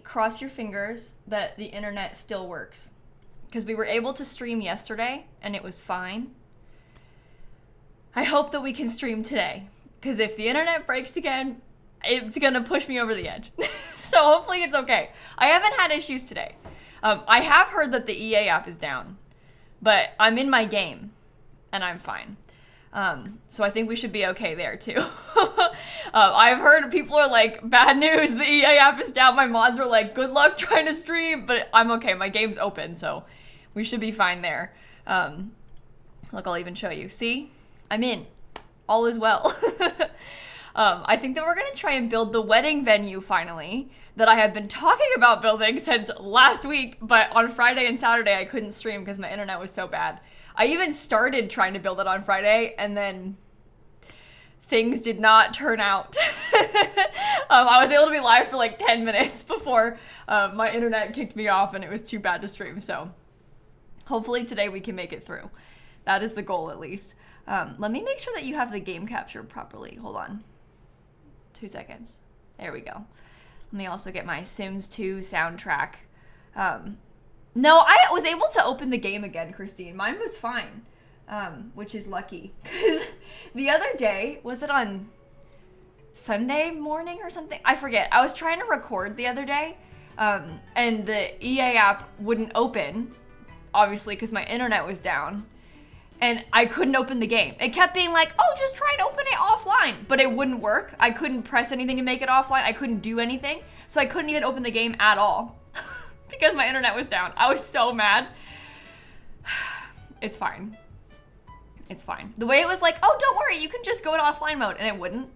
cross your fingers that the internet still works. Because we were able to stream yesterday and it was fine. I hope that we can stream today. Because if the internet breaks again, it's gonna push me over the edge. So hopefully it's okay. I haven't had issues today. I have heard that the EA app is down, but I'm in my game and I'm fine. So I think we should be okay there too. I've heard people are like, bad news, the EA app is down. My mods were like, good luck trying to stream, but I'm okay. My game's open, so we should be fine there. Look, I'll even show you. See? I'm in. All is well. I think that we're gonna try and build the wedding venue finally that I have been talking about building since last week, but on Friday and Saturday I couldn't stream because my internet was so bad. I even started trying to build it on Friday and then things did not turn out. I was able to be live for like 10 minutes before my internet kicked me off and it was too bad to stream, so hopefully today we can make it through. That is the goal at least. Let me make sure that you have the game captured properly. Hold on. 2 seconds. There we go. Let me also get my Sims 2 soundtrack. No, I was able to open the game again, Christine. Mine was fine, which is lucky. Because the other day, was it on Sunday morning or something? I forget. I was trying to record the other day, and the EA app wouldn't open, obviously, because my internet was down. And I couldn't open the game. It kept being like, oh, just try and open it offline. But it wouldn't work. I couldn't press anything to make it offline. I couldn't do anything. So I couldn't even open the game at all. Because my internet was down. I was so mad. It's fine. It's fine. The way it was like, oh, don't worry. You can just go in offline mode. And it wouldn't.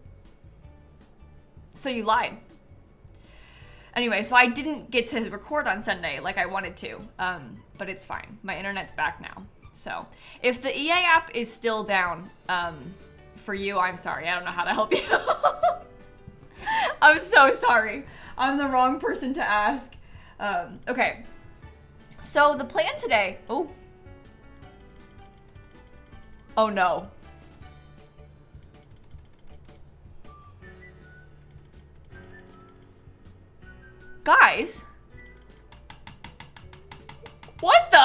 So you lied. Anyway, so I didn't get to record on Sunday like I wanted to. But it's fine. My internet's back now. So if the EA app is still down for you, I'm sorry. I don't know how to help you. I'm so sorry. I'm the wrong person to ask. Okay. So the plan today. Oh. Oh no. Guys. What the?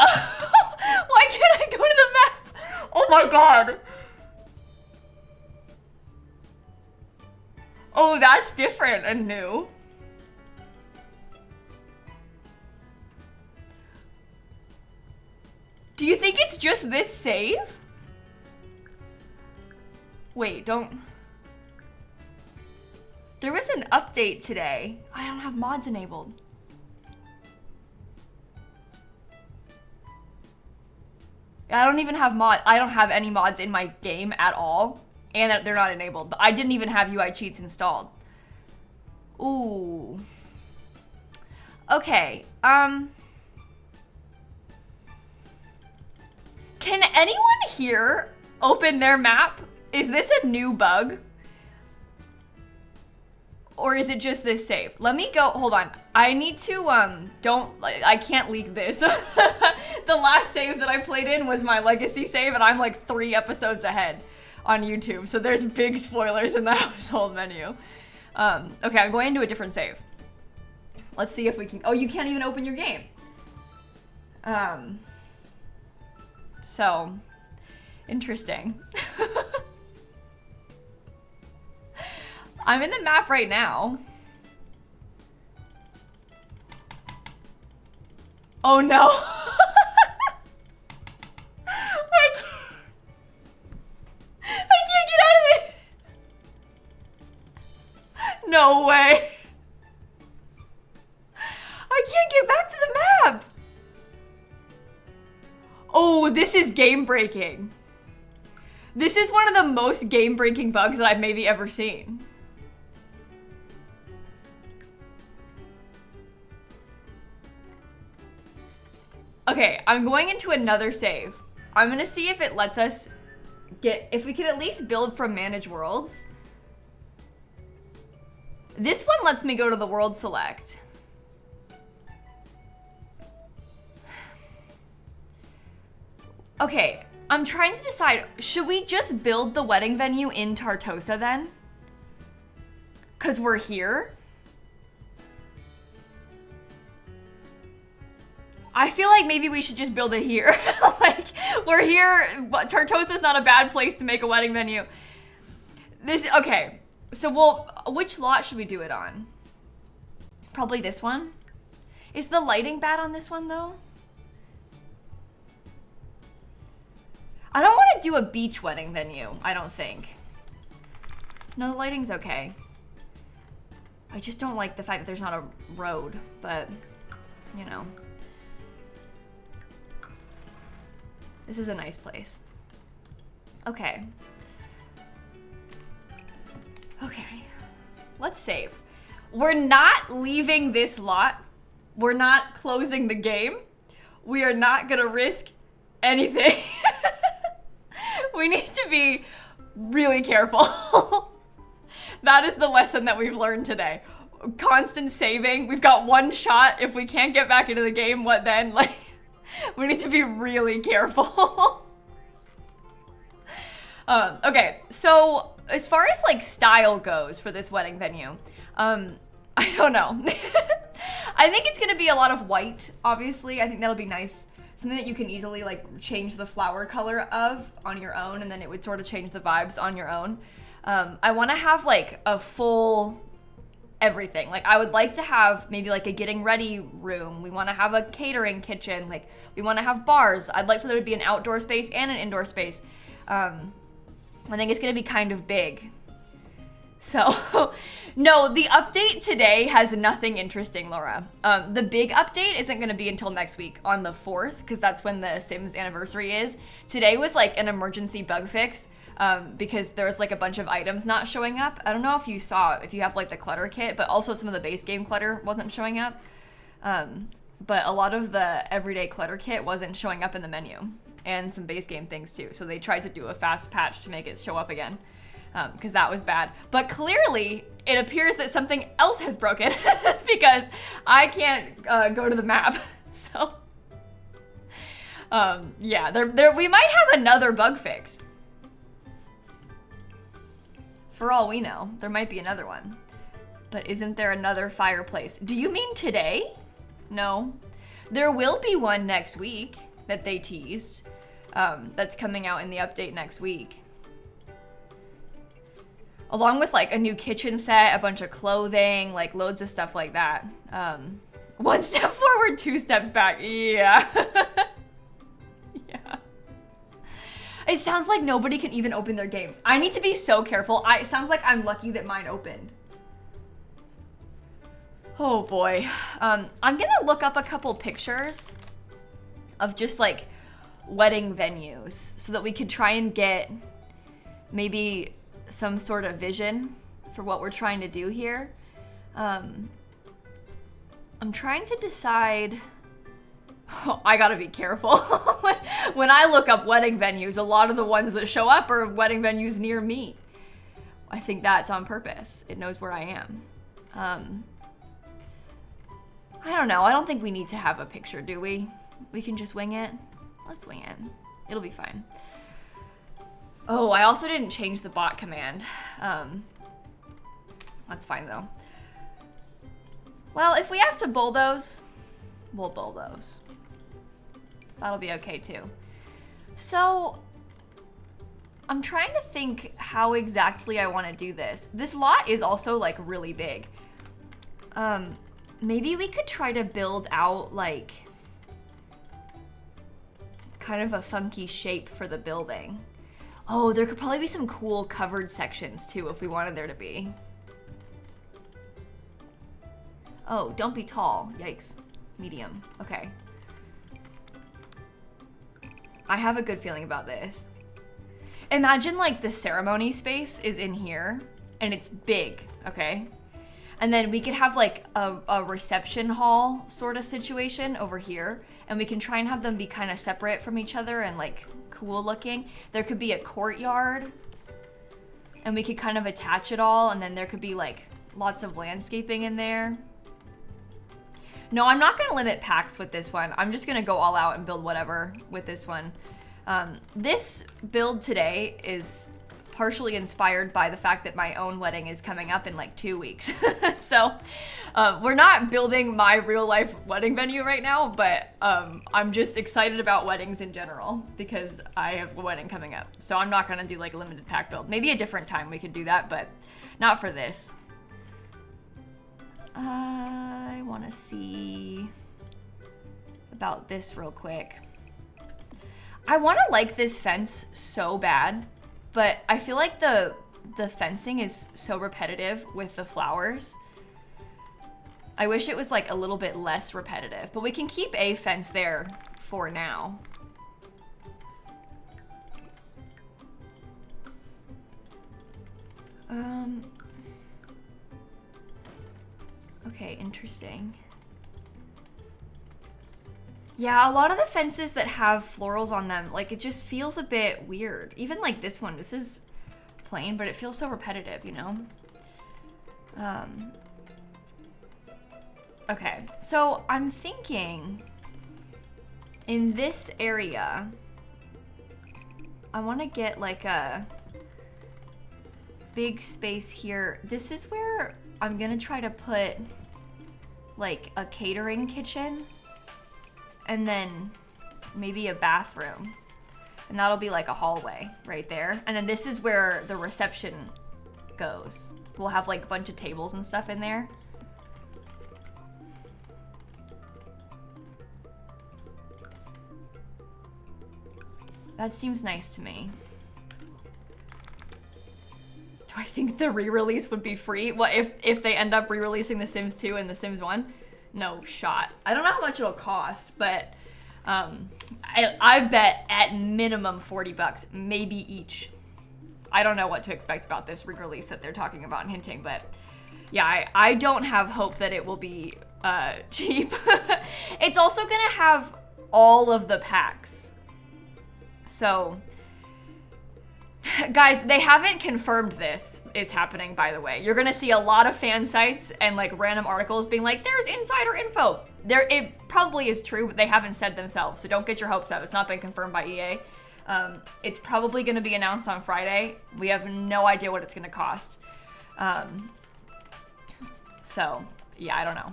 Why can't I go to the map? Oh my god. Oh, that's different and new. Do you think it's just this save? Wait, don't... There was an update today. I don't have mods enabled. I don't even have I don't have any mods in my game at all, and they're not enabled. I didn't even have UI cheats installed. Ooh. Okay, can anyone here open their map? Is this a new bug? Or is it just this save? Let me go, hold on. I need to, I can't leak this. The last save that I played in was my legacy save and I'm like 3 episodes ahead on YouTube. So there's big spoilers in the household menu. Okay, I'm going into a different save. Let's see if we can, oh, you can't even open your game. So, interesting. I'm in the map right now. Oh no. I can't get out of this. No way. I can't get back to the map. Oh, this is game breaking. This is one of the most game breaking bugs that I've maybe ever seen. Okay, I'm going into another save. I'm gonna see if it lets us if we can at least build from manage worlds. This one lets me go to the world select. Okay, I'm trying to decide, should we just build the wedding venue in Tartosa then? 'Cause we're here? I feel like maybe we should just build it here. Like, we're here. Tartosa's not a bad place to make a wedding venue. Okay. So which lot should we do it on? Probably this one. Is the lighting bad on this one though? I don't want to do a beach wedding venue, I don't think. No, the lighting's okay. I just don't like the fact that there's not a road, but, you know. This is a nice place. Okay. Okay. Let's save. We're not leaving this lot. We're not closing the game. We are not gonna risk anything. We need to be really careful. That is the lesson that we've learned today. Constant saving. We've got one shot. If we can't get back into the game, what then? Like, we need to be really careful. Okay, so as far as like style goes for this wedding venue, I don't know. I think it's gonna be a lot of white, obviously. I think that'll be nice. Something that you can easily like change the flower color of on your own, and then it would sort of change the vibes on your own. I wanna have like a full everything. Like, I would like to have maybe like a getting ready room. We wanna have a catering kitchen. Like, we wanna have bars. I'd like for there to be an outdoor space and an indoor space. I think it's gonna be kind of big. So, no, the update today has nothing interesting, Laura. The big update isn't gonna be until next week on the 4th, because that's when the Sims anniversary is. Today was like an emergency bug fix, because there was like a bunch of items not showing up. I don't know if you saw, if you have like the clutter kit, but also some of the base game clutter wasn't showing up. But a lot of the everyday clutter kit wasn't showing up in the menu, and some base game things too. So they tried to do a fast patch to make it show up again, because that was bad. But clearly it appears that something else has broken because I can't go to the map. So yeah, we might have another bug fix. For all we know, there might be another one. But isn't there another fireplace? Do you mean today? No. There will be one next week that they teased. That's coming out in the update next week. Along with like a new kitchen set, a bunch of clothing, like loads of stuff like that. 1 step forward, 2 steps back. Yeah. Yeah. It sounds like nobody can even open their games. I need to be so careful. It sounds like I'm lucky that mine opened. Oh boy. I'm gonna look up a couple pictures of just like wedding venues so that we could try and get maybe some sort of vision for what we're trying to do here. I'm trying to decide. Oh, I gotta be careful. When I look up wedding venues, a lot of the ones that show up are wedding venues near me. I think that's on purpose. It knows where I am. I don't know. I don't think we need to have a picture, do we? We can just wing it. Let's wing it. It'll be fine. Oh, I also didn't change the bot command. That's fine though. Well, if we have to bulldoze, we'll bulldoze. That'll be okay too. So, I'm trying to think how exactly I want to do this. This lot is also like really big. Maybe we could try to build out like kind of a funky shape for the building. Oh, there could probably be some cool covered sections too if we wanted there to be. Oh, don't be tall. Yikes. Medium. Okay. I have a good feeling about this. Imagine like the ceremony space is in here and it's big, okay? And then we could have like a reception hall sort of situation over here, and we can try and have them be kind of separate from each other and like cool looking. There could be a courtyard and we could kind of attach it all, and then there could be like lots of landscaping in there. No, I'm not gonna limit packs with this one. I'm just gonna go all out and build whatever with this one. This build today is partially inspired by the fact that my own wedding is coming up in like 2 weeks. So we're not building my real life wedding venue right now, but I'm just excited about weddings in general because I have a wedding coming up. So I'm not gonna do like a limited pack build. Maybe a different time we could do that, but not for this. I wanna see about this real quick. I want to like this fence so bad, but I feel like the fencing is so repetitive with the flowers. I wish it was like a little bit less repetitive, but we can keep a fence there for now. Okay, interesting. Yeah, a lot of the fences that have florals on them, like it just feels a bit weird. Even like this one, this is plain, but it feels so repetitive, you know? Okay, so I'm thinking in this area, I want to get like a big space here. This is where I'm gonna try to put like a catering kitchen. And then maybe a bathroom. And that'll be like a hallway right there. And then this is where the reception goes. We'll have like a bunch of tables and stuff in there. That seems nice to me. Do I think the re-release would be free? What if they end up re-releasing The Sims 2 and The Sims 1? No shot. I don't know how much it'll cost, but I bet at minimum 40 bucks, maybe each. I don't know what to expect about this re-release that they're talking about and hinting, but yeah, I don't have hope that it will be cheap. It's also gonna have all of the packs. So, guys, they haven't confirmed this is happening, by the way. You're gonna see a lot of fan sites and like random articles being like, there's insider info. It probably is true, but they haven't said themselves, so don't get your hopes up. It's not been confirmed by EA. It's probably gonna be announced on Friday. We have no idea what it's gonna cost. So, yeah, I don't know.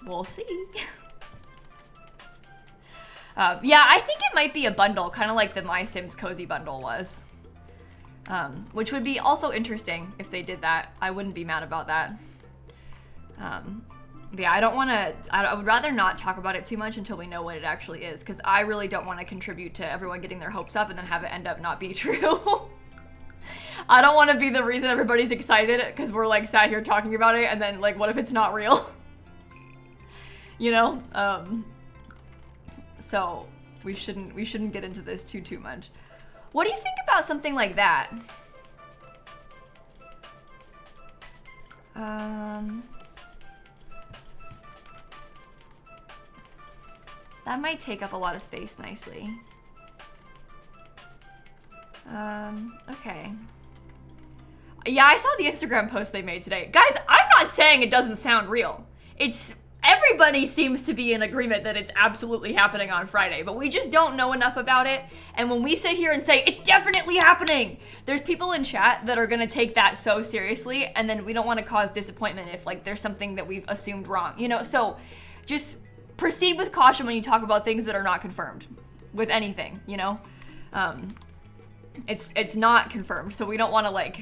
We'll see. Yeah, I think it might be a bundle, kind of like the My Sims Cozy bundle was. Which would be also interesting if they did that. I wouldn't be mad about that. But yeah, I would rather not talk about it too much until we know what it actually is, because I really don't want to contribute to everyone getting their hopes up and then have it end up not be true. I don't want to be the reason everybody's excited because we're like sat here talking about it and then like, what if it's not real? You know? So we shouldn't get into this too much. What do you think about something like that? That might take up a lot of space nicely. Okay. Yeah, I saw the Instagram post they made today. Guys, I'm not saying it doesn't sound real. Everybody seems to be in agreement that it's absolutely happening on Friday, but we just don't know enough about it. And when we sit here and say, it's definitely happening, there's people in chat that are gonna take that so seriously, and then we don't wanna cause disappointment if like there's something that we've assumed wrong, you know? So just proceed with caution when you talk about things that are not confirmed with anything, you know? It's not confirmed, so we don't wanna like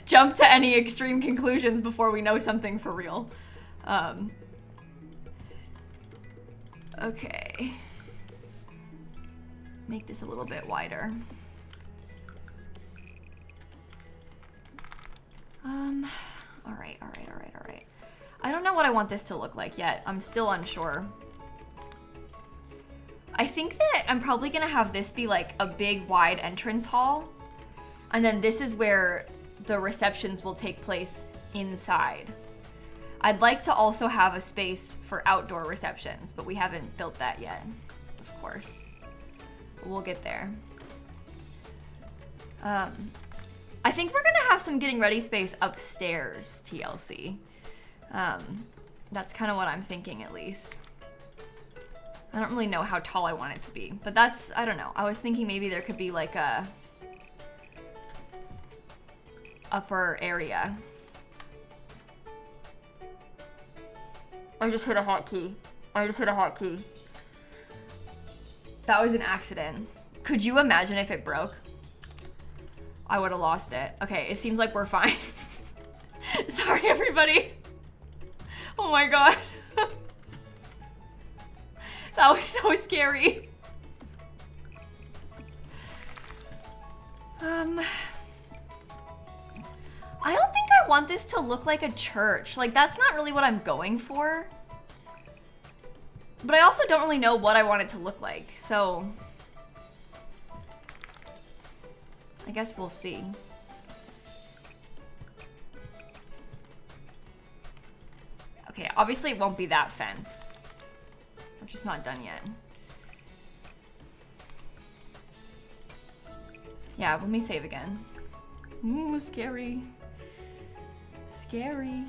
jump to any extreme conclusions before we know something for real. Okay. Make this a little bit wider. All right. I don't know what I want this to look like yet. I'm still unsure. I think that I'm probably gonna have this be like a big wide entrance hall. And then this is where the receptions will take place inside. I'd like to also have a space for outdoor receptions, but we haven't built that yet, of course. We'll get there. I think we're gonna have some getting ready space upstairs, TLC. That's kind of what I'm thinking, at least. I don't really know how tall I want it to be, but that's, I don't know. I was thinking maybe there could be like a upper area. I just hit a hotkey. That was an accident. Could you imagine if it broke? I would have lost it. Okay, it seems like we're fine. Sorry, everybody. Oh my god. That was so scary. I don't think I want this to look like a church. Like, that's not really what I'm going for. But I also don't really know what I want it to look like, so I guess we'll see. Okay, obviously it won't be that fence. I'm just not done yet. Yeah, let me save again. Ooh, scary. Scary.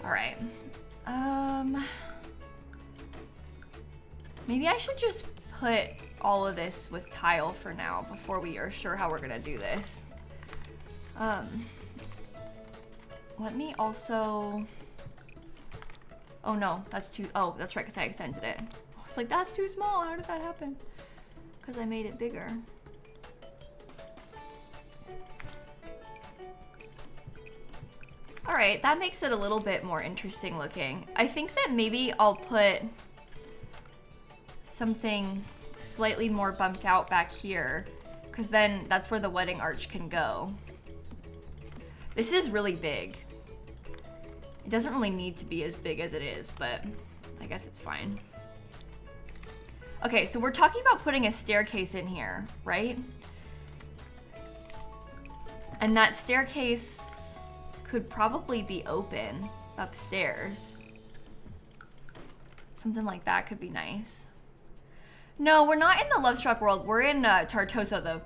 All right. Maybe I should just put all of this with tile for now before we are sure how we're gonna do this. Let me also, oh no, that's too, oh, that's right, because I extended it. I was like, that's too small, how did that happen? Because I made it bigger. All right, that makes it a little bit more interesting looking. I think that maybe I'll put something slightly more bumped out back here, because then that's where the wedding arch can go. This is really big. It doesn't really need to be as big as it is, but I guess it's fine. Okay, so we're talking about putting a staircase in here, right? And that staircase could probably be open upstairs. Something like that could be nice. No, we're not in the Lovestruck world. We're in Tartosa, the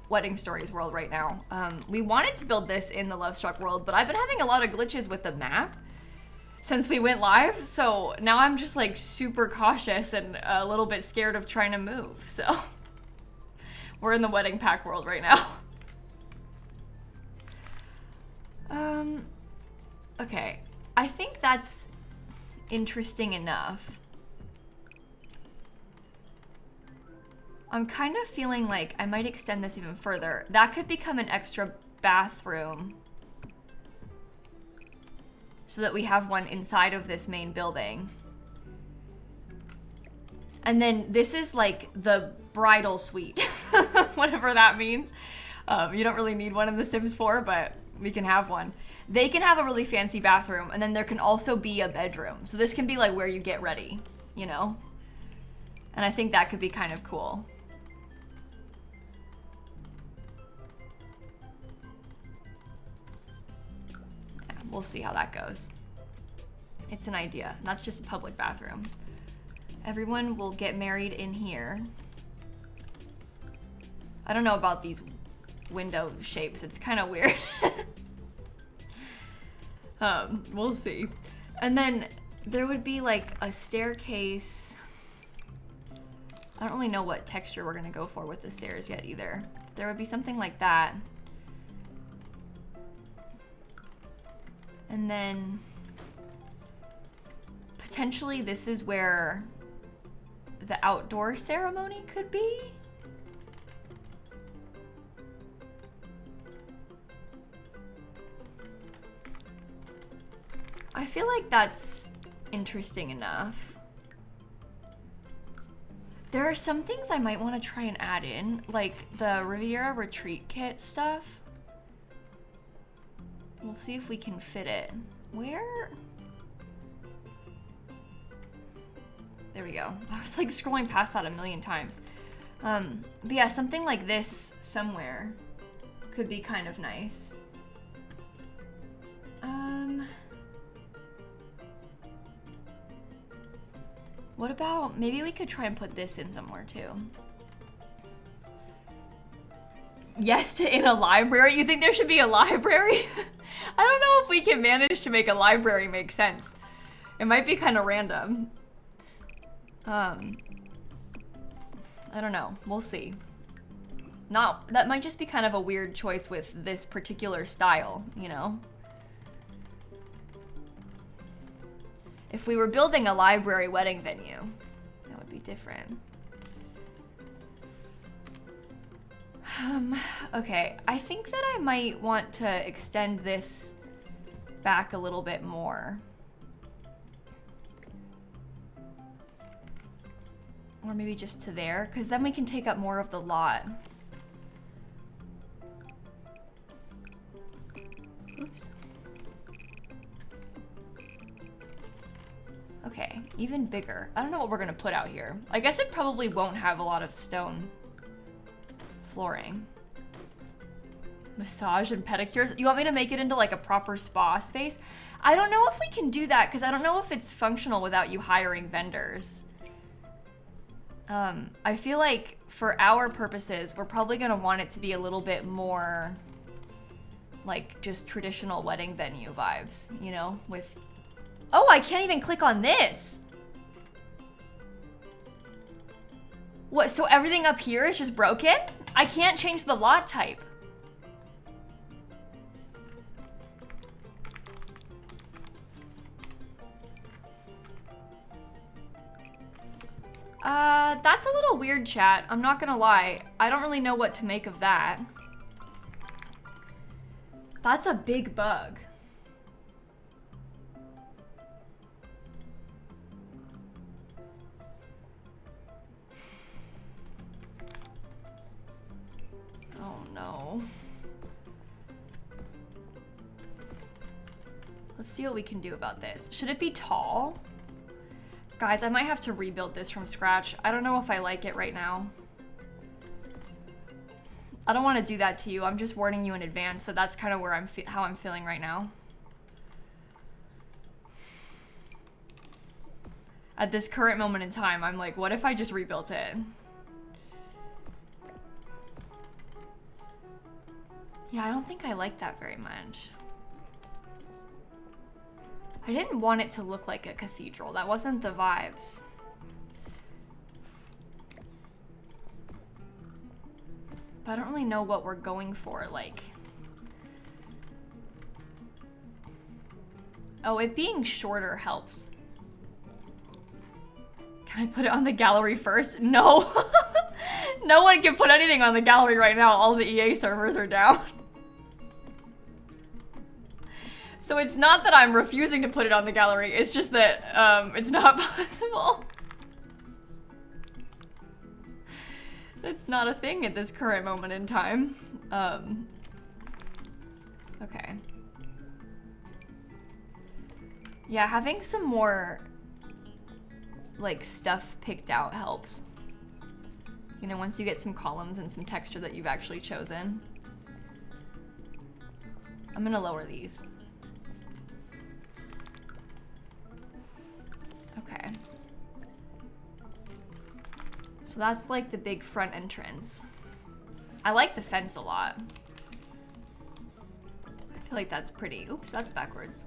Wedding Stories world right now. We wanted to build this in the Lovestruck world, but I've been having a lot of glitches with the map since we went live, so now I'm just like super cautious and a little bit scared of trying to move, so we're in the Wedding Pack world right now. Okay, I think that's interesting enough. I'm kind of feeling like I might extend this even further. That could become an extra bathroom so that we have one inside of this main building. And then this is like the bridal suite, whatever that means. You don't really need one in The Sims 4, but we can have one. They can have a really fancy bathroom, and then there can also be a bedroom. So this can be like where you get ready, you know? And I think that could be kind of cool. Yeah, we'll see how that goes. It's an idea. And that's just a public bathroom. Everyone will get married in here. I don't know about these window shapes. It's kind of weird. We'll see. And then there would be like a staircase. I don't really know what texture we're gonna go for with the stairs yet either. There would be something like that. And then potentially this is where the outdoor ceremony could be. I feel like that's interesting enough. There are some things I might want to try and add in, like the Riviera Retreat Kit stuff. We'll see if we can fit it. Where? There we go. I was like scrolling past that a million times. But yeah, something like this somewhere could be kind of nice. What about, maybe we could try and put this in somewhere too. Yes to in a library? You think there should be a library? I don't know if we can manage to make a library make sense. It might be kind of random. I don't know. We'll see. That might just be kind of a weird choice with this particular style, you know? If we were building a library wedding venue, that would be different. Okay, I think that I might want to extend this back a little bit more. Or maybe just to there, because then we can take up more of the lot. Oops. Okay, even bigger. I don't know what we're gonna put out here. I guess it probably won't have a lot of stone flooring. Massage and pedicures. You want me to make it into like a proper spa space? I don't know if we can do that because I don't know if it's functional without you hiring vendors. I feel like for our purposes, we're probably gonna want it to be a little bit more like just traditional wedding venue vibes, you know, with... Oh, I can't even click on this. What, so everything up here is just broken? I can't change the lot type. That's a little weird, chat. I'm not gonna lie. I don't really know what to make of that. That's a big bug. Oh no. Let's see what we can do about this. Should it be tall? Guys, I might have to rebuild this from scratch. I don't know if I like it right now. I don't want to do that to you. I'm just warning you in advance that that's kind of where how I'm feeling right now. At this current moment in time, I'm like, what if I just rebuilt it? Yeah, I don't think I like that very much. I didn't want it to look like a cathedral. That wasn't the vibes. But I don't really know what we're going for, like... Oh, it being shorter helps. Can I put it on the gallery first? No! No one can put anything on the gallery right now. All the EA servers are down. So it's not that I'm refusing to put it on the gallery, it's just that it's not possible. It's not a thing at this current moment in time. Okay. Yeah, having some more like stuff picked out helps. You know, once you get some columns and some texture that you've actually chosen. I'm gonna lower these. Okay. So that's like the big front entrance. I like the fence a lot. I feel like that's pretty. Oops, that's backwards.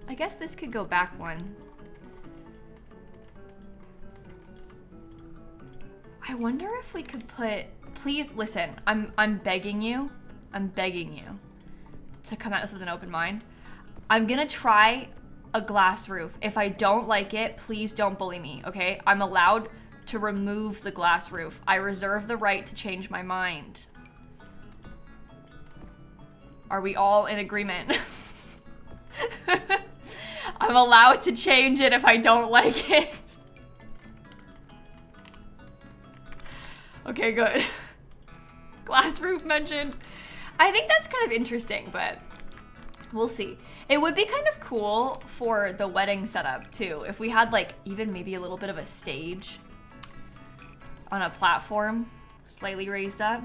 I guess this could go back one. I wonder if we could put, please listen, I'm begging you to come at this with an open mind. I'm gonna try a glass roof. If I don't like it, please don't bully me, okay? I'm allowed to remove the glass roof. I reserve the right to change my mind. Are we all in agreement? I'm allowed to change it if I don't like it. Okay, good. Glass roof mentioned. I think that's kind of interesting, but we'll see. It would be kind of cool for the wedding setup too, if we had like even maybe a little bit of a stage on a platform, slightly raised up.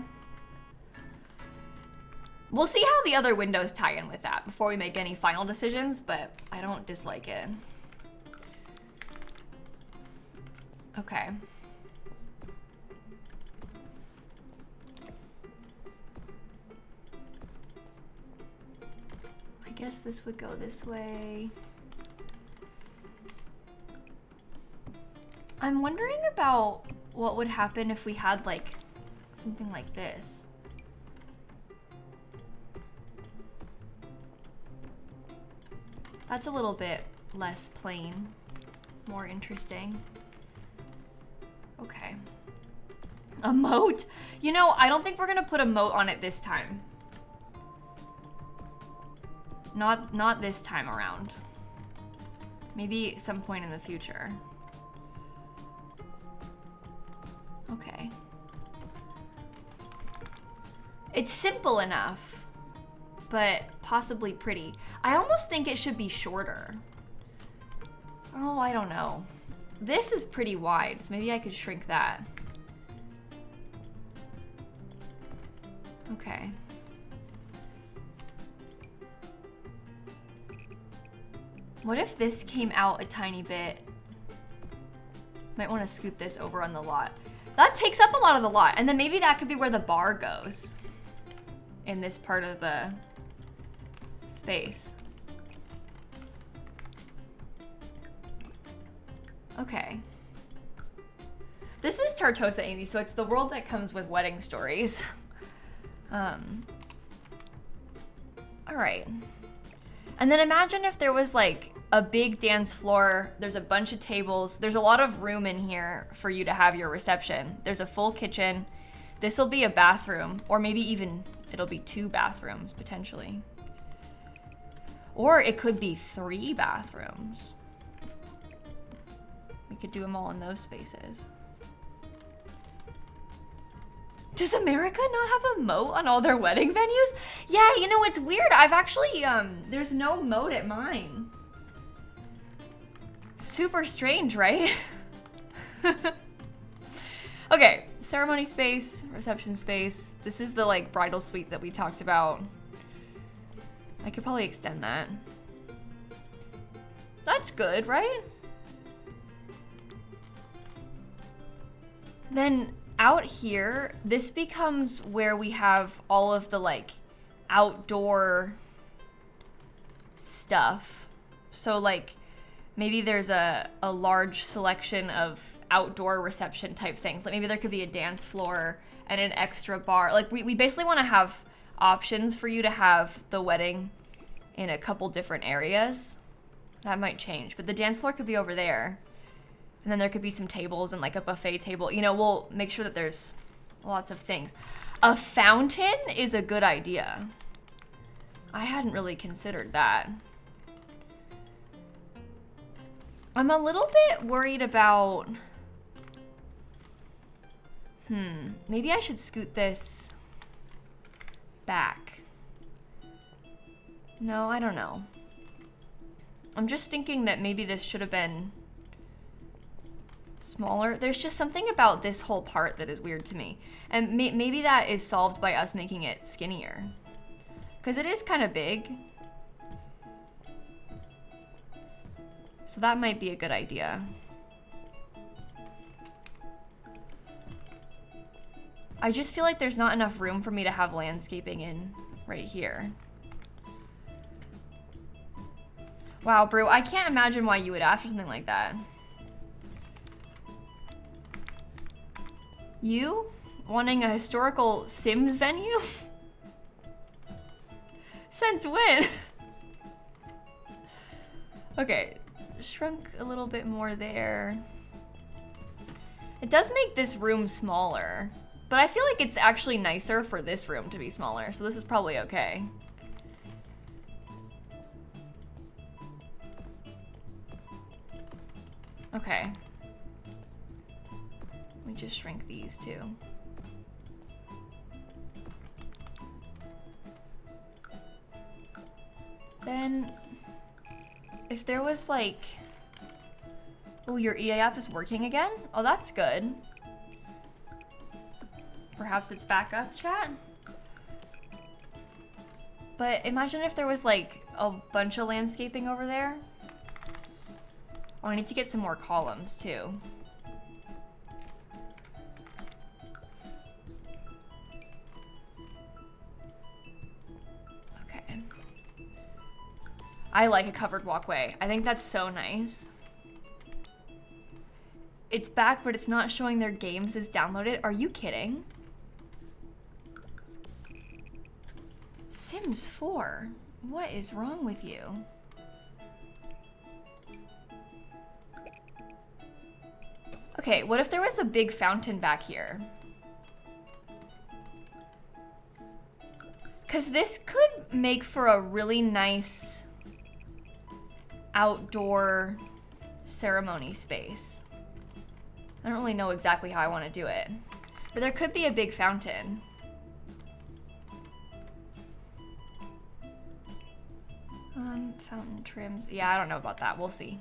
We'll see how the other windows tie in with that before we make any final decisions, but I don't dislike it. Okay. I guess this would go this way. I'm wondering about what would happen if we had like something like this. That's a little bit less plain, more interesting. Okay. A moat? You know, I don't think we're gonna put a moat on it this time. Not this time around. Maybe some point in the future. Okay. It's simple enough, but possibly pretty. I almost think it should be shorter. Oh, I don't know. This is pretty wide, so maybe I could shrink that. Okay. What if this came out a tiny bit? Might want to scoot this over on the lot. That takes up a lot of the lot, and then maybe that could be where the bar goes in this part of the space. Okay. This is Tartosa, Amy, so it's the world that comes with wedding stories. All right. And then imagine if there was like a big dance floor, there's a bunch of tables, there's a lot of room in here for you to have your reception. There's a full kitchen. This will be a bathroom, or maybe even it'll be 2 bathrooms potentially. Or it could be 3 bathrooms. We could do them all in those spaces. Does America not have a moat on all their wedding venues? Yeah, you know, it's weird. I've actually, there's no moat at mine. Super strange, right? Okay, ceremony space, reception space. This is the like bridal suite that we talked about. I could probably extend that. That's good, right? Then out here, this becomes where we have all of the like outdoor stuff. So like maybe there's a large selection of outdoor reception type things. Like maybe there could be a dance floor and an extra bar. Like we basically want to have options for you to have the wedding in a couple different areas. That might change, but the dance floor could be over there. And then there could be some tables and like a buffet table. You know, we'll make sure that there's lots of things. A fountain is a good idea. I hadn't really considered that. I'm a little bit worried about, maybe I should scoot this back. No, I don't know. I'm just thinking that maybe this should have been smaller. There's just something about this whole part that is weird to me. And maybe that is solved by us making it skinnier. Because it is kind of big. So that might be a good idea. I just feel like there's not enough room for me to have landscaping in right here. Wow, Brew, I can't imagine why you would ask for something like that. You wanting a historical Sims venue? Since when? Okay, shrunk a little bit more there. It does make this room smaller, but I feel like it's actually nicer for this room to be smaller, so this is probably okay. Okay. Let me just shrink these too. Then, if there was like, oh, your EA app is working again? Oh, that's good. Perhaps it's back up, chat? But imagine if there was like a bunch of landscaping over there. Oh, I need to get some more columns too. Okay. I like a covered walkway. I think that's so nice. it's back, but it's not showing their games as downloaded. Are you kidding? Sims 4? What is wrong with you? Okay, what if there was a big fountain back here? Because this could make for a really nice outdoor ceremony space. I don't really know exactly how I want to do it, but there could be a big fountain. Fountain trims. Yeah, I don't know about that. We'll see.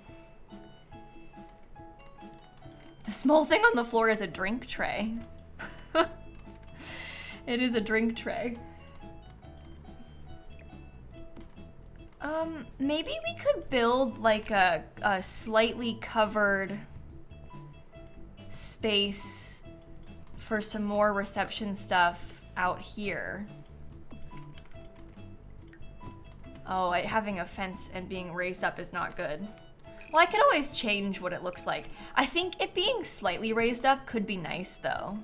The small thing on the floor is a drink tray. It is a drink tray. Maybe we could build like a slightly covered space for some more reception stuff out here. Oh, having a fence and being raised up is not good. Well, I could always change what it looks like. I think it being slightly raised up could be nice though.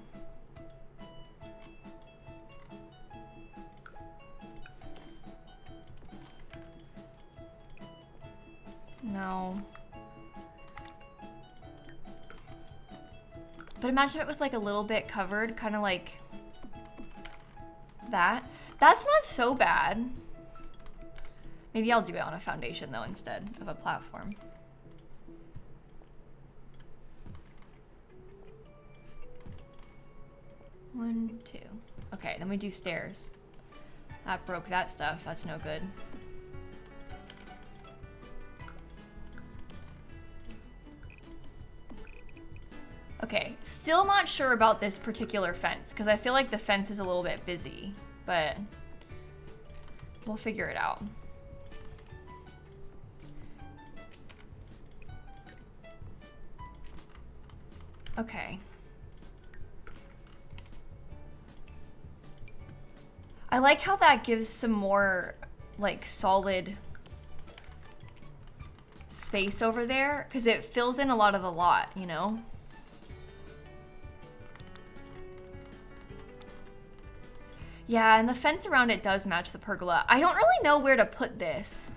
No. But imagine if it was like a little bit covered, kind of like that. That's not so bad. Maybe I'll do it on a foundation though instead of a platform. One, two. Okay, then we do stairs. That broke that stuff. That's no good. Okay, still not sure about this particular fence because I feel like the fence is a little bit busy, but we'll figure it out. Okay. I like how that gives some more like solid space over there because it fills in a lot of the lot, you know? Yeah, and the fence around it does match the pergola. I don't really know where to put this.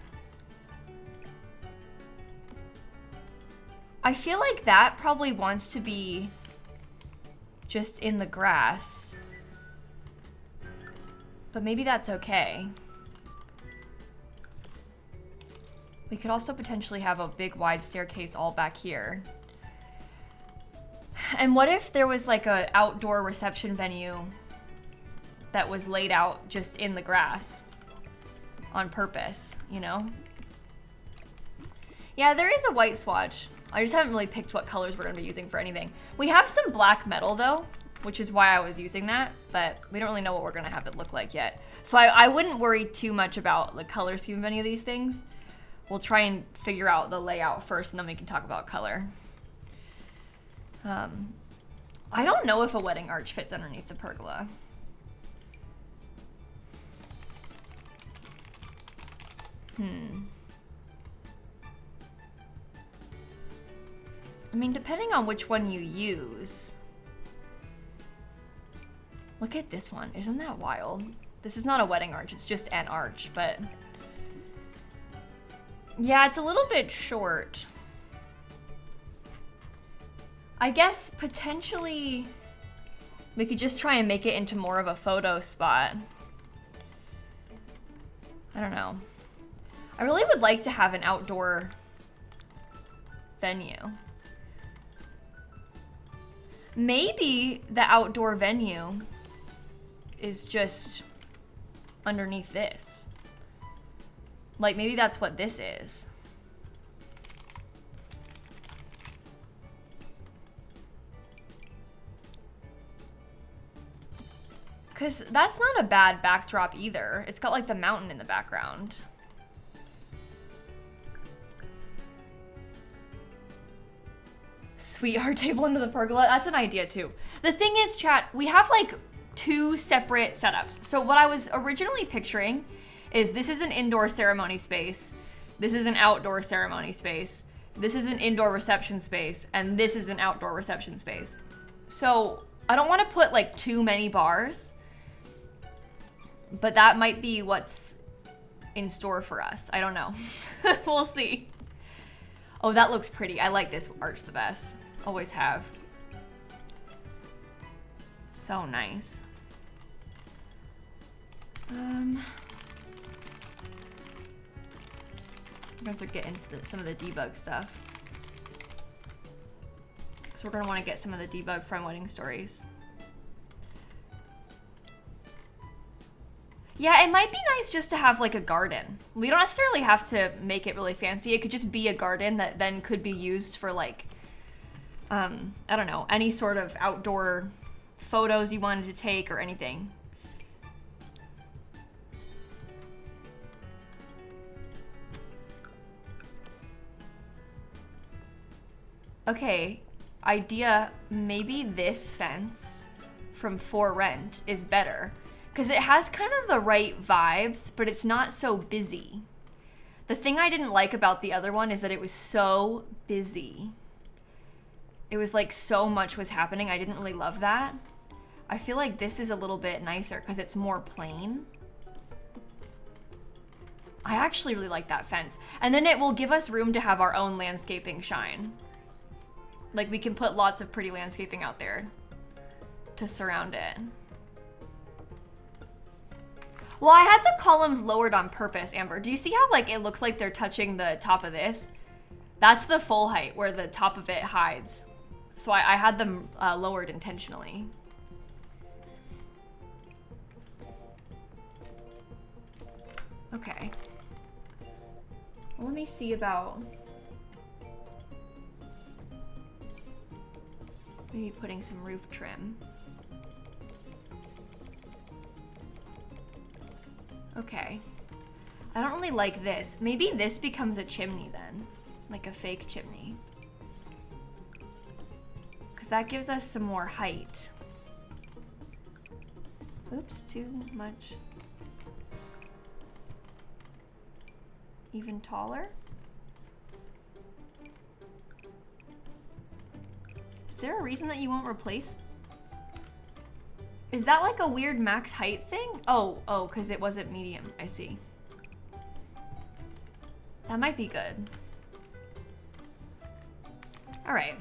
I feel like that probably wants to be just in the grass. But maybe that's okay. We could also potentially have a big wide staircase all back here. And what if there was like an outdoor reception venue that was laid out just in the grass on purpose, you know? Yeah, there is a white swatch. I just haven't really picked what colors we're gonna be using for anything. We have some black metal though, which is why I was using that, but we don't really know what we're gonna have it look like yet. So I wouldn't worry too much about the color scheme of any of these things. We'll try and figure out the layout first and then we can talk about color. I don't know if a wedding arch fits underneath the pergola. I mean, depending on which one you use. Look at this one. Isn't that wild? This is not a wedding arch. It's just an arch, but yeah, it's a little bit short. I guess potentially we could just try and make it into more of a photo spot. I don't know. I really would like to have an outdoor venue. Maybe the outdoor venue is just underneath this. Like maybe that's what this is. Because that's not a bad backdrop either. It's got like the mountain in the background. Sweetheart table under the pergola. That's an idea too. The thing is, chat, we have like two separate setups. So what I was originally picturing is this is an indoor ceremony space. This is an outdoor ceremony space. This is an indoor reception space, and this is an outdoor reception space. So I don't want to put like too many bars, but that might be what's in store for us. I don't know. We'll see. Oh, that looks pretty. I like this arch the best. Always have. So nice. I'm gonna start getting into some of the debug stuff. So we're gonna want to get some of the debug from Wedding Stories. Yeah, it might be nice just to have like a garden. We don't necessarily have to make it really fancy. It could just be a garden that then could be used for like, I don't know, any sort of outdoor photos you wanted to take or anything. Okay, idea, maybe this fence from For Rent is better. Because it has kind of the right vibes, but it's not so busy. The thing I didn't like about the other one is that it was so busy. It was like so much was happening. I didn't really love that. I feel like this is a little bit nicer because it's more plain. I actually really like that fence. And then it will give us room to have our own landscaping shine. Like we can put lots of pretty landscaping out there to surround it. Well, I had the columns lowered on purpose, Amber. Do you see how like it looks like they're touching the top of this? That's the full height where the top of it hides. So I had them lowered intentionally. Okay. Well, let me see about maybe putting some roof trim. Okay. I don't really like this. Maybe this becomes a chimney then. Like a fake chimney. Because that gives us some more height. Oops, too much. Even taller? Is there a reason that you won't replace? Is that like a weird max height thing? Oh, because it wasn't medium. I see. That might be good. All right.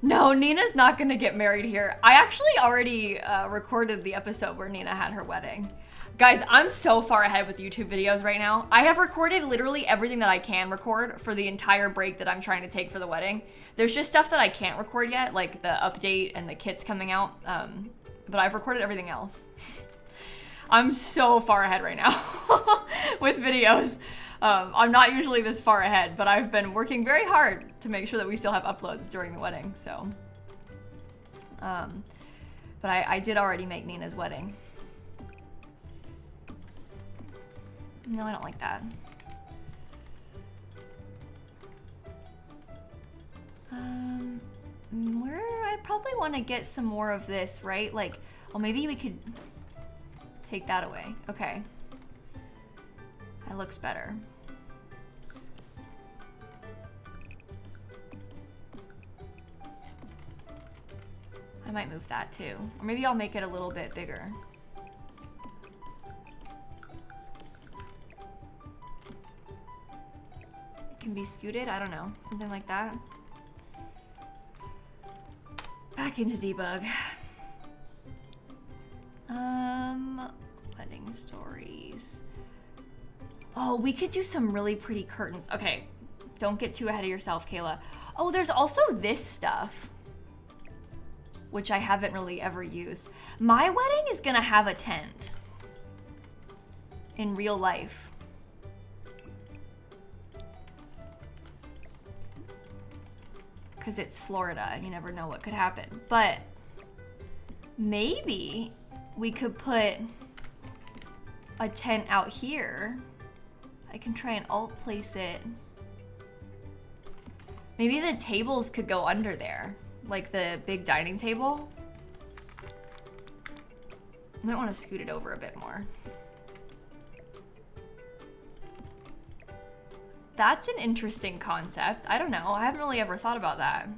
No, Nina's not gonna get married here. I actually already recorded the episode where Nina had her wedding. Guys, I'm so far ahead with YouTube videos right now. I have recorded literally everything that I can record for the entire break that I'm trying to take for the wedding. There's just stuff that I can't record yet, like the update and the kits coming out, but I've recorded everything else. I'm so far ahead right now with videos. I'm not usually this far ahead, but I've been working very hard to make sure that we still have uploads during the wedding, so. But I did already make Nina's wedding. No, I don't like that. Where I probably want to get some more of this, right? Like, oh, maybe we could take that away. Okay. That looks better. I might move that too. Or maybe I'll make it a little bit bigger. Can be scooted, I don't know, something like that. Back into debug. Wedding stories. Oh, we could do some really pretty curtains. Okay, don't get too ahead of yourself, Kayla. Oh, there's also this stuff, which I haven't really ever used. My wedding is gonna have a tent in real life. Because it's Florida, you never know what could happen. But maybe we could put a tent out here. I can try and alt place it. Maybe the tables could go under there, like the big dining table. I might want to scoot it over a bit more. That's an interesting concept. I don't know. I haven't really ever thought about that.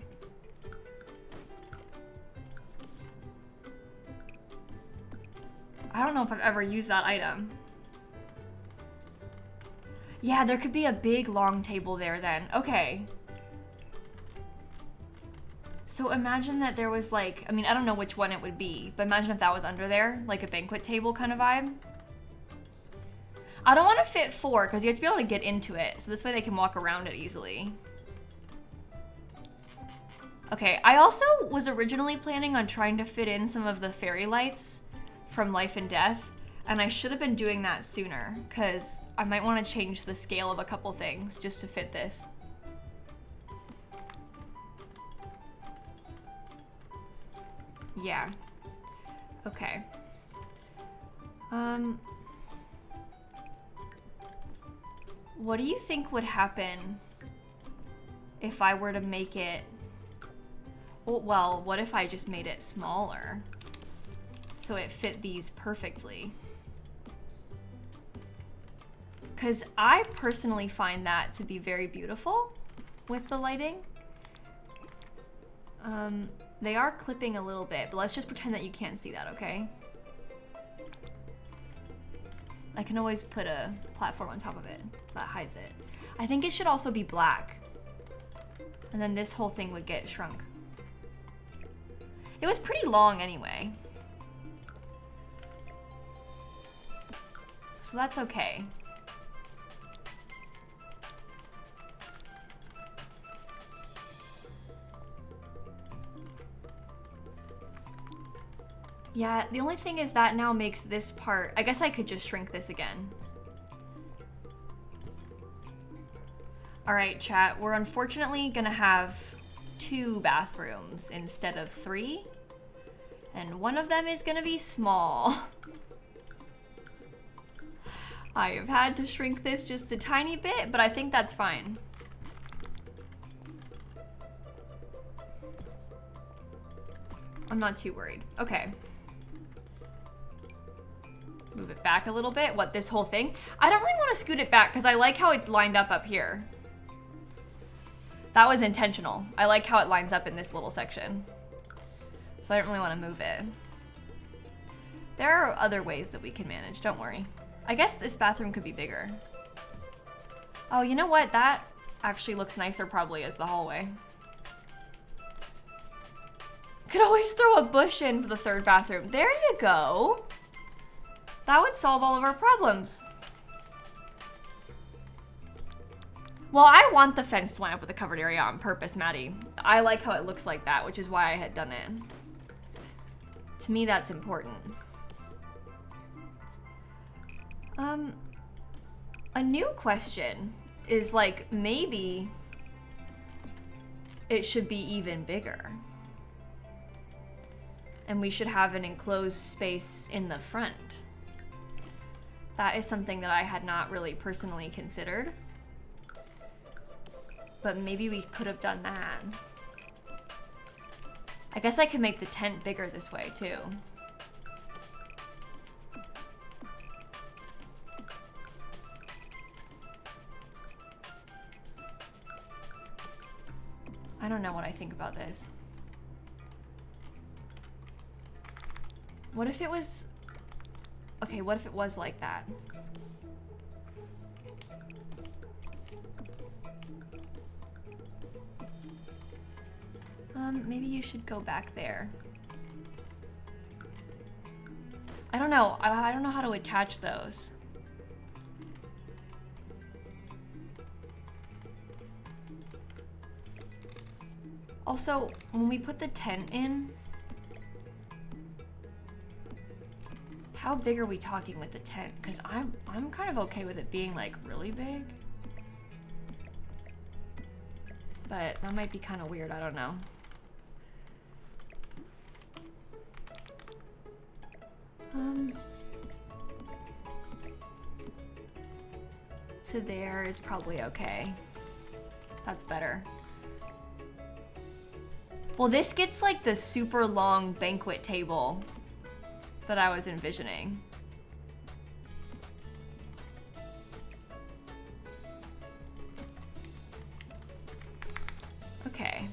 I don't know if I've ever used that item. Yeah, there could be a big long table there then. Okay. So imagine that there was like, I mean, I don't know which one it would be, but imagine if that was under there, like a banquet table kind of vibe. I don't want to fit 4 because you have to be able to get into it. So this way they can walk around it easily. Okay, I also was originally planning on trying to fit in some of the fairy lights from Life and Death. And I should have been doing that sooner because I might want to change the scale of a couple things just to fit this. Yeah. Okay. What do you think would happen if I were to make it... Well, what if I just made it smaller so it fit these perfectly? Because I personally find that to be very beautiful with the lighting. They are clipping a little bit, but let's just pretend that you can't see that, okay? I can always put a platform on top of it that hides it. I think it should also be black. And then this whole thing would get shrunk. It was pretty long anyway. So that's okay. Yeah, the only thing is that now makes this part... I guess I could just shrink this again. Alright, chat. We're unfortunately gonna have 2 bathrooms instead of 3. And one of them is gonna be small. I have had to shrink this just a tiny bit, but I think that's fine. I'm not too worried. Okay. Move it back a little bit. What, this whole thing? I don't really want to scoot it back because I like how it lined up here. That was intentional. I like how it lines up in this little section. So I don't really want to move it. There are other ways that we can manage, don't worry. I guess this bathroom could be bigger. Oh, you know what? That actually looks nicer probably as the hallway. Could always throw a bush in for the 3rd bathroom. There you go. That would solve all of our problems. Well, I want the fenced lamp with a covered area on purpose, Maddie. I like how it looks like that, which is why I had done it. To me, that's important. A new question is like, maybe it should be even bigger. And we should have an enclosed space in the front. That is something that I had not really personally considered. But maybe we could have done that. I guess I could make the tent bigger this way too. I don't know what I think about this. What if it was... Okay, what if it was like that? Maybe you should go back there. I don't know. I don't know how to attach those. Also, when we put the tent in, how big are we talking with the tent? Because I'm kind of okay with it being like really big. But that might be kind of weird, I don't know. To there is probably okay. That's better. Well, this gets like the super long banquet table that I was envisioning. Okay.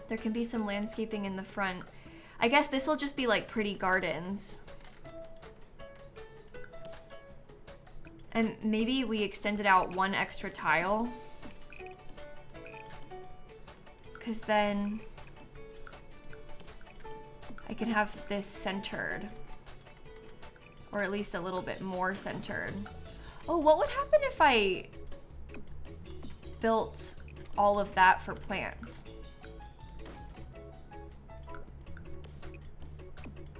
There can be some landscaping in the front. I guess this will just be like pretty gardens. And maybe we extended out one extra tile. Because then I can have this centered. Or at least a little bit more centered. Oh, what would happen if I built all of that for plants?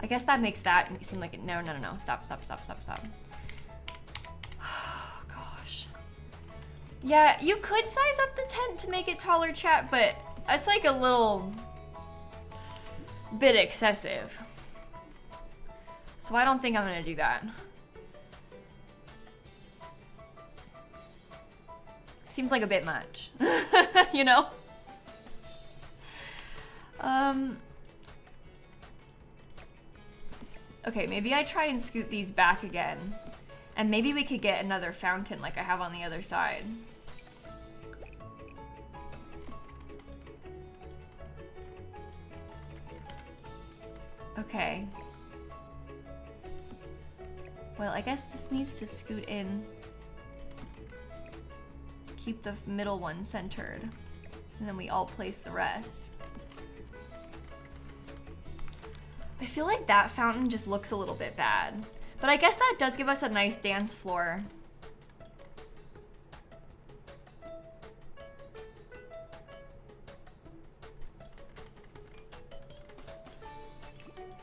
I guess that makes that seem like it. No. Stop. Oh, gosh. Yeah, you could size up the tent to make it taller, chat, but that's like a little bit excessive. So I don't think I'm gonna do that. Seems like a bit much, you know? Okay, maybe I try and scoot these back again. And maybe we could get another fountain like I have on the other side. Okay. Well, I guess this needs to scoot in. Keep the middle one centered. And then we all place the rest. I feel like that fountain just looks a little bit bad. But I guess that does give us a nice dance floor.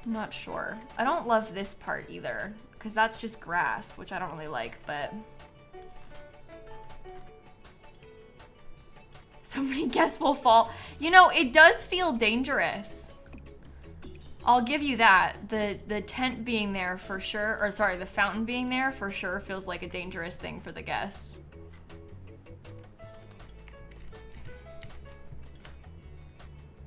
I'm not sure. I don't love this part either, because that's just grass, which I don't really like, but... So many guests will fall. You know, it does feel dangerous. I'll give you that. The tent being there for sure, or sorry, the fountain being there for sure feels like a dangerous thing for the guests.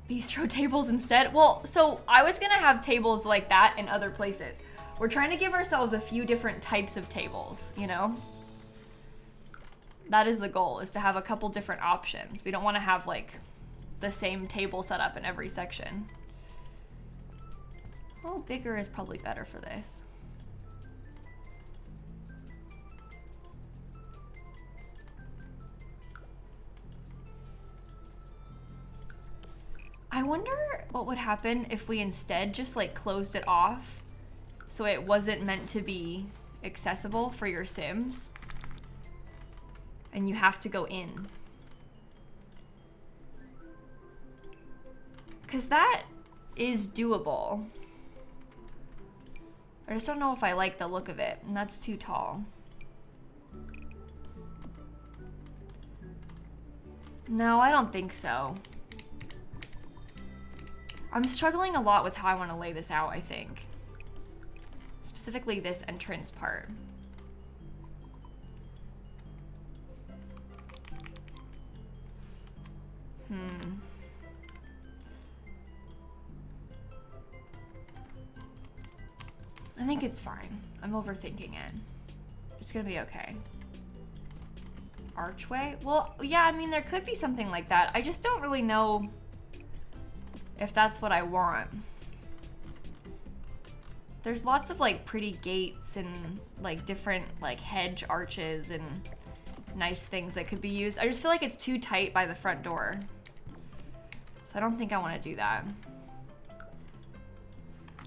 Bistro tables instead? Well, so I was gonna have tables like that in other places. We're trying to give ourselves a few different types of tables, you know? That is the goal, is to have a couple different options. We don't want to have like the same table set up in every section. Oh, bigger is probably better for this. I wonder what would happen if we instead just like closed it off so it wasn't meant to be accessible for your Sims. And you have to go in. Because that is doable. I just don't know if I like the look of it, and that's too tall. No, I don't think so. I'm struggling a lot with how I want to lay this out, I think. Specifically this entrance part. I think it's fine. I'm overthinking it. It's gonna be okay. Archway? Well, yeah, I mean, there could be something like that. I just don't really know if that's what I want. There's lots of like pretty gates and like different like hedge arches and nice things that could be used. I just feel like it's too tight by the front door. So I don't think I want to do that.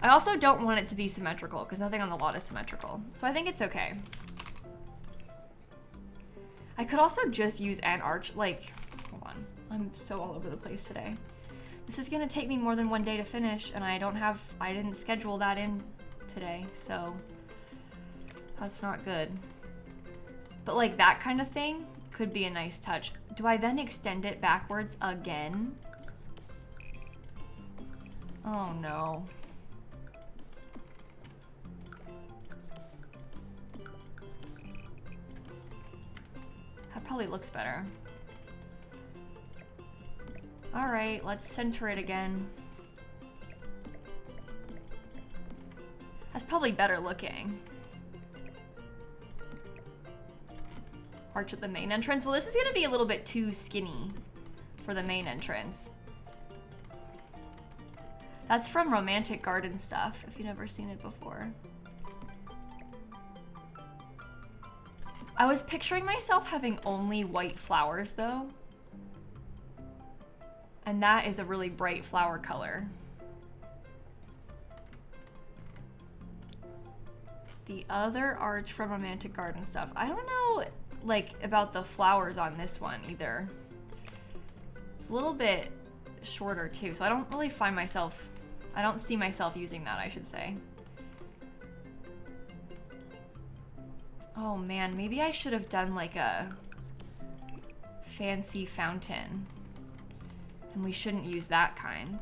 I also don't want it to be symmetrical because nothing on the lot is symmetrical. So I think it's okay. I could also just use an arch, like, hold on. I'm so all over the place today. This is gonna take me more than one day to finish and I didn't schedule that in today, so that's not good. But like that kind of thing could be a nice touch. Do I then extend it backwards again? Oh no. That probably looks better. All right, let's center it again. That's probably better looking. Arch at the main entrance. Well, this is gonna be a little bit too skinny for the main entrance. That's from Romantic Garden Stuff, if you've never seen it before. I was picturing myself having only white flowers though. And that is a really bright flower color. The other arch from Romantic Garden Stuff. I don't know like about the flowers on this one either. It's a little bit shorter too, so I don't really find myself, I don't see myself using that, I should say. Oh man, maybe I should have done like a fancy fountain. And we shouldn't use that kind.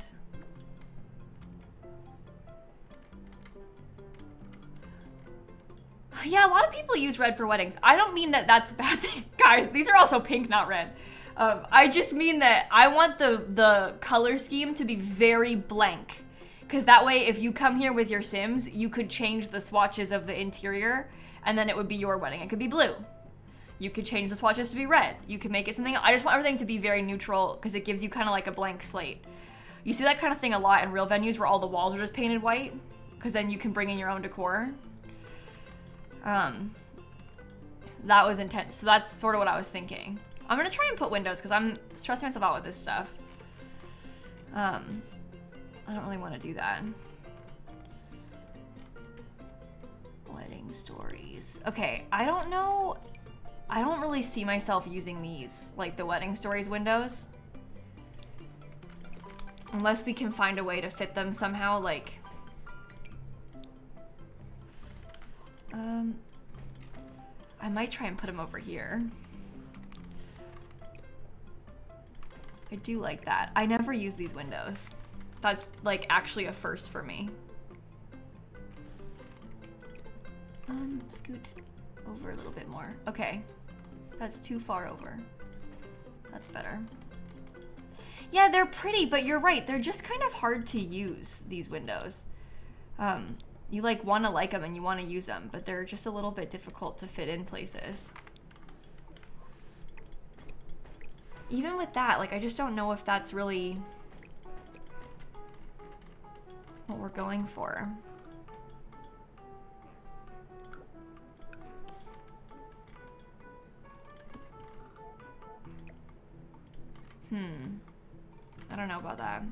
Yeah, a lot of people use red for weddings. I don't mean that that's a bad thing. Guys, these are also pink, not red. I just mean that I want the color scheme to be very blank. Because that way, if you come here with your Sims, you could change the swatches of the interior, and then it would be your wedding. It could be blue. You could change the swatches to be red. You could make it something. I just want everything to be very neutral because it gives you kind of like a blank slate. You see that kind of thing a lot in real venues where all the walls are just painted white, because then you can bring in your own decor. That was intense. So that's sort of what I was thinking. I'm gonna try and put windows because I'm stressing myself out with this stuff. I don't really want to do that. Wedding stories. Okay, I don't know. I don't really see myself using these, like the wedding stories windows. Unless we can find a way to fit them somehow, like... I might try and put them over here. I do like that. I never use these windows. That's like actually a first for me. Scoot over a little bit more. Okay. That's too far over. That's better. Yeah, they're pretty, but you're right. They're just kind of hard to use, these windows. You like want to like them and you want to use them, but they're just a little bit difficult to fit in places. Even with that, like I just don't know if that's really what we're going for. I don't know about that.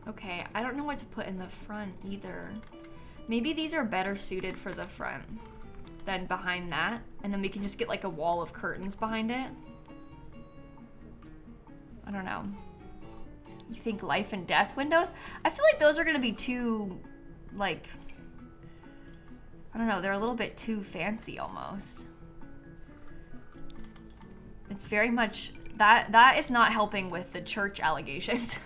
Okay, I don't know what to put in the front either. Maybe these are better suited for the front than behind that, and then we can just get like a wall of curtains behind it. I don't know. You think life and death windows? I feel like those are gonna be too, like, I don't know, they're a little bit too fancy almost. It's very much, that is not helping with the church allegations.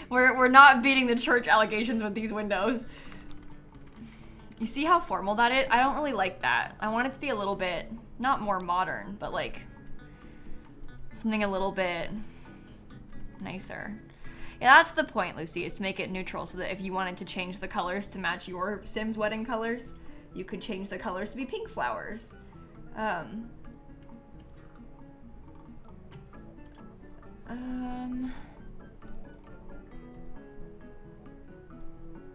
We're not beating the church allegations with these windows. You see how formal that is? I don't really like that. I want it to be a little bit, not more modern, but like something a little bit nicer. Yeah, that's the point, Lucy, is to make it neutral so that if you wanted to change the colors to match your Sims wedding colors, you could change the colors to be pink flowers.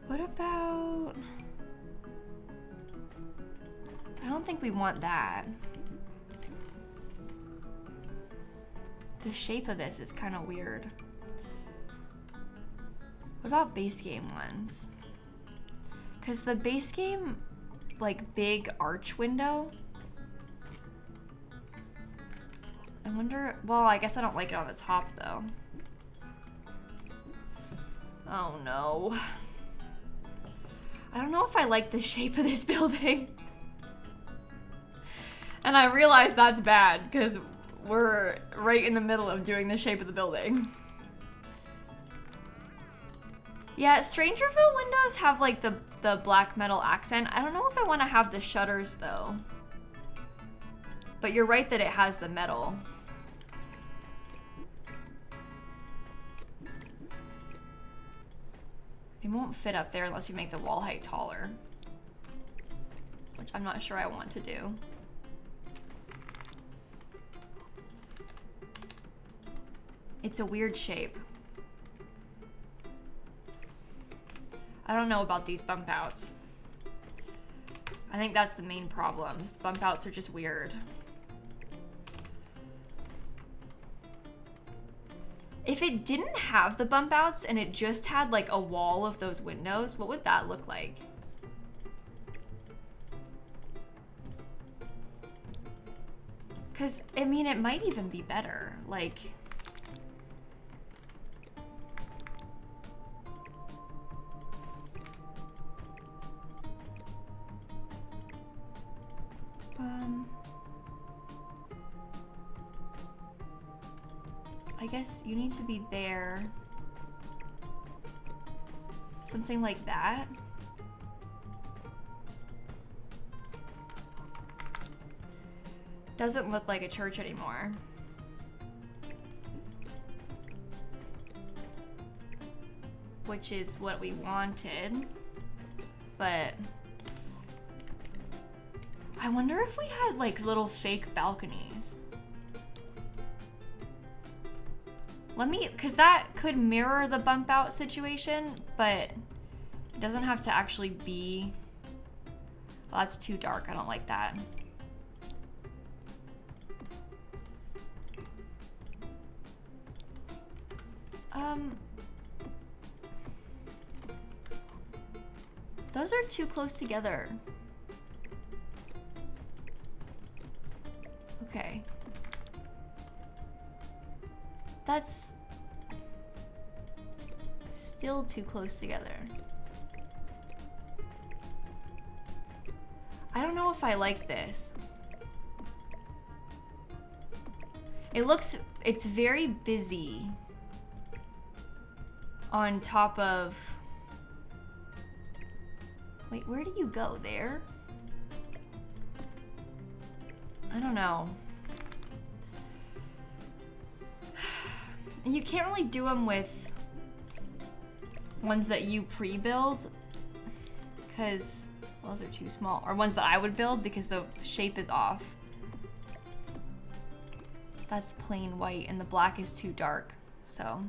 What about... I don't think we want that. The shape of this is kind of weird. What about base game ones? Because the base game, like, big arch window, I wonder, well, I guess I don't like it on the top, though. Oh, no. I don't know if I like the shape of this building. And I realize that's bad, because we're right in the middle of doing the shape of the building. Yeah, Strangerville windows have, like, the black metal accent. I don't know if I want to have the shutters, though. But you're right that it has the metal. It won't fit up there unless you make the wall height taller. which I'm not sure I want to do. It's a weird shape. I don't know about these bump outs. I think that's the main problem. The bump outs are just weird. If it didn't have the bump outs and it just had like a wall of those windows, what would that look like? Because, I mean, it might even be better. Like... I guess you need to be there. Something like that. Doesn't look like a church anymore. Which is what we wanted. But I wonder if we had like little fake balconies. Let me, because that could mirror the bump out situation, but it doesn't have to actually be. Well, that's too dark. I don't like that. Those are too close together. Okay. That's still too close together. I don't know if I like this. It's very busy on top of, wait, where do you go? There? I don't know. And you can't really do them with ones that you pre-build because those are too small, or ones that I would build because the shape is off. That's plain white and the black is too dark, so.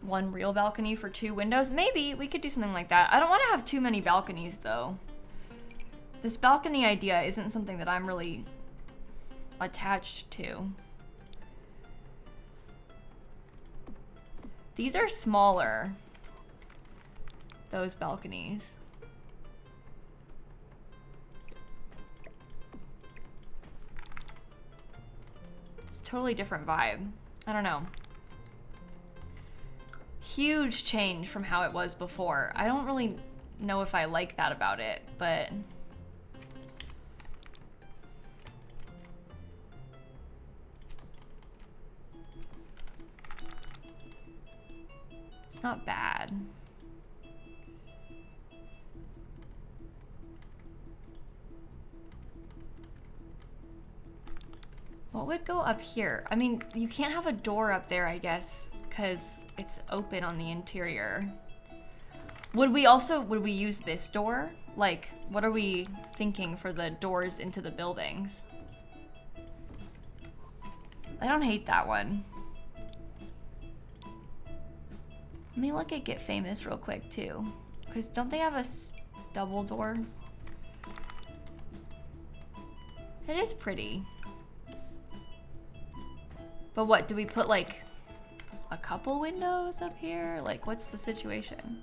One real balcony for 2 windows? Maybe we could do something like that. I don't want to have too many balconies though. This balcony idea isn't something that I'm really attached to. These are smaller, those balconies. It's a totally different vibe. I don't know. Huge change from how it was before. I don't really know if I like that about it, but it's not bad. What would go up here? I mean, you can't have a door up there, I guess, because it's open on the interior. Would we use this door? Like, what are we thinking for the doors into the buildings? I don't hate that one. Let me look at Get Famous real quick too. Because don't they have a double door? It is pretty. But what, do we put like a couple windows up here? Like, what's the situation?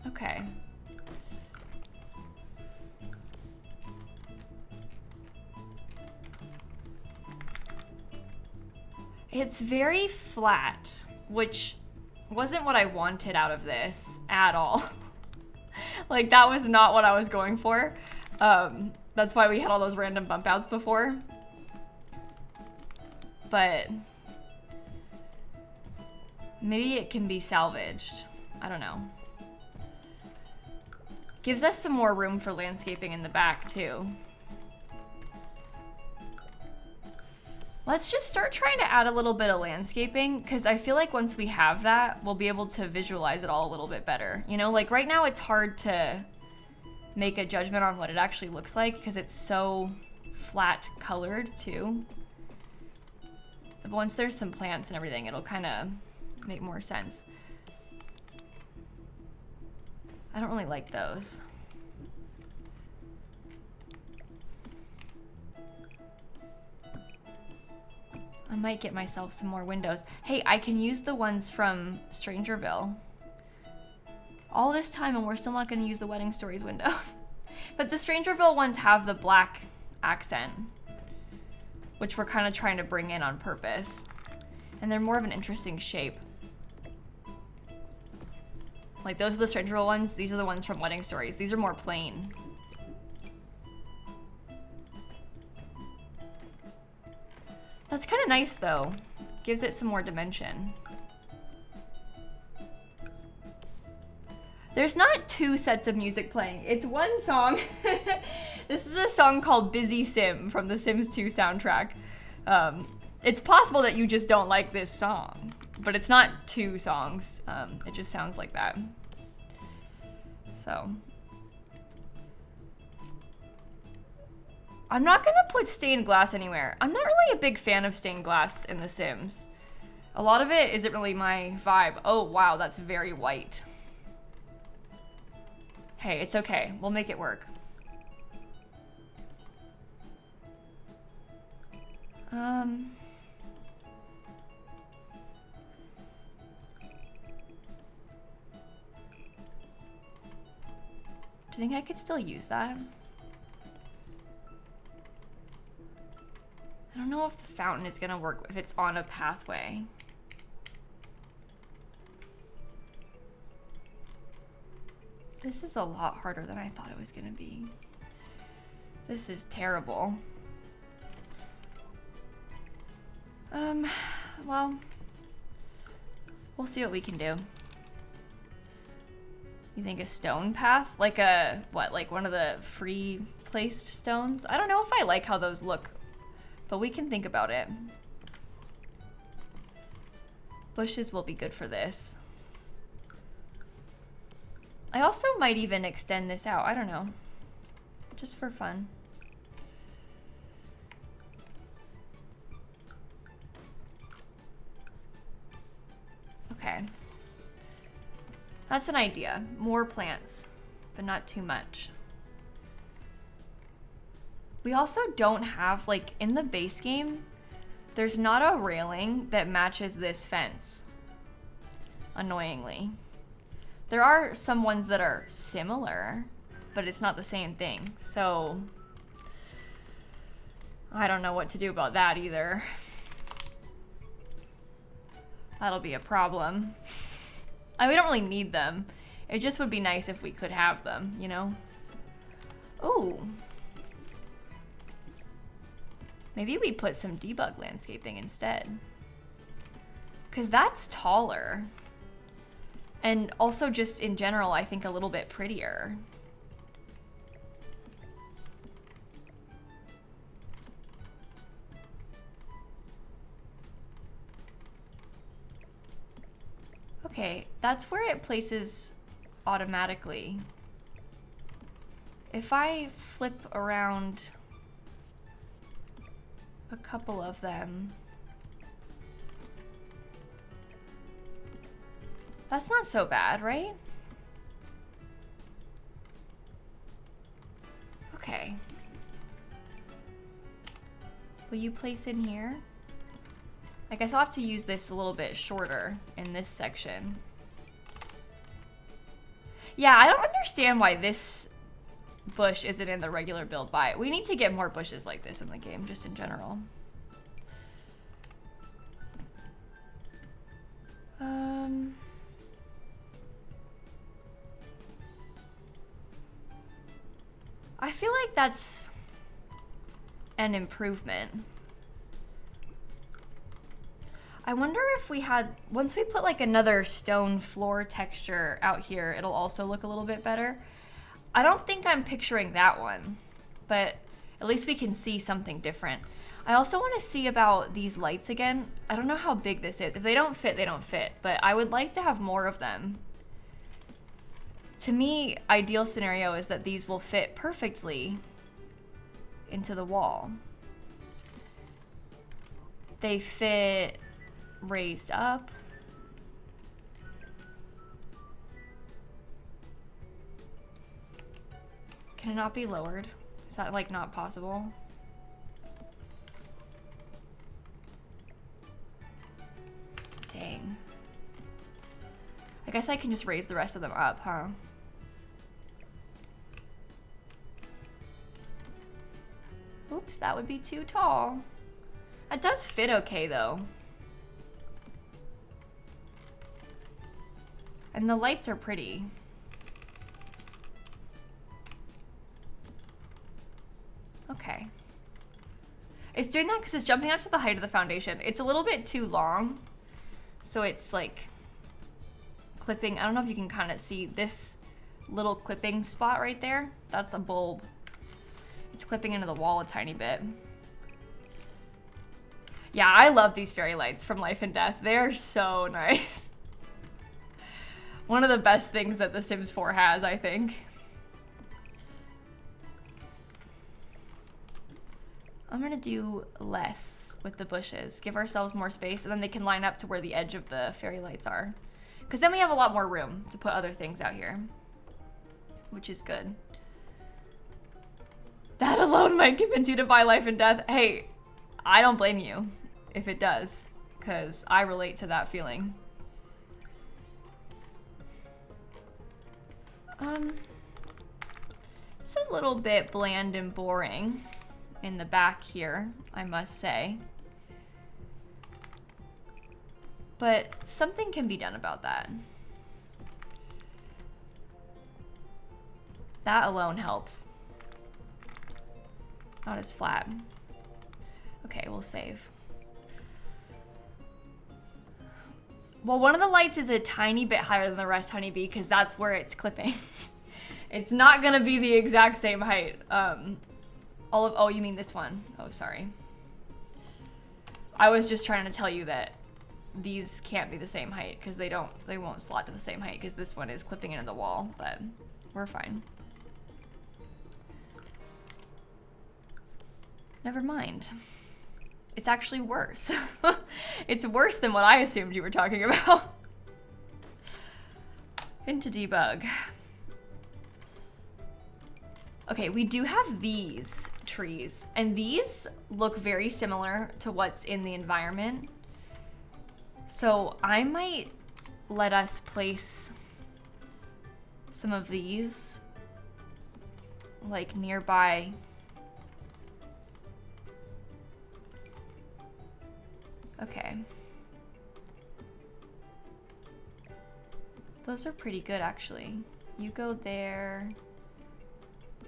Okay. It's very flat, which wasn't what I wanted out of this at all. Like, that was not what I was going for. That's why we had all those random bump outs before. But maybe it can be salvaged. I don't know. Gives us some more room for landscaping in the back too. Let's just start trying to add a little bit of landscaping, because I feel like once we have that, we'll be able to visualize it all a little bit better. You know, like right now it's hard to make a judgment on what it actually looks like because it's so flat colored too. But once there's some plants and everything, it'll kind of make more sense. I don't really like those. I might get myself some more windows. Hey, I can use the ones from Strangerville. All this time and we're still not going to use the Wedding Stories windows. But the Strangerville ones have the black accent, which we're kind of trying to bring in on purpose. And they're more of an interesting shape. Like those are the Strangerville ones. These are the ones from Wedding Stories. These are more plain. That's kind of nice though. Gives it some more dimension. There's not two sets of music playing. It's one song. This is a song called Busy Sim from the Sims 2 soundtrack. It's possible that you just don't like this song, but it's not two songs. It just sounds like that. So. I'm not gonna put stained glass anywhere. I'm not really a big fan of stained glass in The Sims. A lot of it isn't really my vibe. Oh, wow, that's very white. Hey, it's okay. We'll make it work. Do you think I could still use that? I don't know if the fountain is gonna work if it's on a pathway. This is a lot harder than I thought it was gonna be. This is terrible. Well, we'll see what we can do. You think a stone path? Like a, what, like one of the free placed stones? I don't know if I like how those look, but we can think about it. Bushes will be good for this. I also might even extend this out. I don't know. Just for fun. Okay. That's an idea. More plants, but not too much. We also don't have, like, in the base game, there's not a railing that matches this fence, annoyingly. There are some ones that are similar, but it's not the same thing. So, I don't know what to do about that either. That'll be a problem. We don't really need them. It just would be nice if we could have them, you know? Ooh. Maybe we put some debug landscaping instead. Because that's taller. And also just in general, I think a little bit prettier. Okay, that's where it places automatically. If I flip around a couple of them, that's not so bad, right? Okay. Will you place in here? I guess I'll have to use this a little bit shorter in this section. Yeah, I don't understand why this bush isn't in the regular build buy. We need to get more bushes like this in the game, just in general. I feel like that's an improvement. I wonder if we had, once we put like another stone floor texture out here, it'll also look a little bit better. I don't think I'm picturing that one, but at least we can see something different. I also want to see about these lights again. I don't know how big this is. If they don't fit, they don't fit. But I would like to have more of them. To me, ideal scenario is that these will fit perfectly into the wall. They fit raised up. Can it not be lowered? Is that like not possible? Dang. I guess I can just raise the rest of them up, huh? Oops, that would be too tall. It does fit okay though. And the lights are pretty. Okay. It's doing that because it's jumping up to the height of the foundation. It's a little bit too long. So it's like clipping. I don't know if you can kind of see this little clipping spot right there. That's a bulb. It's clipping into the wall a tiny bit. Yeah, I love these fairy lights from Life and Death. They're so nice. One of the best things that The Sims 4 has, I think. I'm gonna do less with the bushes. Give ourselves more space, and then they can line up to where the edge of the fairy lights are. Because then we have a lot more room to put other things out here, which is good. That alone might convince you to buy Life and Death. Hey, I don't blame you if it does, because I relate to that feeling. It's a little bit bland and boring in the back here, I must say. But something can be done about that. That alone helps. Not as flat. Okay, we'll save. Well, one of the lights is a tiny bit higher than the rest, honeybee, because that's where it's clipping. It's not gonna be the exact same height. Oh, you mean this one? Oh, sorry. I was just trying to tell you that these can't be the same height because they won't slot to the same height because this one is clipping into the wall, but we're fine. Never mind. It's actually worse. It's worse than what I assumed you were talking about. Into debug. Okay, we do have these trees, and these look very similar to what's in the environment. So I might let us place some of these like nearby. Okay. Those are pretty good, actually. You go there.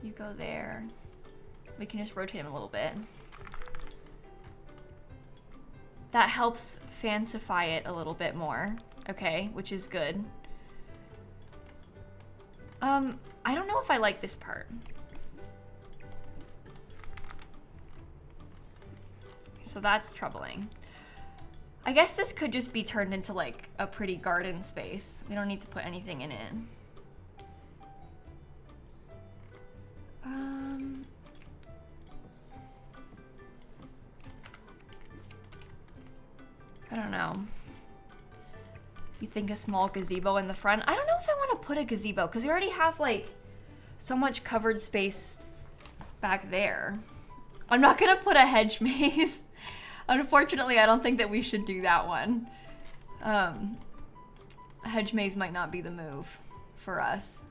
You go there. We can just rotate them a little bit. That helps fancify it a little bit more. Okay, which is good. I don't know if I like this part. So that's troubling. I guess this could just be turned into like a pretty garden space. We don't need to put anything in it. I don't know. You think a small gazebo in the front? I don't know if I want to put a gazebo because we already have like so much covered space back there. I'm not gonna put a hedge maze. Unfortunately, I don't think that we should do that one. A hedge maze might not be the move for us.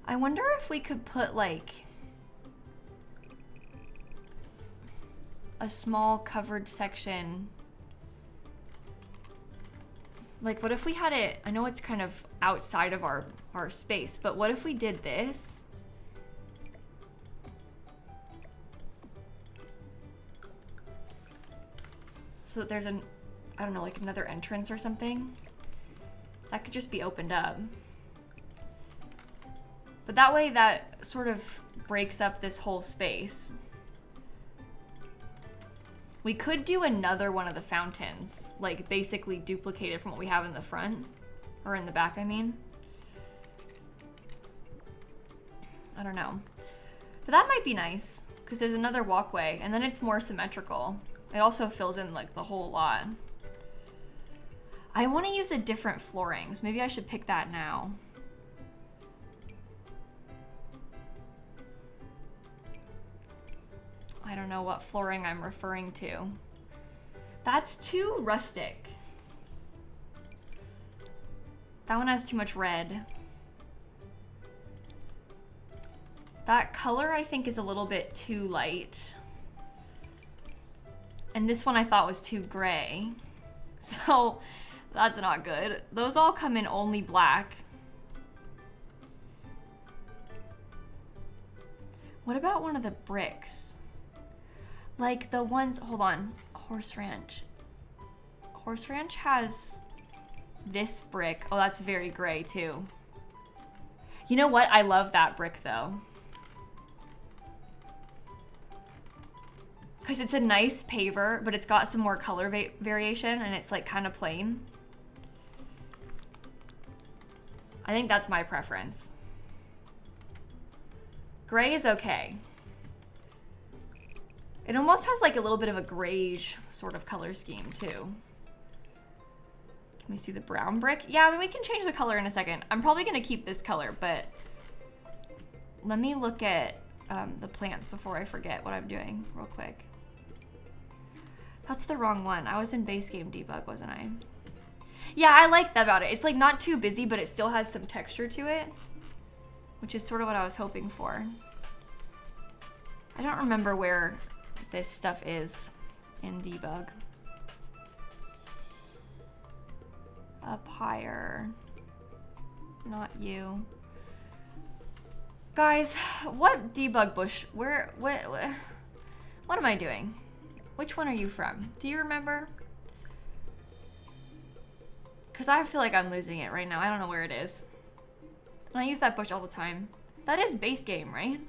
I wonder if we could put like a small covered section. Like, what if we had it, I know it's kind of outside of our space, but what if we did this? So that there's an, I don't know, like another entrance or something. That could just be opened up. But that way that sort of breaks up this whole space. We could do another one of the fountains, like basically duplicated from what we have in the front, or in the back, I mean. I don't know. But that might be nice, because there's another walkway, and then it's more symmetrical. It also fills in like the whole lot. I want to use a different flooring, so maybe I should pick that now. I don't know what flooring I'm referring to. That's too rustic. That one has too much red. That color I think is a little bit too light. And this one I thought was too gray. So that's not good. Those all come in only black. What about one of the bricks? Like the ones, hold on, Horse Ranch. Horse Ranch has this brick. Oh, that's very gray too. You know what? I love that brick though. Because it's a nice paver, but it's got some more color variation and it's like kind of plain. I think that's my preference. Gray is okay. It almost has like a little bit of a grayish sort of color scheme too. Can we see the brown brick? Yeah, I mean, we can change the color in a second. I'm probably gonna keep this color, but let me look at the plants before I forget what I'm doing real quick. That's the wrong one. I was in base game debug, wasn't I? Yeah, I like that about it. It's like not too busy, but it still has some texture to it, which is sort of what I was hoping for. I don't remember where this stuff is in debug. Up higher. Not you. Guys, what debug bush? What am I doing? Which one are you from? Do you remember? Because I feel like I'm losing it right now. I don't know where it is. And I use that bush all the time. That is base game, right?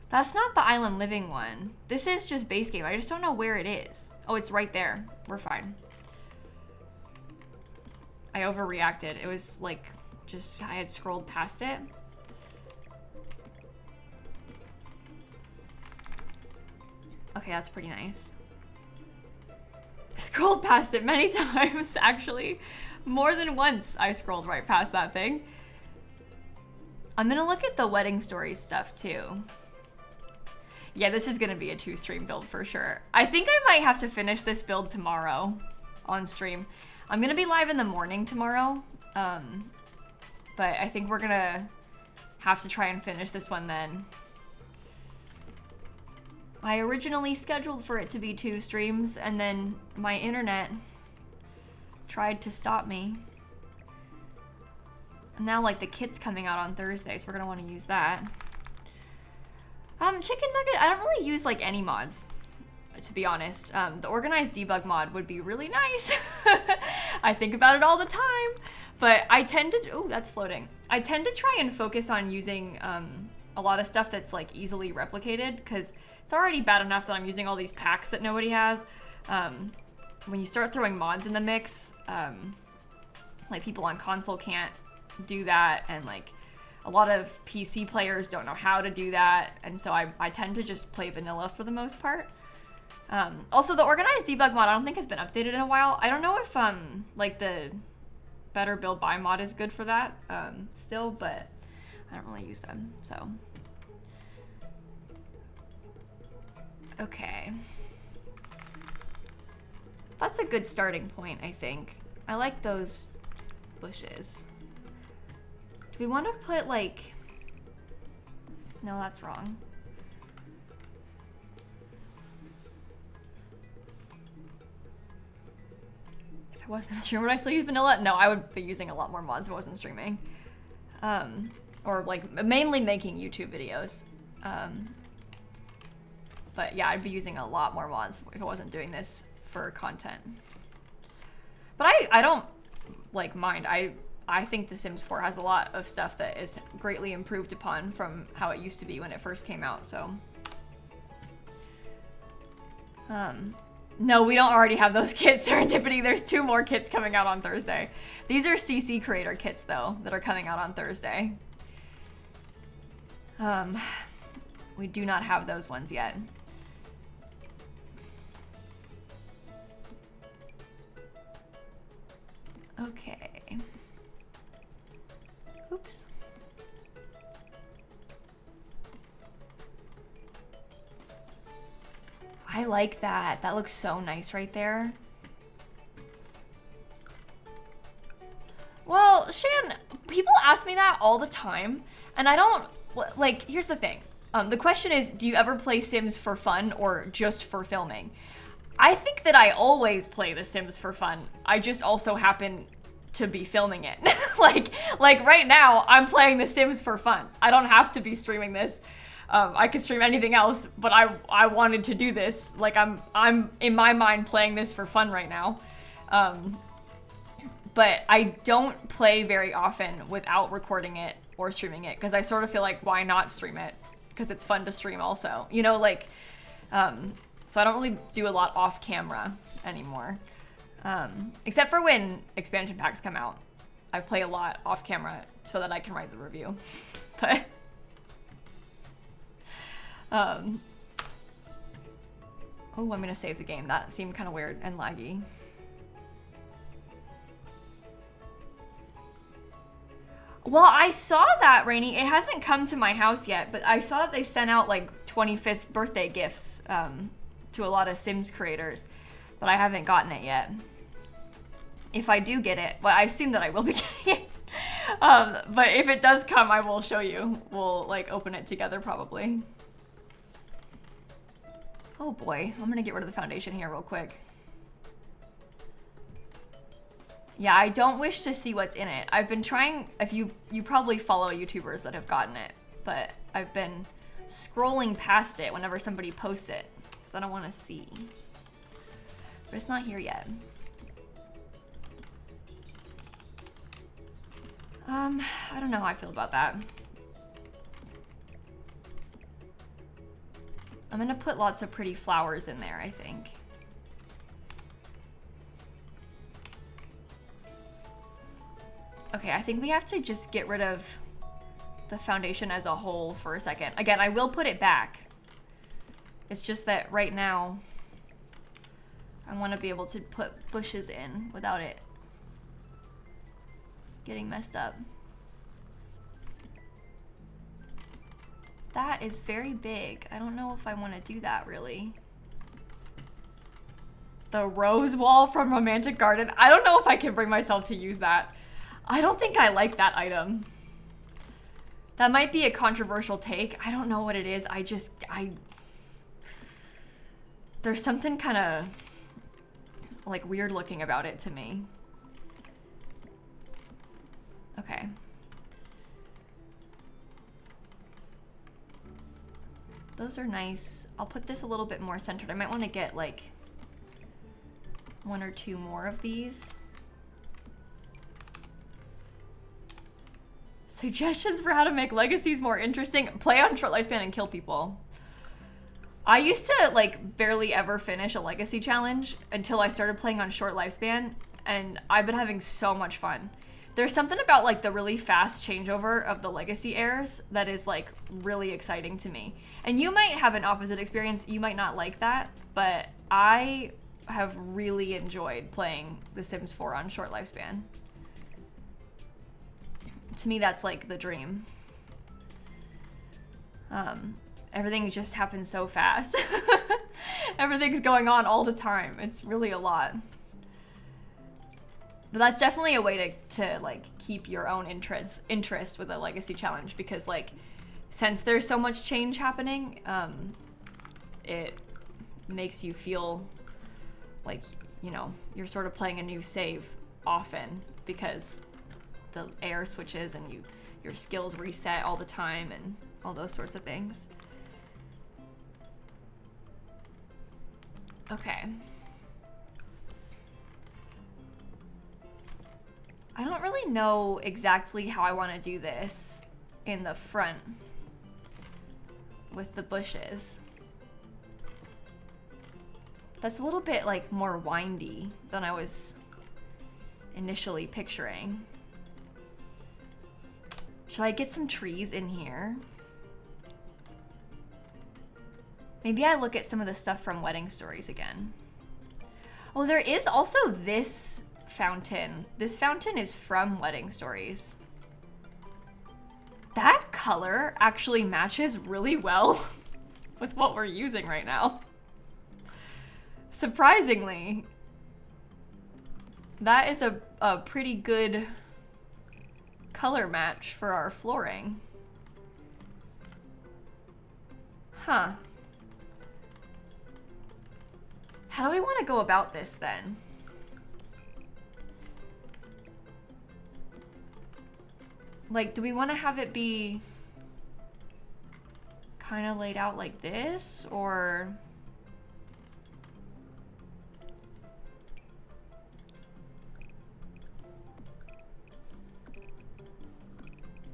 That's not the island living one. This is just base game. I just don't know where it is. Oh, it's right there. We're fine. I overreacted. It was like, just, I had scrolled past it. Okay, that's pretty nice. Scrolled past it many times, actually. More than once I scrolled right past that thing. I'm gonna look at the wedding story stuff too. Yeah, this is gonna be a 2-stream build for sure. I think I might have to finish this build tomorrow on stream. I'm gonna be live in the morning tomorrow, but I think we're gonna have to try and finish this one then. I originally scheduled for it to be 2 streams, and then my internet tried to stop me. And now, like, the kit's coming out on Thursday, so we're gonna want to use that. Chicken Nugget, I don't really use, like, any mods, to be honest. The organized debug mod would be really nice. I think about it all the time. But I tend to, oh, that's floating. I tend to try and focus on using a lot of stuff that's, like, easily replicated, because it's already bad enough that I'm using all these packs that nobody has. When you start throwing mods in the mix, like people on console can't do that, and like a lot of PC players don't know how to do that, and so I tend to just play vanilla for the most part. Also, the organized debug mod I don't think has been updated in a while. I don't know if like the better build by mod is good for that still, but I don't really use them, so. Okay. That's a good starting point, I think. I like those bushes. Do we want to put like... No, that's wrong. If I wasn't a streamer, would I still use vanilla? No, I would be using a lot more mods if I wasn't streaming. Or like mainly making YouTube videos. But yeah, I'd be using a lot more mods if I wasn't doing this for content. But I don't like mind. I I think The Sims 4 has a lot of stuff that is greatly improved upon from how it used to be when it first came out, so. No, we don't already have those kits, Serendipity. There's 2 more kits coming out on Thursday. These are CC creator kits, though, that are coming out on Thursday. We do not have those ones yet. Okay. Oops. I like that. That looks so nice right there. Well, Shan, people ask me that all the time, and I don't, like, here's the thing. The question is, do you ever play Sims for fun or just for filming? I think that I always play The Sims for fun. I just also happen to be filming it. like right now, I'm playing The Sims for fun. I don't have to be streaming this. I could stream anything else, but I wanted to do this. Like I'm in my mind playing this for fun right now. But I don't play very often without recording it or streaming it because I sort of feel like why not stream it? Because it's fun to stream also. You know, like, so I don't really do a lot off camera anymore. Except for when expansion packs come out. I play a lot off camera so that I can write the review. But oh, I'm gonna save the game. That seemed kind of weird and laggy. Well, I saw that, Rainy. It hasn't come to my house yet, but I saw that they sent out like 25th birthday gifts to a lot of Sims creators, but I haven't gotten it yet. If I do get it, well, I assume that I will be getting it. But if it does come, I will show you. We'll like open it together probably. Oh boy, I'm gonna get rid of the foundation here real quick. Yeah, I don't wish to see what's in it. I've been trying, if you probably follow YouTubers that have gotten it, but I've been scrolling past it whenever somebody posts it, because I don't want to see. But it's not here yet. I don't know how I feel about that. I'm gonna put lots of pretty flowers in there, I think. Okay, I think we have to just get rid of the foundation as a whole for a second. Again, I will put it back. It's just that right now, I want to be able to put bushes in without it getting messed up. That is very big. I don't know if I want to do that, really. The rose wall from Romantic Garden. I don't know if I can bring myself to use that. I don't think I like that item. That might be a controversial take. I don't know what it is. There's something kind of like weird looking about it to me. Okay. Those are nice. I'll put this a little bit more centered. I might want to get like 1 or 2 more of these. Suggestions for how to make legacies more interesting. Play on short lifespan and kill people. I used to like barely ever finish a legacy challenge until I started playing on short lifespan, and I've been having so much fun. There's something about like the really fast changeover of the legacy heirs that is like really exciting to me. And you might have an opposite experience. You might not like that, but I have really enjoyed playing The Sims 4 on short lifespan. To me, that's like the dream. Everything just happens so fast. Everything's going on all the time. It's really a lot. But that's definitely a way to like keep your own interest with a legacy challenge, because like since there's so much change happening, it makes you feel like, you know, you're sort of playing a new save often because the air switches and your skills reset all the time and all those sorts of things. Okay. I don't really know exactly how I want to do this in the front with the bushes. That's a little bit like more windy than I was initially picturing. Should I get some trees in here? Maybe I look at some of the stuff from Wedding Stories again. Oh, there is also this fountain. This fountain is from Wedding Stories. That color actually matches really well with what we're using right now. Surprisingly, that is a pretty good color match for our flooring. Huh. How do we want to go about this then? Like, do we want to have it be kind of laid out like this, or...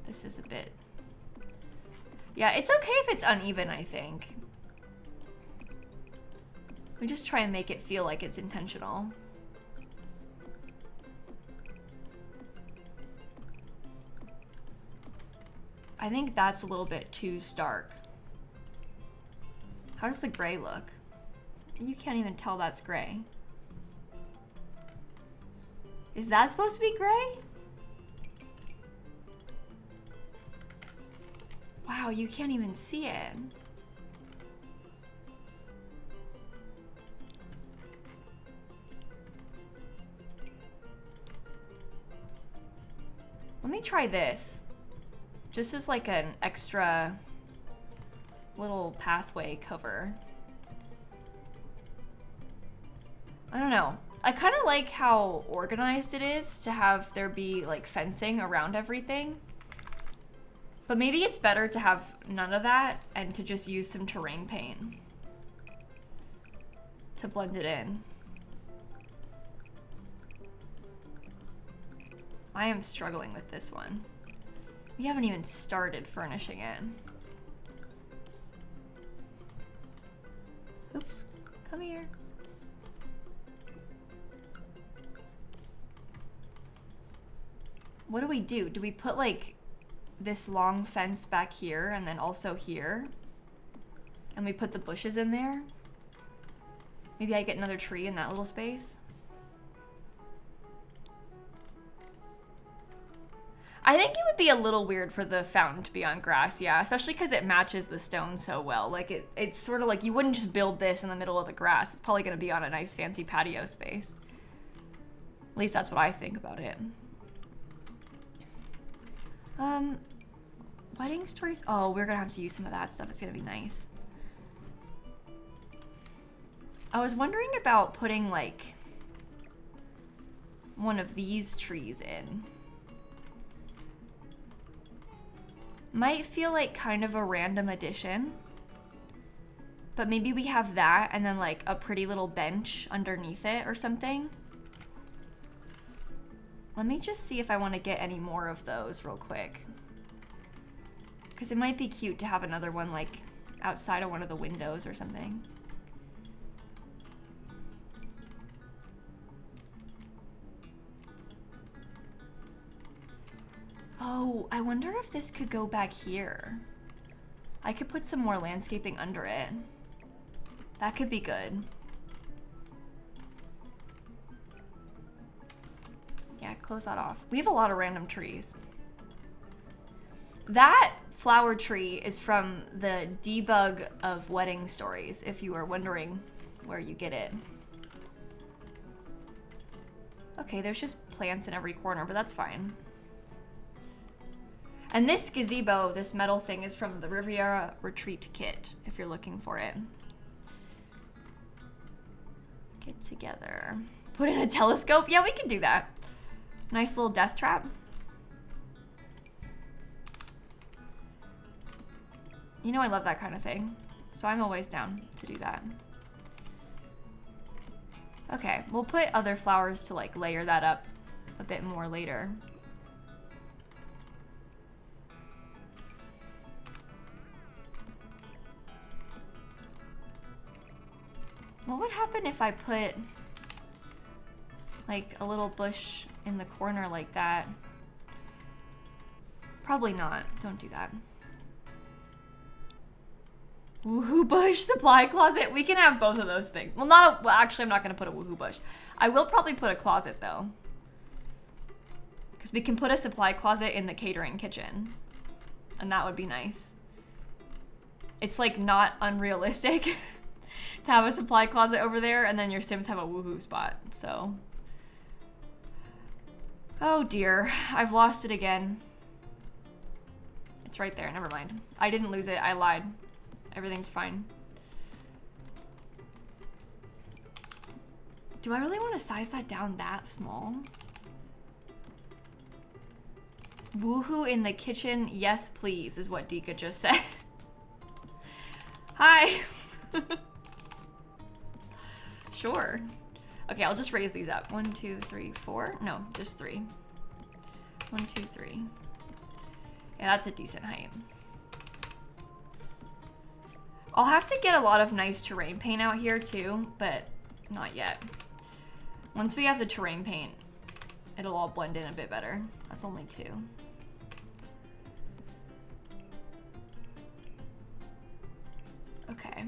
This is a bit... Yeah, it's okay if it's uneven, I think. We just try and make it feel like it's intentional. I think that's a little bit too stark. How does the gray look? You can't even tell that's gray. Is that supposed to be gray? Wow, you can't even see it. Let me try this. Just as like an extra little pathway cover. I don't know. I kind of like how organized it is to have there be like fencing around everything. But maybe it's better to have none of that and to just use some terrain paint to blend it in. I am struggling with this one. We haven't even started furnishing it. Oops, come here. What do we do? Do we put like this long fence back here and then also here? And we put the bushes in there? Maybe I get another tree in that little space? I think it would be a little weird for the fountain to be on grass, yeah, especially because it matches the stone so well. Like it's sort of like you wouldn't just build this in the middle of the grass. It's probably going to be on a nice fancy patio space. At least that's what I think about it. Wedding Stories. Oh, we're going to have to use some of that stuff. It's going to be nice. I was wondering about putting like one of these trees in. Might feel like kind of a random addition, but maybe we have that and then like a pretty little bench underneath it or something. Let me just see if I want to get any more of those real quick, because it might be cute to have another one like outside of one of the windows or something. Oh, I wonder if this could go back here. I could put some more landscaping under it. That could be good. Yeah, close that off. We have a lot of random trees. That flower tree is from the debug of Wedding Stories, if you are wondering where you get it. Okay, there's just plants in every corner, but that's fine. And this gazebo, this metal thing, is from the Riviera Retreat kit, if you're looking for it. Get together. Put in a telescope? Yeah, we can do that. Nice little death trap. You know I love that kind of thing, so I'm always down to do that. Okay, we'll put other flowers to like layer that up a bit more later. What would happen if I put like a little bush in the corner like that? Probably not. Don't do that. Woohoo bush, supply closet. We can have both of those things. Well, well, actually, I'm not going to put a woohoo bush. I will probably put a closet, though. Because we can put a supply closet in the catering kitchen. And that would be nice. It's, like, not unrealistic to have a supply closet over there, and then your Sims have a woohoo spot, so. Oh, dear. I've lost it again. It's right there. Never mind. I didn't lose it. I lied. Everything's fine. Do I really want to size that down that small? Woohoo in the kitchen, yes please, is what Dika just said. Hi. Sure. Okay, I'll just raise these up. 1, 2, 3, 4. No, just 3. 1, 2, 3. Yeah, that's a decent height. I'll have to get a lot of nice terrain paint out here too, but not yet. Once we have the terrain paint, it'll all blend in a bit better. That's only 2. Okay.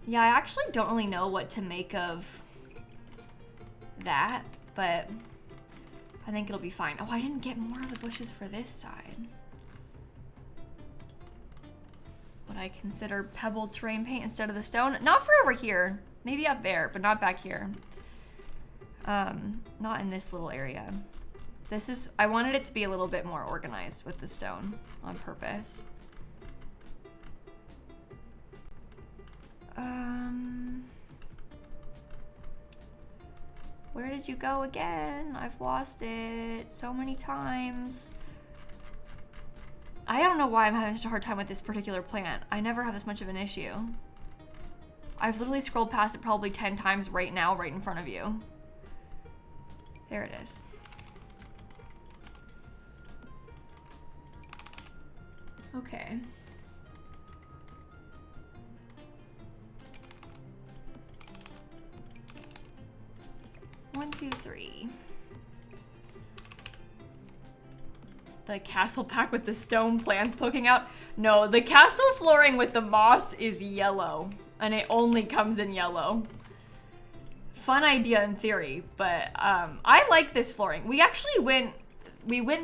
Yeah, I actually don't really know what to make of that, but I think it'll be fine. Oh, I didn't get more of the bushes for this side. Would I consider pebble terrain paint instead of the stone? Not for over here. Maybe up there, but not back here. Not in this little area. This is, I wanted it to be a little bit more organized with the stone on purpose. Where did you go again? I've lost it so many times. I don't know why I'm having such a hard time with this particular plant. I never have this much of an issue. I've literally scrolled past it probably 10 times right now, right in front of you. There it is. Okay. One, two, three. The castle pack with the stone plants poking out. No, the castle flooring with the moss is yellow, and it only comes in yellow. Fun idea in theory, but I like this flooring. We actually went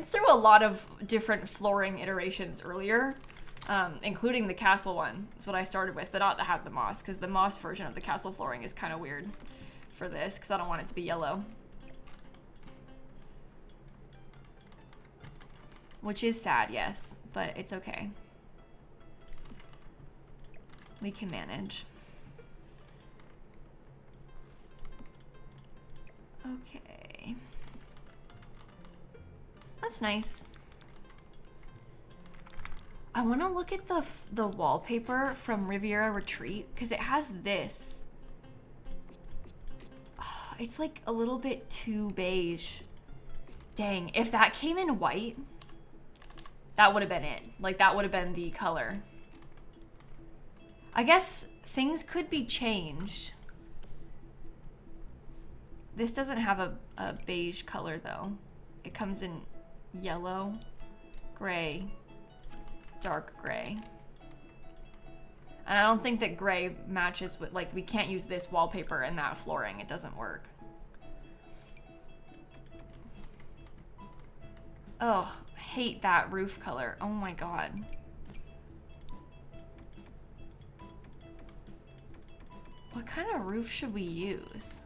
through a lot of different flooring iterations earlier, including the castle one. That's what I started with, but not to have the moss, because the moss version of the castle flooring is kind of weird for this, because I don't want it to be yellow. Which is sad, yes, but it's okay. We can manage. Okay. That's nice. I want to look at the wallpaper from Riviera Retreat, because it has this. Oh, it's like a little bit too beige. Dang, if that came in white, that would have been it. Like, that would have been the color. I guess things could be changed. This doesn't have a beige color, though. It comes in yellow, gray, dark gray. And I don't think that gray matches with, like, we can't use this wallpaper and that flooring. It doesn't work. Oh, hate that roof color. Oh my god. What kind of roof should we use?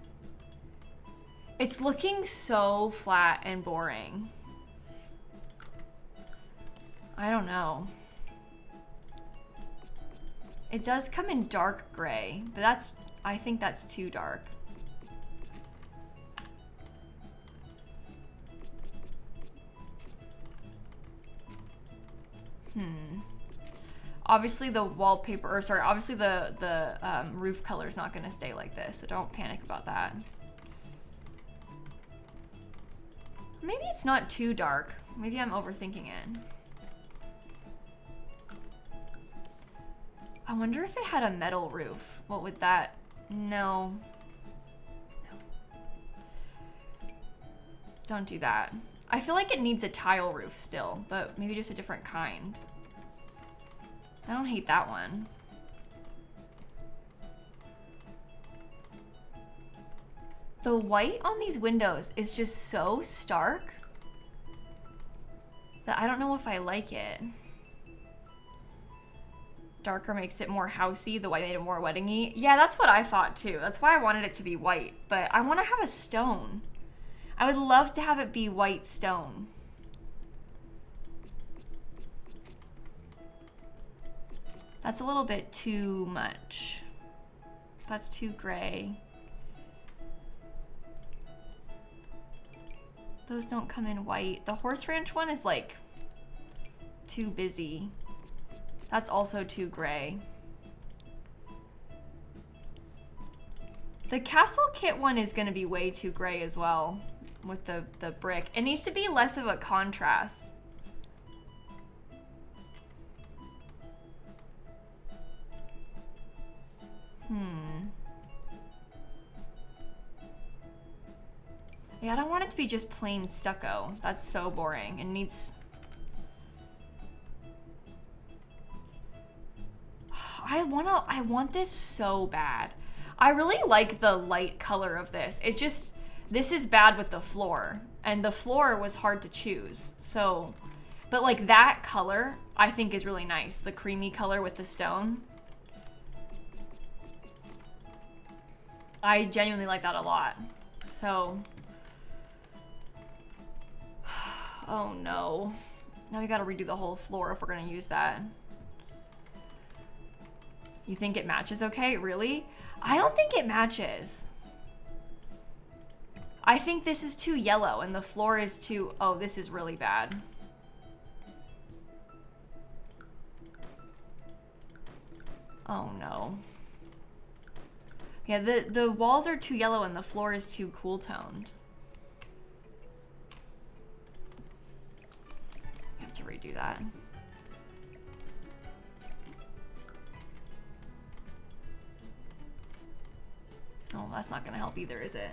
It's looking so flat and boring. I don't know. It does come in dark gray, but I think that's too dark. Obviously the wallpaper, or sorry, obviously the roof color is not gonna stay like this, so don't panic about that. Maybe it's not too dark. Maybe I'm overthinking it. I wonder if it had a metal roof. What would that? No. Don't do that. I feel like it needs a tile roof still, but maybe just a different kind. I don't hate that one. The white on these windows is just so stark that I don't know if I like it. Darker makes it more housey. The white made it more wedding-y. Yeah, that's what I thought too. That's why I wanted it to be white, but I want to have a stone. I would love to have it be white stone. That's a little bit too much. That's too gray. Those don't come in white. The horse ranch one is like too busy. That's also too gray. The castle kit one is gonna be way too gray as well with the brick. It needs to be less of a contrast. Yeah, I don't want it to be just plain stucco. That's so boring. It needs... I want this so bad. I really like the light color of this. It's just, this is bad with the floor. And the floor was hard to choose. So, but like that color, I think is really nice. The creamy color with the stone. I genuinely like that a lot. So, oh no. Now we gotta redo the whole floor if we're gonna use that. You think it matches okay? Really? I don't think it matches. I think this is too yellow and the floor is too... Oh, this is really bad. Oh no. Yeah, the walls are too yellow and the floor is too cool toned. I have to redo that. Oh, that's not gonna help either, is it?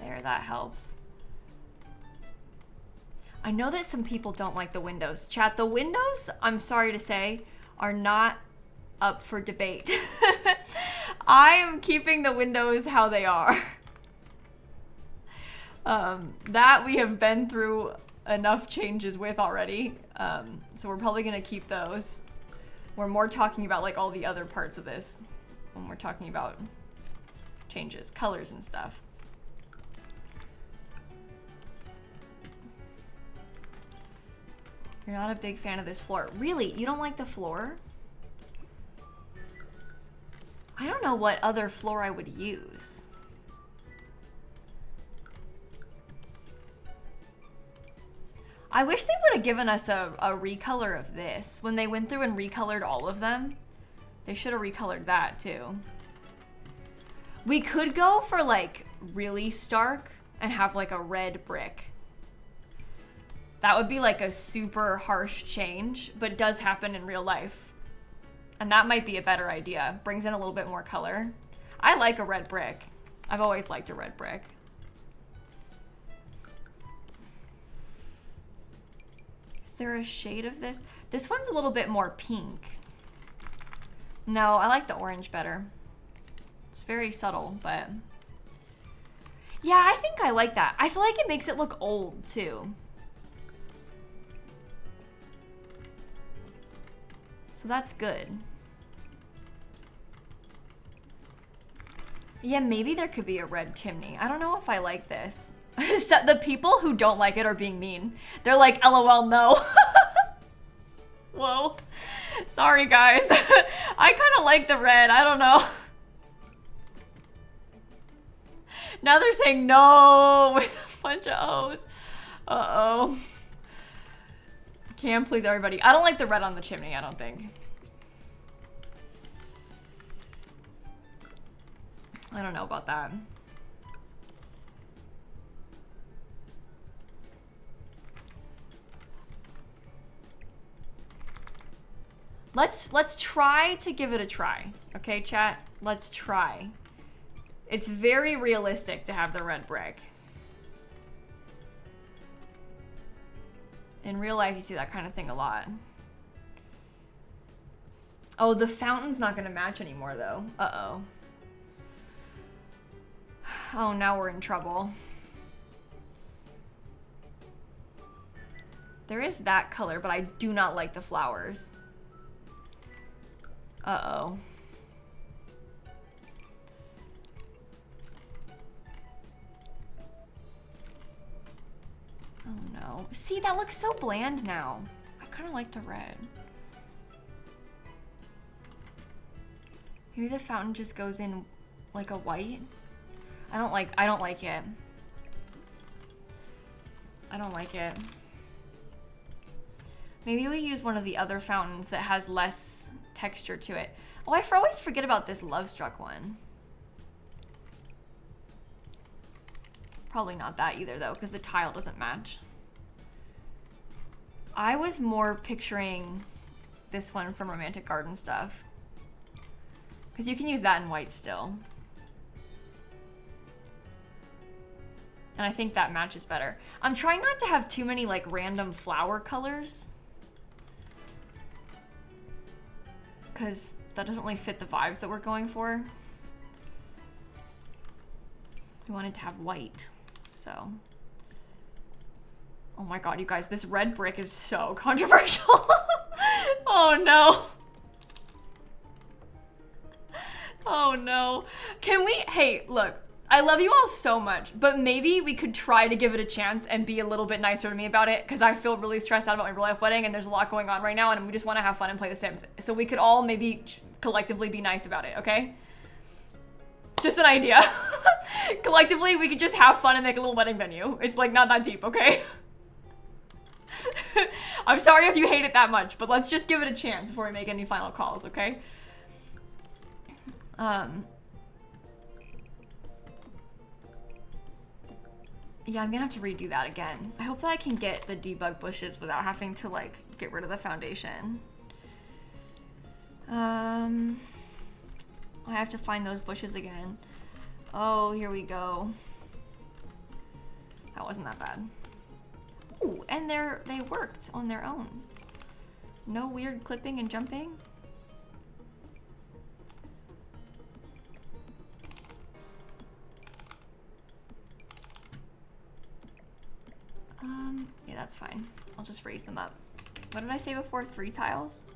There, that helps. I know that some people don't like the windows. Chat, the windows, I'm sorry to say, are not up for debate. I am keeping the windows how they are. That we have been through enough changes with already. So we're probably gonna keep those. We're more talking about like all the other parts of this when we're talking about changes, colors and stuff. You're not a big fan of this floor. Really? You don't like the floor? I don't know what other floor I would use. I wish they would have given us a recolor of this. When they went through and recolored all of them, they should have recolored that too. We could go for like really stark and have like a red brick. That would be like a super harsh change, but does happen in real life. And that might be a better idea. Brings in a little bit more color. I like a red brick. I've always liked a red brick. Is there a shade of this? This one's a little bit more pink. No, I like the orange better. It's very subtle, but... Yeah, I think I like that. I feel like it makes it look old, too. So that's good. Yeah, maybe there could be a red chimney. I don't know if I like this. The people who don't like it are being mean. They're like, LOL, no. Whoa. Sorry, guys. I kind of like the red. I don't know. Now they're saying no with Bunch of O's. Uh-oh. Cam, please, everybody. I don't like the red on the chimney, I don't think. I don't know about that. Let's try to give it a try. Okay, chat? Let's try. It's very realistic to have the red brick. In real life, you see that kind of thing a lot. Oh, the fountain's not gonna match anymore though. Uh-oh. Oh, now we're in trouble. There is that color, but I do not like the flowers. Uh-oh. Oh no. See, that looks so bland now. I kind of like the red. Maybe the fountain just goes in like a white. I don't like it. I don't like it. Maybe we use one of the other fountains that has less texture to it. Oh, I always forget about this Love Struck one. Probably not that either though, because the tile doesn't match. I was more picturing this one from Romantic Garden Stuff. Because you can use that in white still. And I think that matches better. I'm trying not to have too many like random flower colors. Because that doesn't really fit the vibes that we're going for. We wanted to have white, so. Oh my god, you guys, this red brick is so controversial. Oh no. Oh no. Can we, hey, look, I love you all so much, but maybe we could try to give it a chance and be a little bit nicer to me about it, because I feel really stressed out about my real life wedding and there's a lot going on right now and we just want to have fun and play The Sims. So we could all maybe collectively be nice about it, okay? Just an idea. Collectively, we could just have fun and make a little wedding venue. It's like not that deep, okay? I'm sorry if you hate it that much, but let's just give it a chance before we make any final calls, okay? Yeah, I'm gonna have to redo that again. I hope that I can get the debug bushes without having to like get rid of the foundation. I have to find those bushes again. Oh, here we go. That wasn't that bad. Ooh, and they worked on their own. No weird clipping and jumping. Yeah, that's fine. I'll just raise them up. What did I say before? 3 tiles?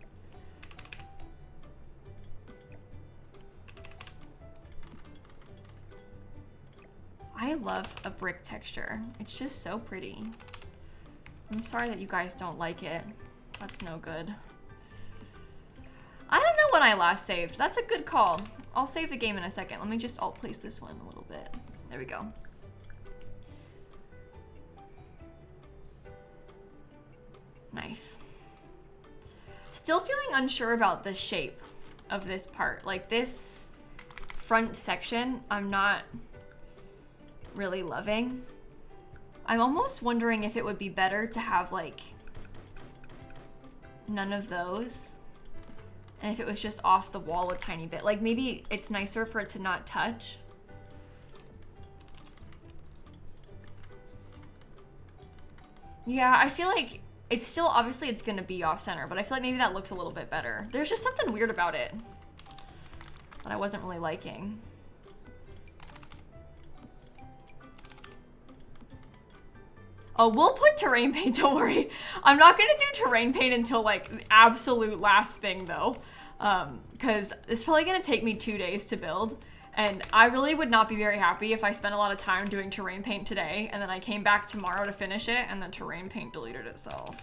I love a brick texture. It's just so pretty. I'm sorry that you guys don't like it. That's no good. I don't know when I last saved. That's a good call. I'll save the game in a second. Let me just alt place this one a little bit. There we go. Nice. Still feeling unsure about the shape of this part. Like this front section, I'm not really loving. I'm almost wondering if it would be better to have like none of those. And if it was just off the wall a tiny bit. Like maybe it's nicer for it to not touch. Yeah, I feel like it's still, obviously it's gonna be off center, but I feel like maybe that looks a little bit better. There's just something weird about it that I wasn't really liking. Oh, we'll put terrain paint, don't worry. I'm not gonna do terrain paint until like the absolute last thing though. Because it's probably gonna take me 2 days to build. And I really would not be very happy if I spent a lot of time doing terrain paint today and then I came back tomorrow to finish it and the terrain paint deleted itself.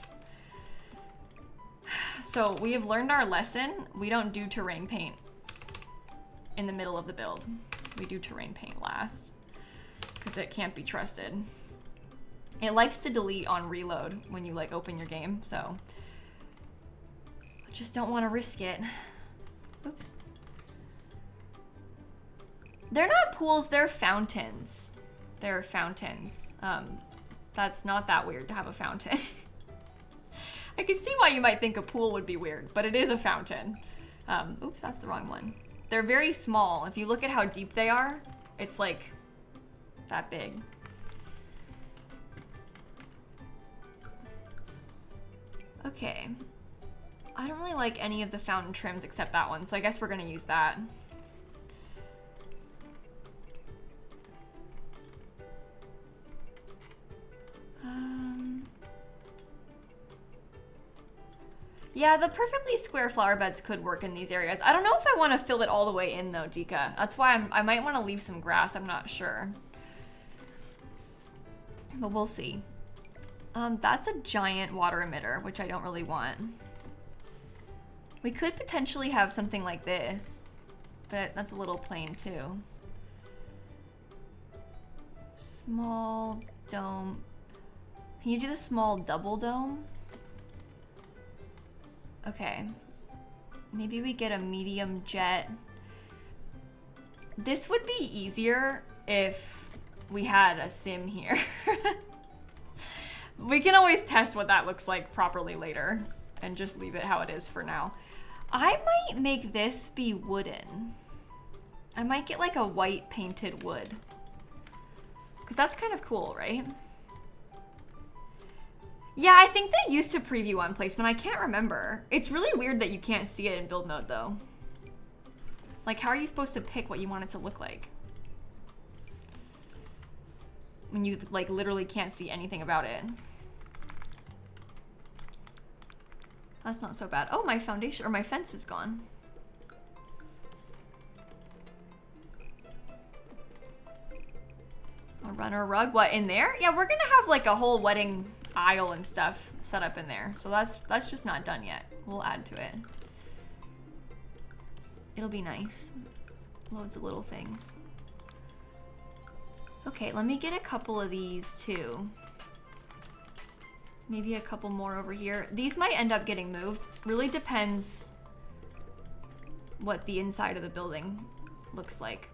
So we have learned our lesson. We don't do terrain paint in the middle of the build. We do terrain paint last because it can't be trusted. It likes to delete on reload when you like open your game, so I just don't want to risk it. Oops. They're not pools, they're fountains. They're fountains. That's not that weird to have a fountain. I can see why you might think a pool would be weird, but it is a fountain. Oops, that's the wrong one. They're very small. If you look at how deep they are, it's like that big. Okay. I don't really like any of the fountain trims except that one, so I guess we're gonna use that. Yeah, the perfectly square flower beds could work in these areas. I don't know if I want to fill it all the way in though, Dika. That's why I might want to leave some grass. I'm not sure. But we'll see. That's a giant water emitter, which I don't really want. We could potentially have something like this, but that's a little plain too. Small dome. Can you do the small double dome? Okay. Maybe we get a medium jet. This would be easier if we had a sim here. We can always test what that looks like properly later and just leave it how it is for now. I might make this be wooden. I might get like a white painted wood. Because that's kind of cool, right? Yeah, I think they used to preview on placement. I can't remember. It's really weird that you can't see it in build mode though. Like, how are you supposed to pick what you want it to look like? When you like literally can't see anything about it. That's not so bad. Oh, my foundation or my fence is gone. A runner rug, what, in there? Yeah, we're gonna have like a whole wedding aisle and stuff set up in there. So that's just not done yet. We'll add to it. It'll be nice. Loads of little things. Okay, let me get a couple of these too. Maybe a couple more over here. These might end up getting moved. Really depends what the inside of the building looks like.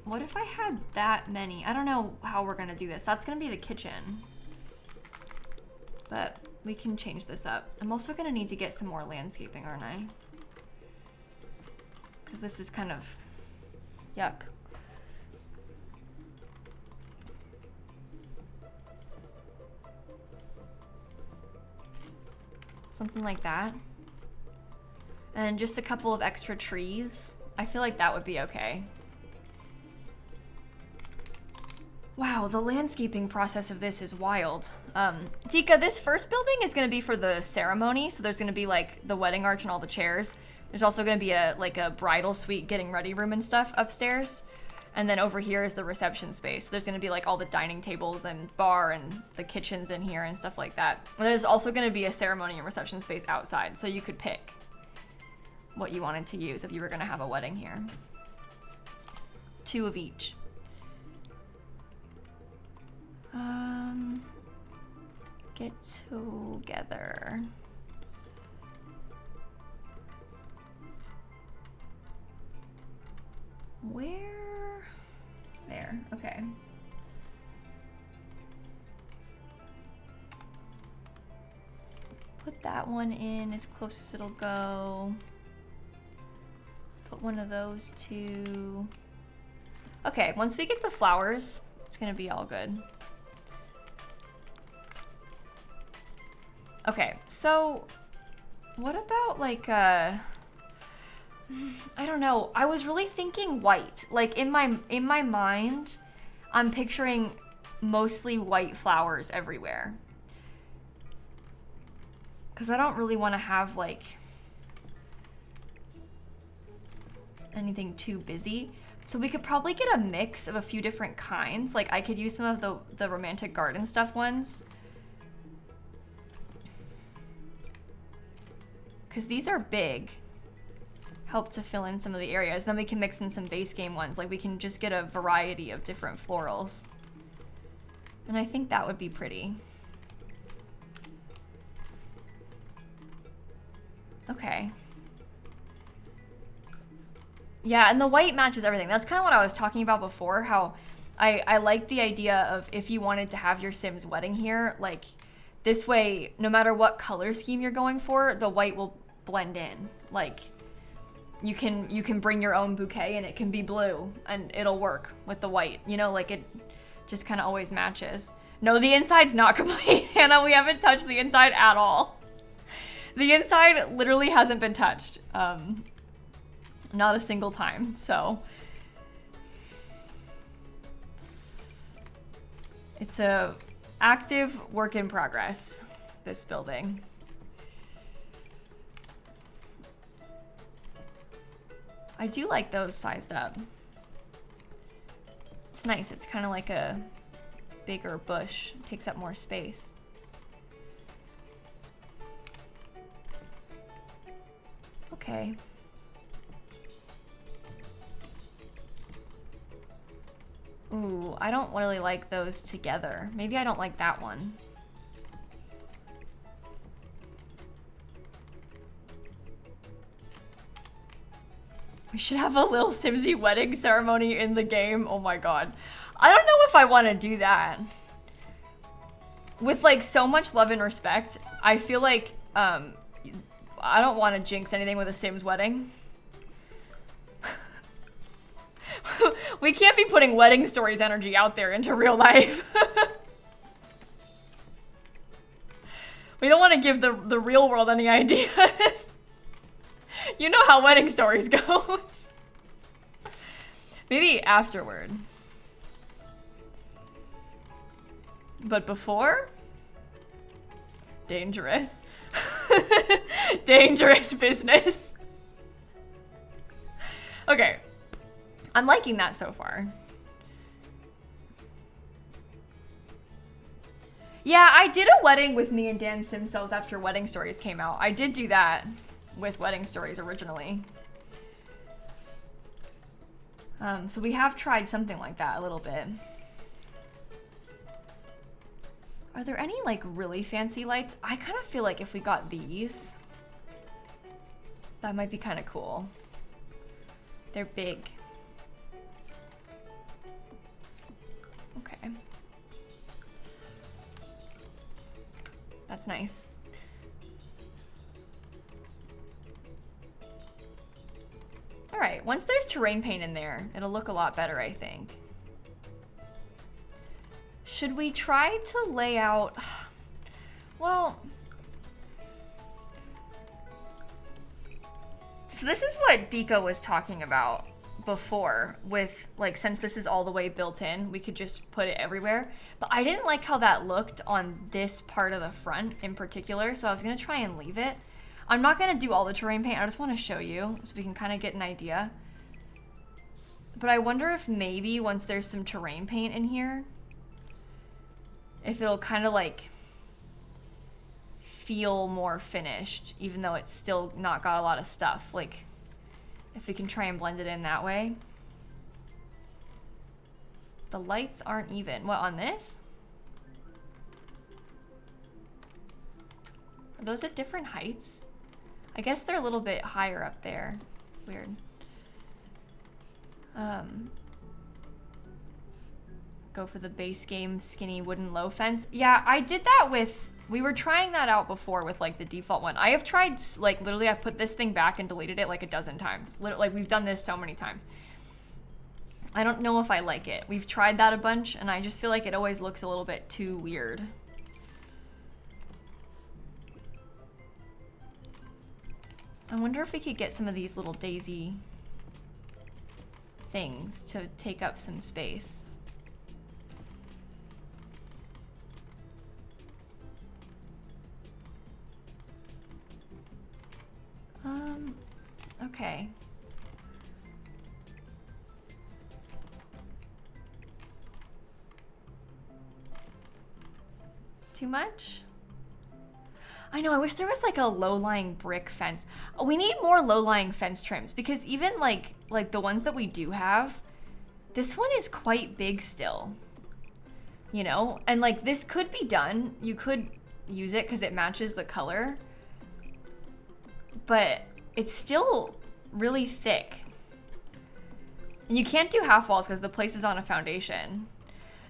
What if I had that many? I don't know how we're gonna do this. That's gonna be the kitchen. But we can change this up. I'm also gonna need to get some more landscaping, aren't I? Because this is kind of yuck. Something like that. And just a couple of extra trees. I feel like that would be okay. Wow, the landscaping process of this is wild. Tika, this first building is gonna be for the ceremony. So there's gonna be like the wedding arch and all the chairs. There's also gonna be a bridal suite getting ready room and stuff upstairs. And then over here is the reception space. There's gonna be like all the dining tables and bar and the kitchens in here and stuff like that. And there's also gonna be a ceremony and reception space outside. So you could pick what you wanted to use if you were gonna have a wedding here. 2 of each. Get together. Where? There, okay. Put that one in as close as it'll go. Put one of those two. Okay, once we get the flowers, it's gonna be all good. Okay, so what about like I don't know. I was really thinking white. Like in my mind, I'm picturing mostly white flowers everywhere. Cuz I don't really want to have like anything too busy. So we could probably get a mix of a few different kinds. Like I could use some of the romantic garden stuff ones. Cuz these are big. help to fill in some of the areas. Then we can mix in some base game ones. Like we can just get a variety of different florals. And I think that would be pretty. Okay. Yeah, and the white matches everything. That's kind of what I was talking about before, how I like the idea of if you wanted to have your Sims wedding here, like this way, no matter what color scheme you're going for, the white will blend in. Like you can bring your own bouquet and it can be blue and it'll work with the white. You know, like it just kind of always matches. No, the inside's not complete, Hannah. We haven't touched the inside at all. The inside literally hasn't been touched. Not a single time, so. It's a active work in progress, this building. I do like those sized up. It's nice, it's kind of like a bigger bush, takes up more space. Okay. Ooh, I don't really like those together. Maybe I don't like that one. We should have a lilsimsie wedding ceremony in the game. Oh my god. I don't know if I want to do that. With like so much love and respect, I feel like I don't want to jinx anything with a Sims wedding. We can't be putting wedding stories energy out there into real life. We don't want to give the real world any ideas. You know how wedding stories goes. Maybe afterward. But before? Dangerous. Dangerous business. Okay. I'm liking that so far. Yeah, I did a wedding with me and Dan Simcells after Wedding Stories came out. I did do that with Wedding Stories originally. So we have tried something like that a little bit. Are there any like really fancy lights? I kind of feel like if we got these, that might be kind of cool. They're big. Okay. That's nice. All right, once there's terrain paint in there, it'll look a lot better, I think. Should we try to lay out, well, so this is what Dika was talking about before with, like, since this is all the way built in, we could just put it everywhere. But I didn't like how that looked on this part of the front in particular, so I was gonna try and leave it. I'm not gonna do all the terrain paint, I just wanna show you so we can kind of get an idea. But I wonder if maybe once there's some terrain paint in here, if it'll kind of like feel more finished, even though it's still not got a lot of stuff. Like, if we can try and blend it in that way. The lights aren't even. What, on this? Are those at different heights? I guess they're a little bit higher up there. Weird. Go for the base game skinny wooden low fence. Yeah, I did that with, we were trying that out before with like the default one. I have tried, like literally I put this thing back and deleted it like a dozen times. Like we've done this so many times. I don't know if I like it. We've tried that a bunch and I just feel like it always looks a little bit too weird. I wonder if we could get some of these little daisy things to take up some space. Okay. Too much? I know, I wish there was like a low-lying brick fence. We need more low-lying fence trims because even like the ones that we do have, this one is quite big still. You know? And like this could be done. You could use it because it matches the color. But it's still really thick. And you can't do half walls because the place is on a foundation.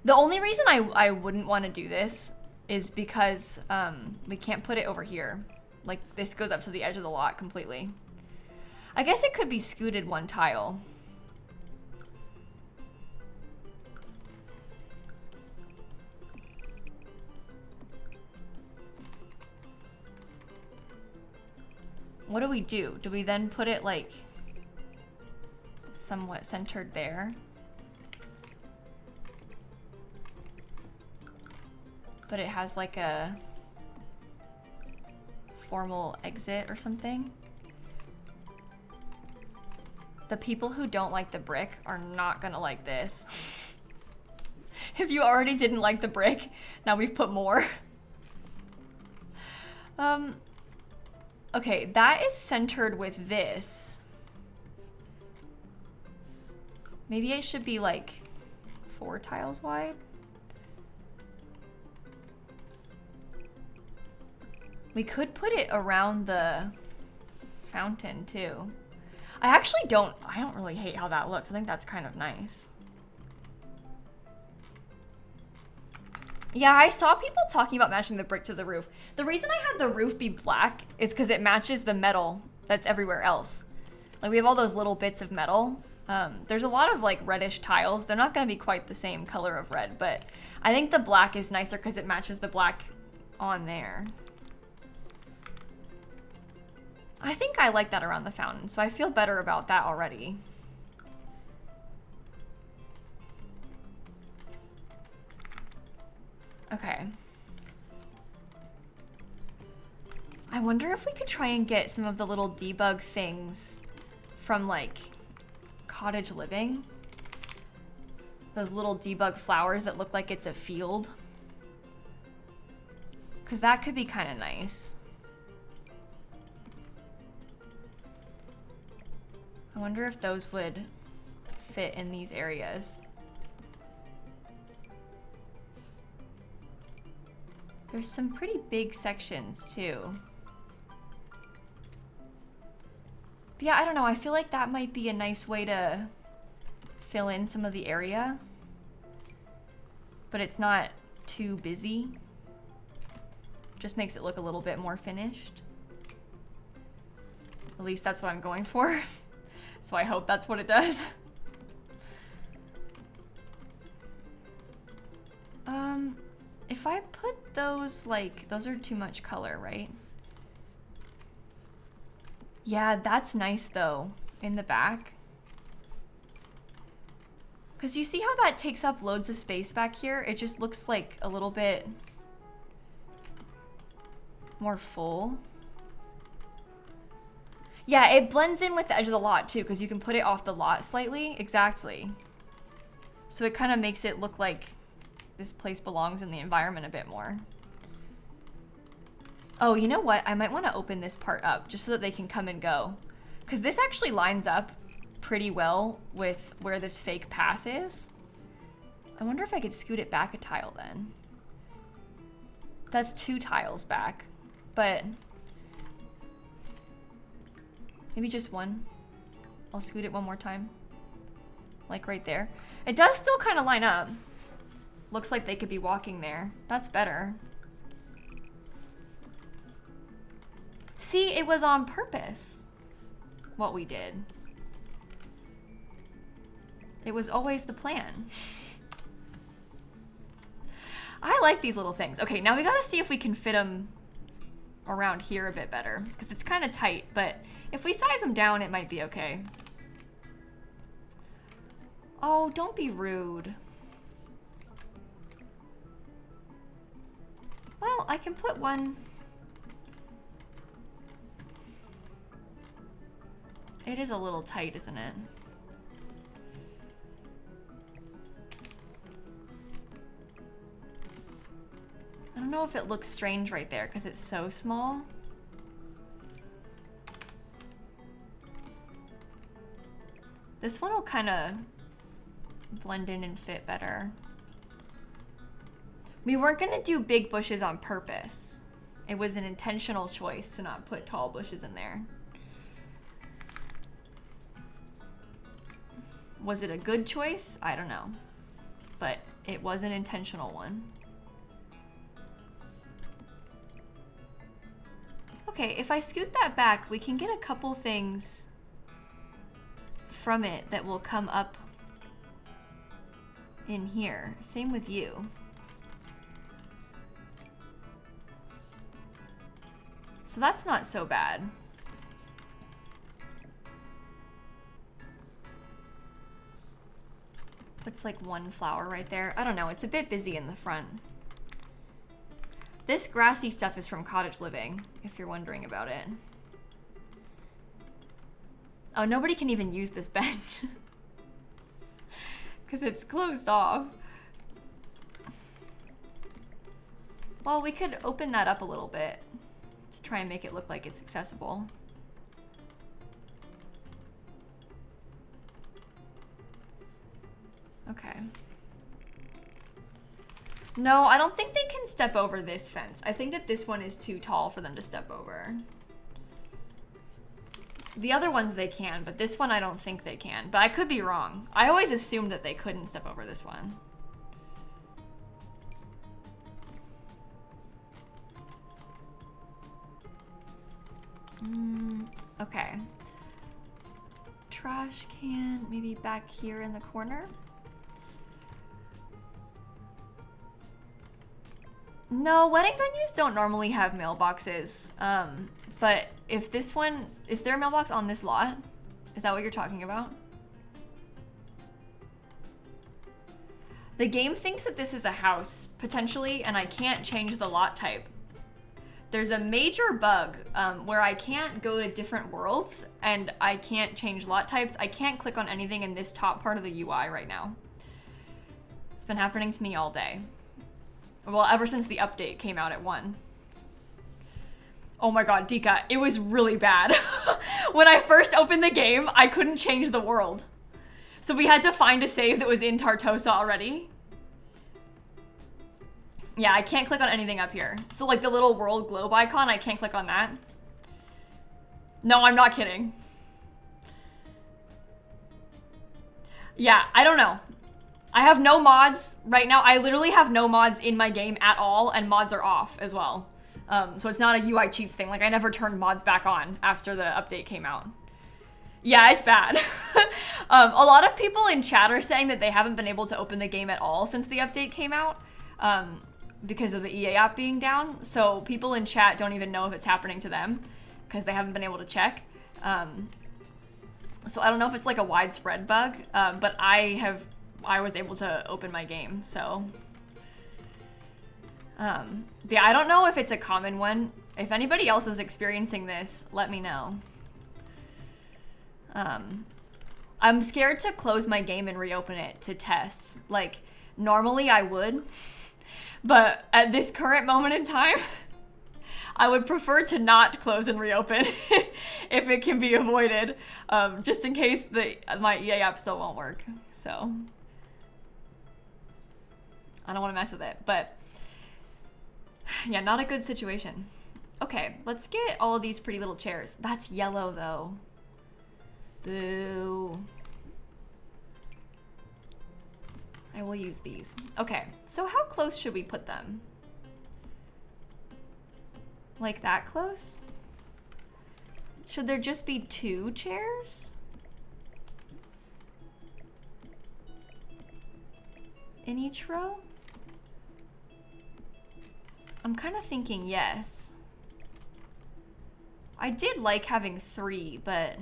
The only reason I wouldn't want to do this is because we can't put it over here. Like this goes up to the edge of the lot completely. I guess it could be scooted one tile. What do we do? Do we then put it like somewhat centered there? But it has like a formal exit or something. The people who don't like the brick are not gonna like this. If you already didn't like the brick, now we've put more. Okay, that is centered with this. Maybe it should be like 4 tiles wide. We could put it around the fountain too. I don't really hate how that looks. I think that's kind of nice. Yeah, I saw people talking about matching the brick to the roof. The reason I had the roof be black is because it matches the metal that's everywhere else. Like we have all those little bits of metal. There's a lot of like reddish tiles. They're not gonna be quite the same color of red, but I think the black is nicer because it matches the black on there. I think I like that around the fountain, so I feel better about that already. Okay. I wonder if we could try and get some of the little debug things from like Cottage Living. Those little debug flowers that look like it's a field. 'Cause that could be kind of nice. I wonder if those would fit in these areas. There's some pretty big sections too. But yeah, I don't know. I feel like that might be a nice way to fill in some of the area. But it's not too busy. Just makes it look a little bit more finished. At least that's what I'm going for. So I hope that's what it does. If I put those, like, those are too much color, right? Yeah, that's nice though, in the back. Because you see how that takes up loads of space back here? It just looks like a little bit more full. Yeah, it blends in with the edge of the lot too, because you can put it off the lot slightly. Exactly. So it kind of makes it look like this place belongs in the environment a bit more. Oh, you know what? I might want to open this part up just so that they can come and go. Because this actually lines up pretty well with where this fake path is. I wonder if I could scoot it back a tile then. That's 2 tiles back, but maybe just 1. I'll scoot it one more time. Like right there. It does still kind of line up. Looks like they could be walking there. That's better. See, it was on purpose, what we did. It was always the plan. I like these little things. Okay, now we gotta see if we can fit them around here a bit better, because it's kind of tight, but if we size them down, it might be okay. Oh, don't be rude. Well, I can put one. It is a little tight, isn't it? I don't don't know if it looks strange right there because it's so small. This one will kind of blend in and fit better. We weren't going to do big bushes on purpose. It was an intentional choice to not put tall bushes in there. Was it a good choice? I don't know. But it was an intentional one. Okay, if I scoot that back, we can get a couple things from it that will come up in here. Same with you. So that's not so bad. It's like one flower right there. I don't know, it's a bit busy in the front. This grassy stuff is from Cottage Living, if you're wondering about it. Oh, nobody can even use this bench. Because it's closed off. Well, we could open that up a little bit to try and make it look like it's accessible. Okay. No, I don't think they can step over this fence. I think that this one is too tall for them to step over. The other ones they can, but this one I don't think they can. But I could be wrong. I always assumed that they couldn't step over this one. Okay. Trash can, maybe back here in the corner. No, wedding venues don't normally have mailboxes. But if this one, is there a mailbox on this lot? Is that what you're talking about? The game thinks that this is a house, potentially, and I can't change the lot type. There's a major bug where I can't go to different worlds and I can't change lot types. I can't click on anything in this top part of the UI right now. It's been happening to me all day. Well, ever since the update came out at 1. Oh my god, Dika, it was really bad. When I first opened the game, I couldn't change the world. So we had to find a save that was in Tartosa already. Yeah, I can't click on anything up here. So like the little world globe icon, I can't click on that. No, I'm not kidding. Yeah, I don't know. I have no mods right now. I literally have no mods in my game at all, and mods are off as well. So it's not a UI cheats thing. Like I never turned mods back on after the update came out. Yeah, it's bad. A lot of people in chat are saying that they haven't been able to open the game at all since the update came out because of the EA app being down. So people in chat don't even know if it's happening to them because they haven't been able to check. So I don't know if it's like a widespread bug, but I was able to open my game, so. Yeah, I don't know if it's a common one. If anybody else is experiencing this, let me know. I'm scared to close my game and reopen it to test. Like, normally I would, but at this current moment in time, I would prefer to not close and reopen if it can be avoided, just in case my EA app still won't work, so. I don't want to mess with it, but yeah, not a good situation. Okay, let's get all of these pretty little chairs. That's yellow though. Boo. I will use these. Okay, so how close should we put them? Like that close? Should there just be 2 chairs? In each row? I'm kind of thinking yes. I did like having 3, but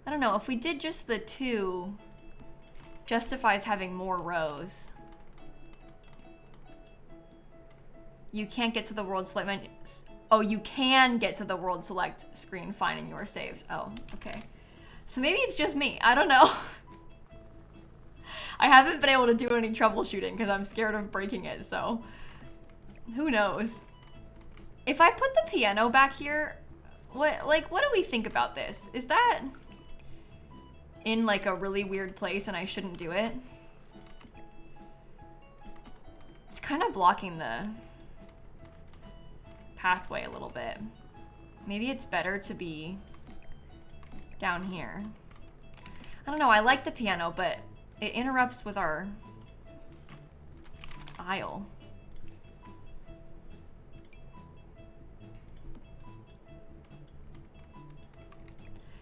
I don't know, if we did just the 2, justifies having more rows. You can't get to the world select menu. Oh, you can get to the world select screen finding your saves. Oh, okay. So maybe it's just me, I don't know. I haven't been able to do any troubleshooting because I'm scared of breaking it, so. Who knows? If I put the piano back here, what do we think about this? Is that in like a really weird place and I shouldn't do it? It's kind of blocking the pathway a little bit. Maybe it's better to be down here. I don't know, I like the piano, but it interrupts with our aisle.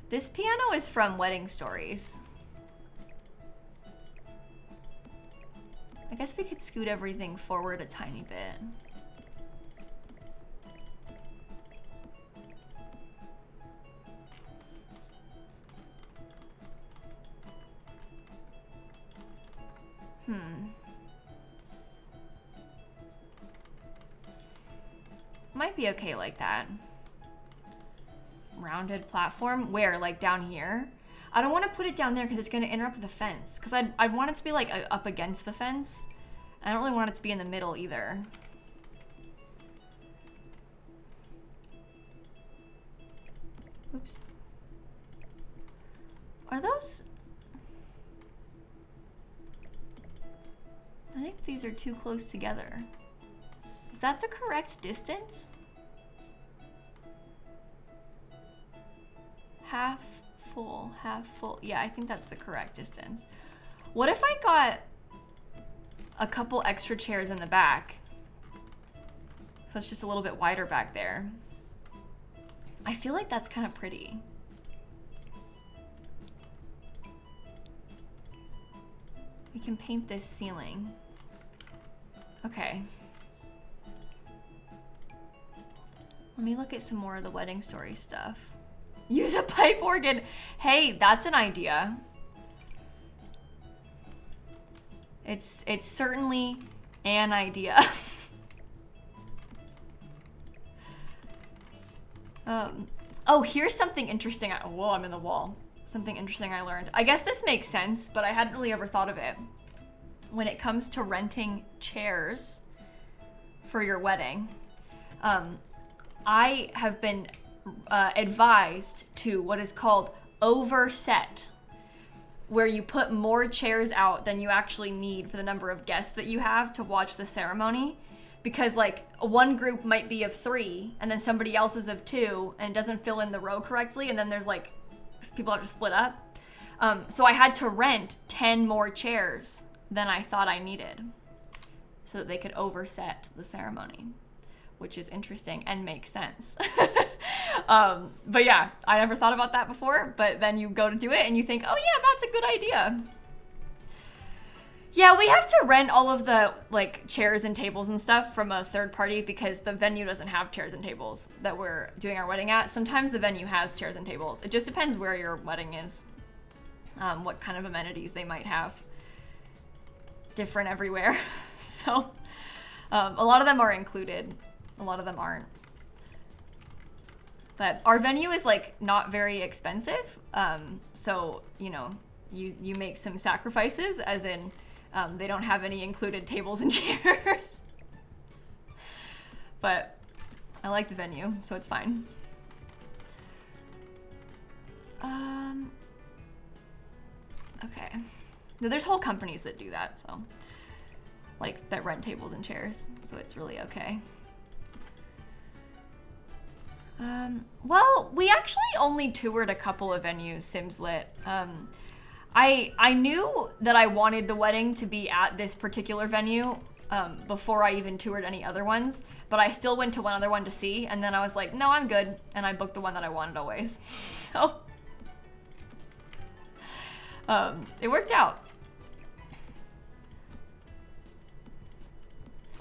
This piano is from Wedding Stories. I guess we could scoot everything forward a tiny bit. Might be okay like that. Rounded platform? Where? Like down here? I don't want to put it down there because it's going to interrupt the fence. Because I'd want it to be like up against the fence. I don't really want it to be in the middle either. Oops. Are those... I think these are too close together. Is that the correct distance? Half full, half full. Yeah, I think that's the correct distance. What if I got a couple extra chairs in the back? So it's just a little bit wider back there. I feel like that's kind of pretty. We can paint this ceiling. Okay. Let me look at some more of the Wedding Story stuff. Use a pipe organ. Hey, that's an idea. It's certainly an idea. Oh, here's something interesting. Whoa, I'm in the wall. Something interesting I learned. I guess this makes sense, but I hadn't really ever thought of it. When it comes to renting chairs for your wedding, I have been advised to what is called overset, where you put more chairs out than you actually need for the number of guests that you have to watch the ceremony. Because like one group might be of 3 and then somebody else is of 2 and it doesn't fill in the row correctly, and then there's like people have to split up. So I had to rent 10 more chairs than I thought I needed so that they could overset the ceremony, which is interesting and makes sense. But yeah, I never thought about that before, but then you go to do it and you think, oh yeah, that's a good idea. Yeah, we have to rent all of the like chairs and tables and stuff from a third party because the venue doesn't have chairs and tables that we're doing our wedding at. Sometimes the venue has chairs and tables. It just depends where your wedding is, what kind of amenities they might have. Different everywhere. So a lot of them are included. A lot of them aren't. But our venue is like not very expensive. So, you know, you make some sacrifices, as in they don't have any included tables and chairs. But I like the venue, so it's fine. Okay. There's whole companies that do that, so like that rent tables and chairs, so it's really okay. Well, we actually only toured a couple of venues, Sims Lit. I knew that I wanted the wedding to be at this particular venue before I even toured any other ones, but I still went to one other one to see, and then I was like, no, I'm good, and I booked the one that I wanted always. So it worked out.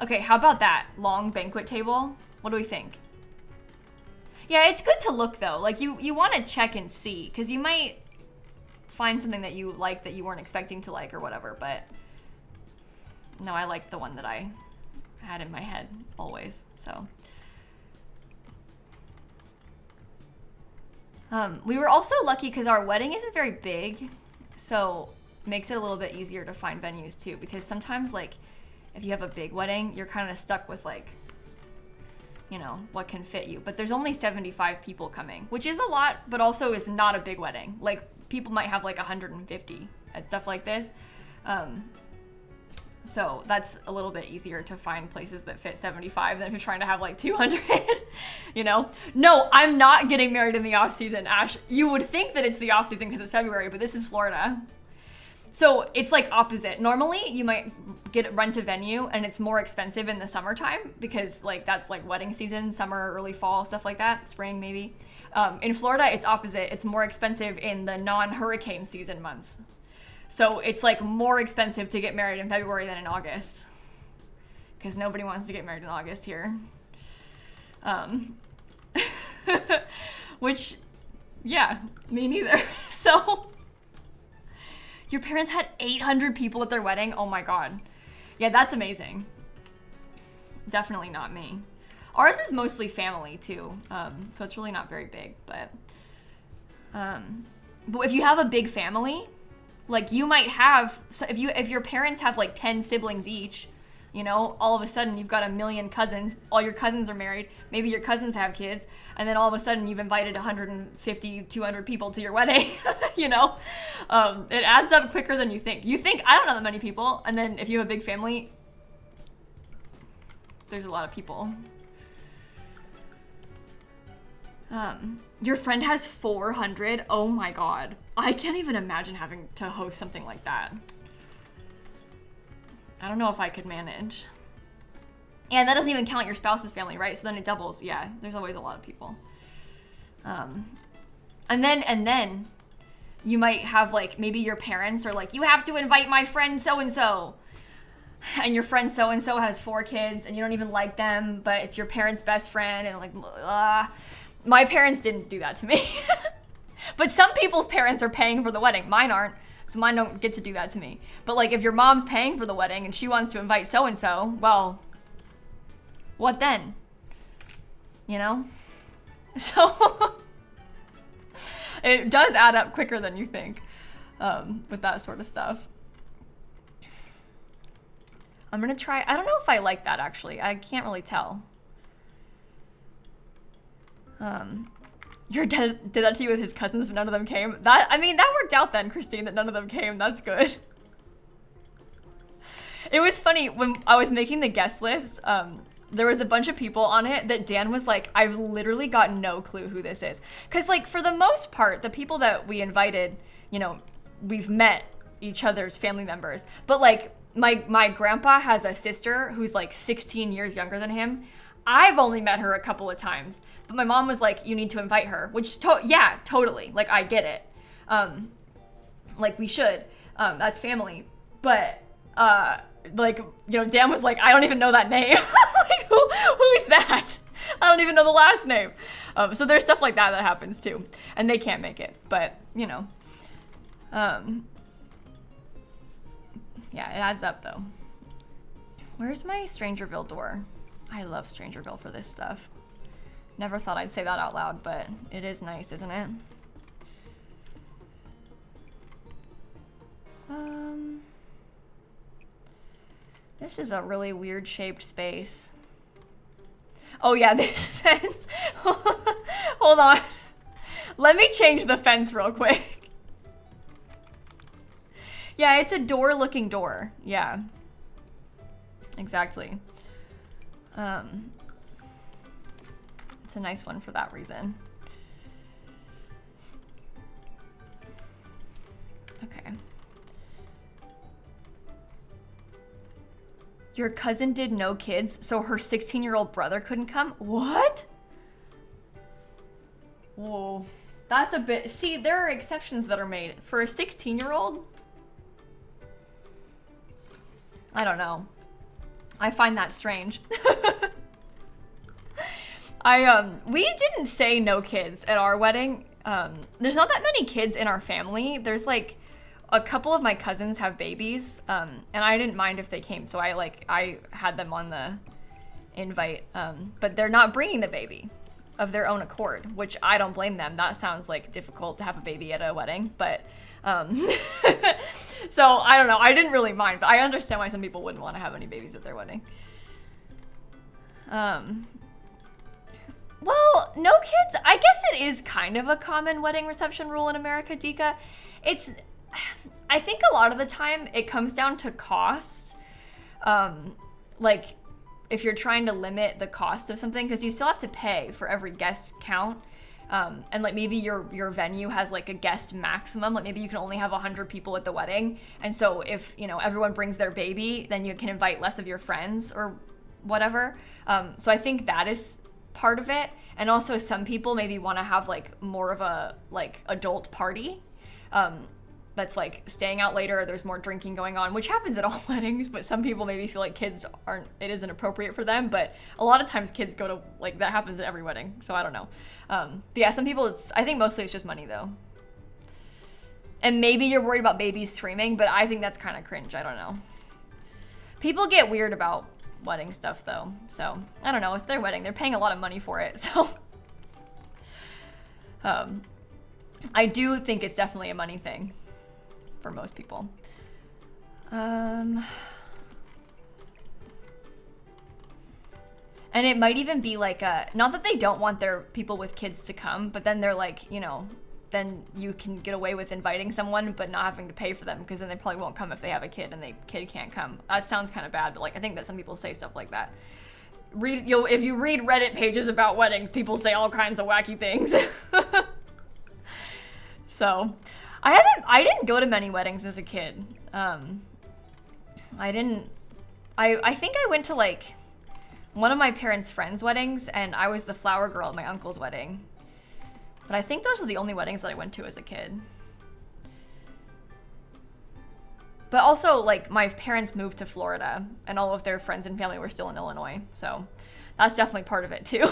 Okay, how about that long banquet table? What do we think? Yeah, it's good to look though. Like you want to check and see, because you might find something that you like that you weren't expecting to like or whatever, but no, I liked the one that I had in my head always, so. We were also lucky because our wedding isn't very big, so it makes it a little bit easier to find venues too, because sometimes like if you have a big wedding, you're kind of stuck with like you know, what can fit you. But there's only 75 people coming, which is a lot, but also is not a big wedding. Like, people might have like 150 and stuff like this. So that's a little bit easier to find places that fit 75 than if you're trying to have like 200, you know? No, I'm not getting married in the off season, Ash. You would think that it's the off season because it's February, but this is Florida. So it's like opposite. Normally you might rent a venue and it's more expensive in the summertime because like that's like wedding season, summer, early fall, stuff like that, spring maybe. In Florida, it's opposite. It's more expensive in the non-hurricane season months. So it's like more expensive to get married in February than in August because nobody wants to get married in August here. Which, yeah, me neither. So your parents had 800 people at their wedding? Oh my God. Yeah, that's amazing. Definitely not me. Ours is mostly family too. So it's really not very big, but if you have a big family, like you might have, if your parents have like 10 siblings each, you know, all of a sudden you've got a million cousins, all your cousins are married, maybe your cousins have kids, and then all of a sudden you've invited 150, 200 people to your wedding, you know? It adds up quicker than you think. You think, I don't know that many people, and then if you have a big family, there's a lot of people. Your friend has 400? Oh my God. I can't even imagine having to host something like that. I don't know if I could manage. And that doesn't even count your spouse's family, right? So then it doubles. Yeah, there's always a lot of people. And then you might have like, maybe your parents are like, you have to invite my friend so-and-so. And your friend so-and-so has 4 kids and you don't even like them, but it's your parents' best friend and like, my parents didn't do that to me. But some people's parents are paying for the wedding. Mine aren't, so mine don't get to do that to me. But like if your mom's paying for the wedding and she wants to invite so-and-so, well, what then? You know? So it does add up quicker than you think with that sort of stuff. I'm gonna try, I don't know if I like that actually. I can't really tell. Your dad did that to you with his cousins, but none of them came. That worked out then, Christine, that none of them came. That's good. It was funny when I was making the guest list, there was a bunch of people on it that Dan was like, I've literally got no clue who this is. Cause like for the most part, the people that we invited, you know, we've met each other's family members, but like my grandpa has a sister who's like 16 years younger than him. I've only met her a couple of times, but my mom was like, you need to invite her, which, yeah, totally. Like, I get it. Like, we should. That's family. But, like, you know, Dan was like, I don't even know that name. Like, who's that? I don't even know the last name. So there's stuff like that that happens, too. And they can't make it. But, you know. Yeah, it adds up, though. Where's my Strangerville door? I love Strangerville for this stuff. Never thought I'd say that out loud, but it is nice, isn't it? This is a really weird shaped space. Oh yeah, this fence. Hold on. Let me change the fence real quick. Yeah, it's a door looking door. Yeah. Exactly. It's a nice one for that reason. Okay. Your cousin did no kids, so her 16-year-old brother couldn't come? What? Whoa. That's a bit... See, there are exceptions that are made. For a 16-year-old? I don't know. I find that strange. We didn't say no kids at our wedding. There's not that many kids in our family. There's like a couple of my cousins have babies, and I didn't mind if they came, so I had them on the invite, but they're not bringing the baby of their own accord, which I don't blame them. That sounds like difficult to have a baby at a wedding, but so I don't know. I didn't really mind, but I understand why some people wouldn't want to have any babies at their wedding. Well, no kids. I guess it is kind of a common wedding reception rule in America, Dika. It's, I think a lot of the time it comes down to cost. Like, if you're trying to limit the cost of something, because you still have to pay for every guest count. And like maybe your venue has like a guest maximum, like maybe you can only have 100 people at the wedding. And so if, you know, everyone brings their baby, then you can invite less of your friends or whatever. So I think that is part of it. And also some people maybe want to have like more of a like adult party. That's like staying out later, there's more drinking going on, which happens at all weddings, but some people maybe feel like it isn't appropriate for them, but a lot of times kids go to, like, that happens at every wedding, so I don't know. But yeah, some people, I think mostly it's just money though. And maybe you're worried about babies screaming, but I think that's kind of cringe, I don't know. People get weird about wedding stuff though, so I don't know, it's their wedding, they're paying a lot of money for it, so. I do think it's definitely a money thing. For most people. And it might even be like not that they don't want their people with kids to come, but then they're like, you know, then you can get away with inviting someone but not having to pay for them, because then they probably won't come if they have a kid and the kid can't come. That sounds kind of bad, but like I think that some people say stuff like that. If you read Reddit pages about weddings, people say all kinds of wacky things. So I didn't go to many weddings as a kid. I think I went to like one of my parents' friends' weddings, and I was the flower girl at my uncle's wedding. But I think those are the only weddings that I went to as a kid. But also, like, my parents moved to Florida, and all of their friends and family were still in Illinois, so that's definitely part of it too.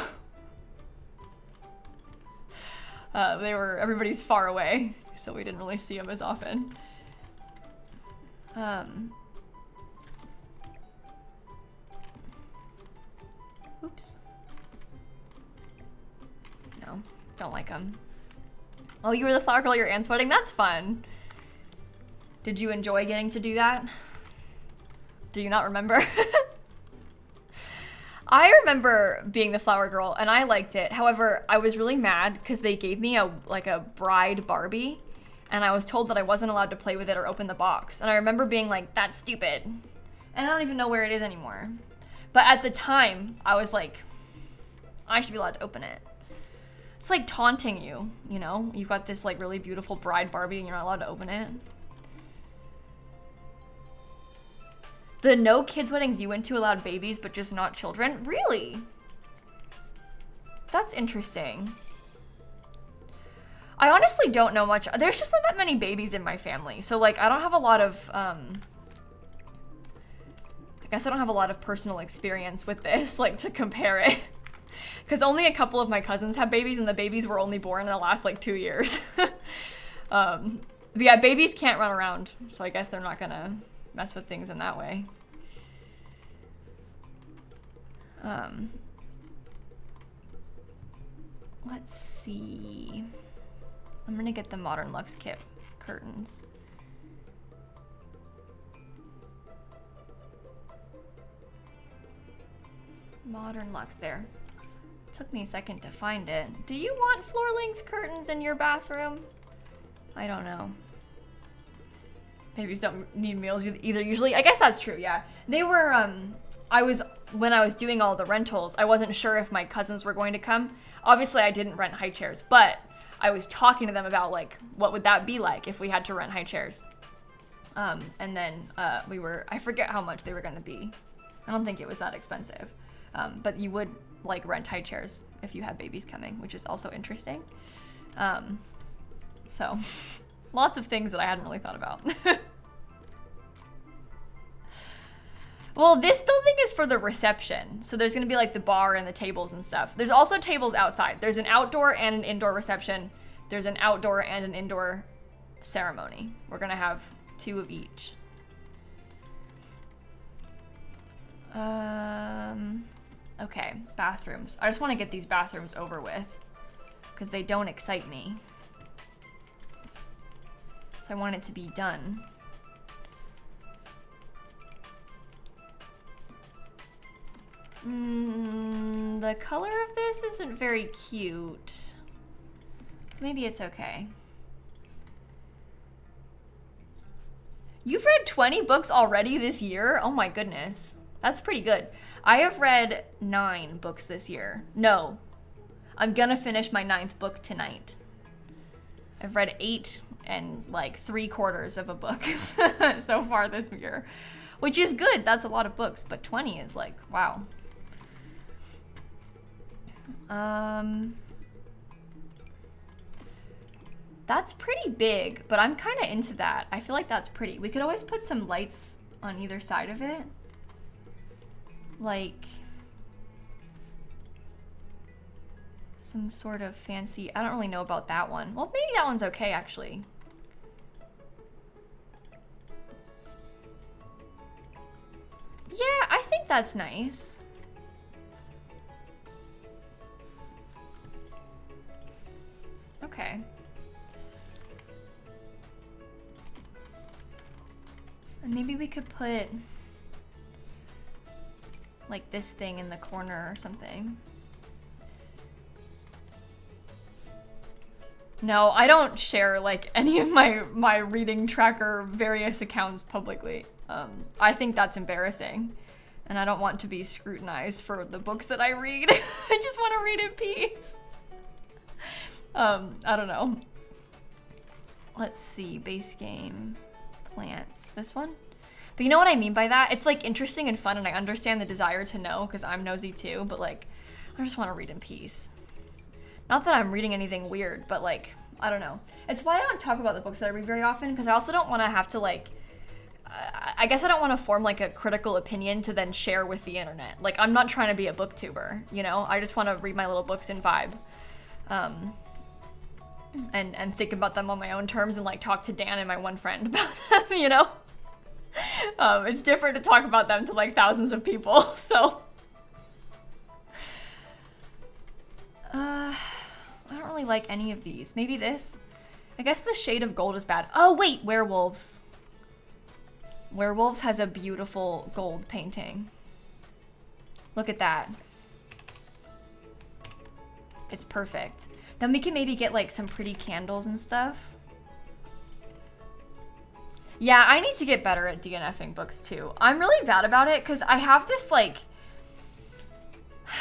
Everybody's far away, so we didn't really see them as often. Oops. No, don't like them. Oh, you were the flower girl at your aunt's wedding? That's fun. Did you enjoy getting to do that? Do you not remember? I remember being the flower girl, and I liked it. However, I was really mad because they gave me a bride Barbie, and I was told that I wasn't allowed to play with it or open the box. And I remember being like, that's stupid. And I don't even know where it is anymore. But at the time, I was like, I should be allowed to open it. It's like taunting you, you know? You've got this like really beautiful bride Barbie and you're not allowed to open it. The no kids weddings you went to allowed babies, but just not children? Really? That's interesting. I honestly don't know much. There's just not that many babies in my family. So like, I don't have a lot of, I guess I don't have a lot of personal experience with this, like to compare it. Because only a couple of my cousins have babies, and the babies were only born in the last like 2 years. But yeah, babies can't run around. So I guess they're not gonna mess with things in that way. Let's see. I'm gonna get the Modern Luxe kit curtains. Modern Luxe, there. Took me a second to find it. Do you want floor-length curtains in your bathroom? I don't know. Babies don't need meals either usually. I guess that's true, yeah. They were, when I was doing all the rentals, I wasn't sure if my cousins were going to come. Obviously, I didn't rent high chairs, but I was talking to them about, like, what would that be like if we had to rent high chairs. And then I forget how much they were gonna be. I don't think it was that expensive. But you would, like, rent high chairs if you had babies coming, which is also interesting. So, lots of things that I hadn't really thought about. Well, this building is for the reception. So there's gonna be like the bar and the tables and stuff. There's also tables outside. There's an outdoor and an indoor reception. There's an outdoor and an indoor ceremony. We're gonna have 2 of each. Okay, bathrooms. I just wanna get these bathrooms over with because they don't excite me. So I want it to be done. The color of this isn't very cute. Maybe it's okay. You've read 20 books already this year? Oh my goodness. That's pretty good. I have read 9 books this year. No. I'm gonna finish my 9th book tonight. I've read 8 and like 3/4 of a book so far this year, which is good. That's a lot of books, but 20 is like, wow. That's pretty big, but I'm kind of into that. I feel like that's pretty. We could always put some lights on either side of it. Like some sort of fancy, I don't really know about that one. Well, maybe that one's okay actually. Yeah, I think that's nice. Okay. And maybe we could put like this thing in the corner or something. No, I don't share like any of my reading tracker various accounts publicly. I think that's embarrassing, and I don't want to be scrutinized for the books that I read. I just want to read in peace. I don't know. Let's see, base game, plants, this one? But you know what I mean by that? It's like interesting and fun, and I understand the desire to know because I'm nosy too, but like, I just want to read in peace. Not that I'm reading anything weird, but like, I don't know. It's why I don't talk about the books that I read very often, because I also don't want to have to like, I guess I don't want to form like a critical opinion to then share with the internet. Like, I'm not trying to be a booktuber, you know? I just want to read my little books and vibe. And think about them on my own terms and like talk to Dan and my one friend about them, you know? It's different to talk about them to like thousands of people, so. I don't really like any of these. Maybe this? I guess the shade of gold is bad. Oh wait, werewolves. Werewolves has a beautiful gold painting. Look at that. It's perfect. Then we can maybe get like some pretty candles and stuff. Yeah, I need to get better at DNFing books too. I'm really bad about it because I have this like,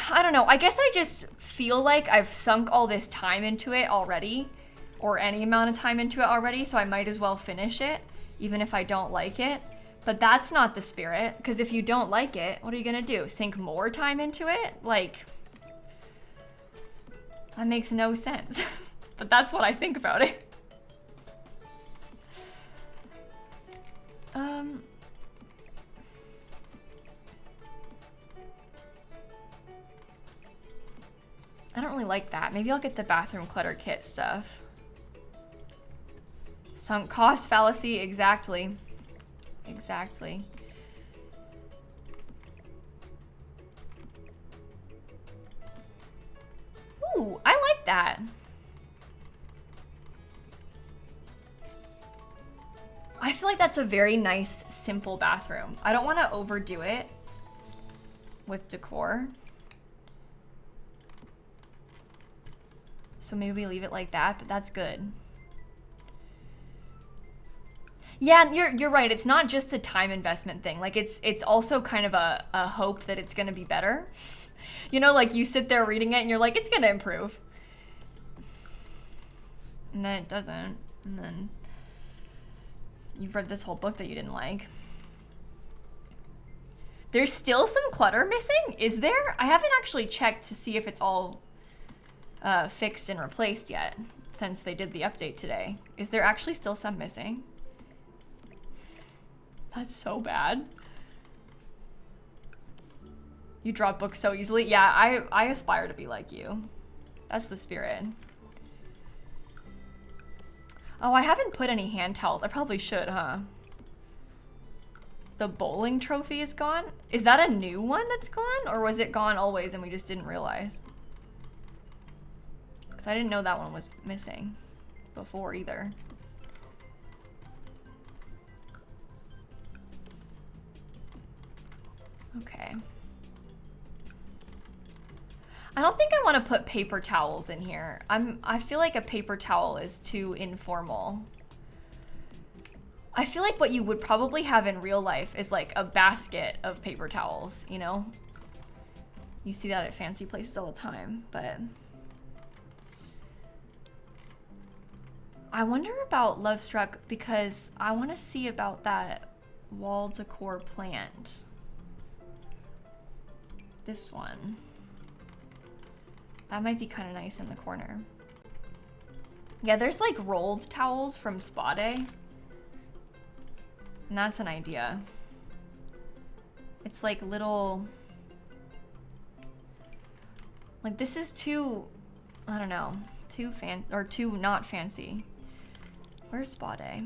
I don't know, I guess I just feel like I've sunk all this time into it already, or any amount of time into it already, so I might as well finish it, even if I don't like it. But that's not the spirit, because if you don't like it, what are you gonna do? Sink more time into it? Like, that makes no sense. But that's what I think about it. I don't really like that. Maybe I'll get the bathroom clutter kit stuff. Sunk cost fallacy, exactly. Exactly. Ooh, I like that. I feel like that's a very nice, simple bathroom. I don't want to overdo it with decor. So maybe we leave it like that, but that's good. Yeah, you're right. It's not just a time investment thing. Like it's also kind of a hope that it's gonna be better. You know, like you sit there reading it and you're like, it's gonna improve. And then it doesn't. And then you've read this whole book that you didn't like. There's still some clutter missing? Is there? I haven't actually checked to see if it's all fixed and replaced yet since they did the update today. Is there actually still some missing? That's so bad. You drop books so easily. Yeah, I aspire to be like you. That's the spirit. Oh, I haven't put any hand towels. I probably should, huh? The bowling trophy is gone? Is that a new one that's gone? Or was it gone always and we just didn't realize? Because I didn't know that one was missing before either. Okay. I don't think I want to put paper towels in here. I feel like a paper towel is too informal. I feel like what you would probably have in real life is like a basket of paper towels, you know? You see that at fancy places all the time, but I wonder about Love Struck because I want to see about that wall decor plant. This one. That might be kind of nice in the corner. Yeah, there's like rolled towels from Spa Day. And that's an idea. It's like little, like this is too, I don't know, too not fancy. Where's Spa Day?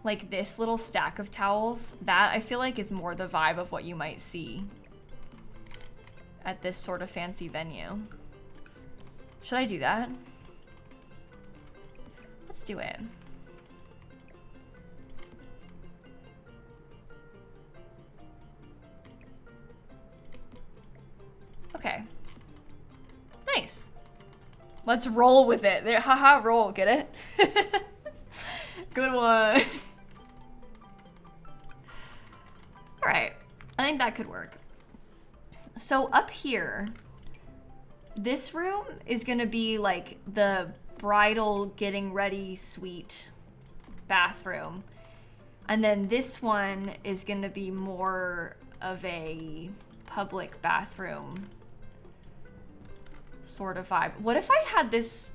Like this little stack of towels, that I feel like is more the vibe of what you might see at this sort of fancy venue. Should I do that? Let's do it. Okay. Nice. Let's roll with it. There, haha, roll. Get it? Good one. All right. I think that could work. So up here, this room is gonna be like the bridal getting ready suite bathroom. And then this one is gonna be more of a public bathroom sort of vibe. What if I had this,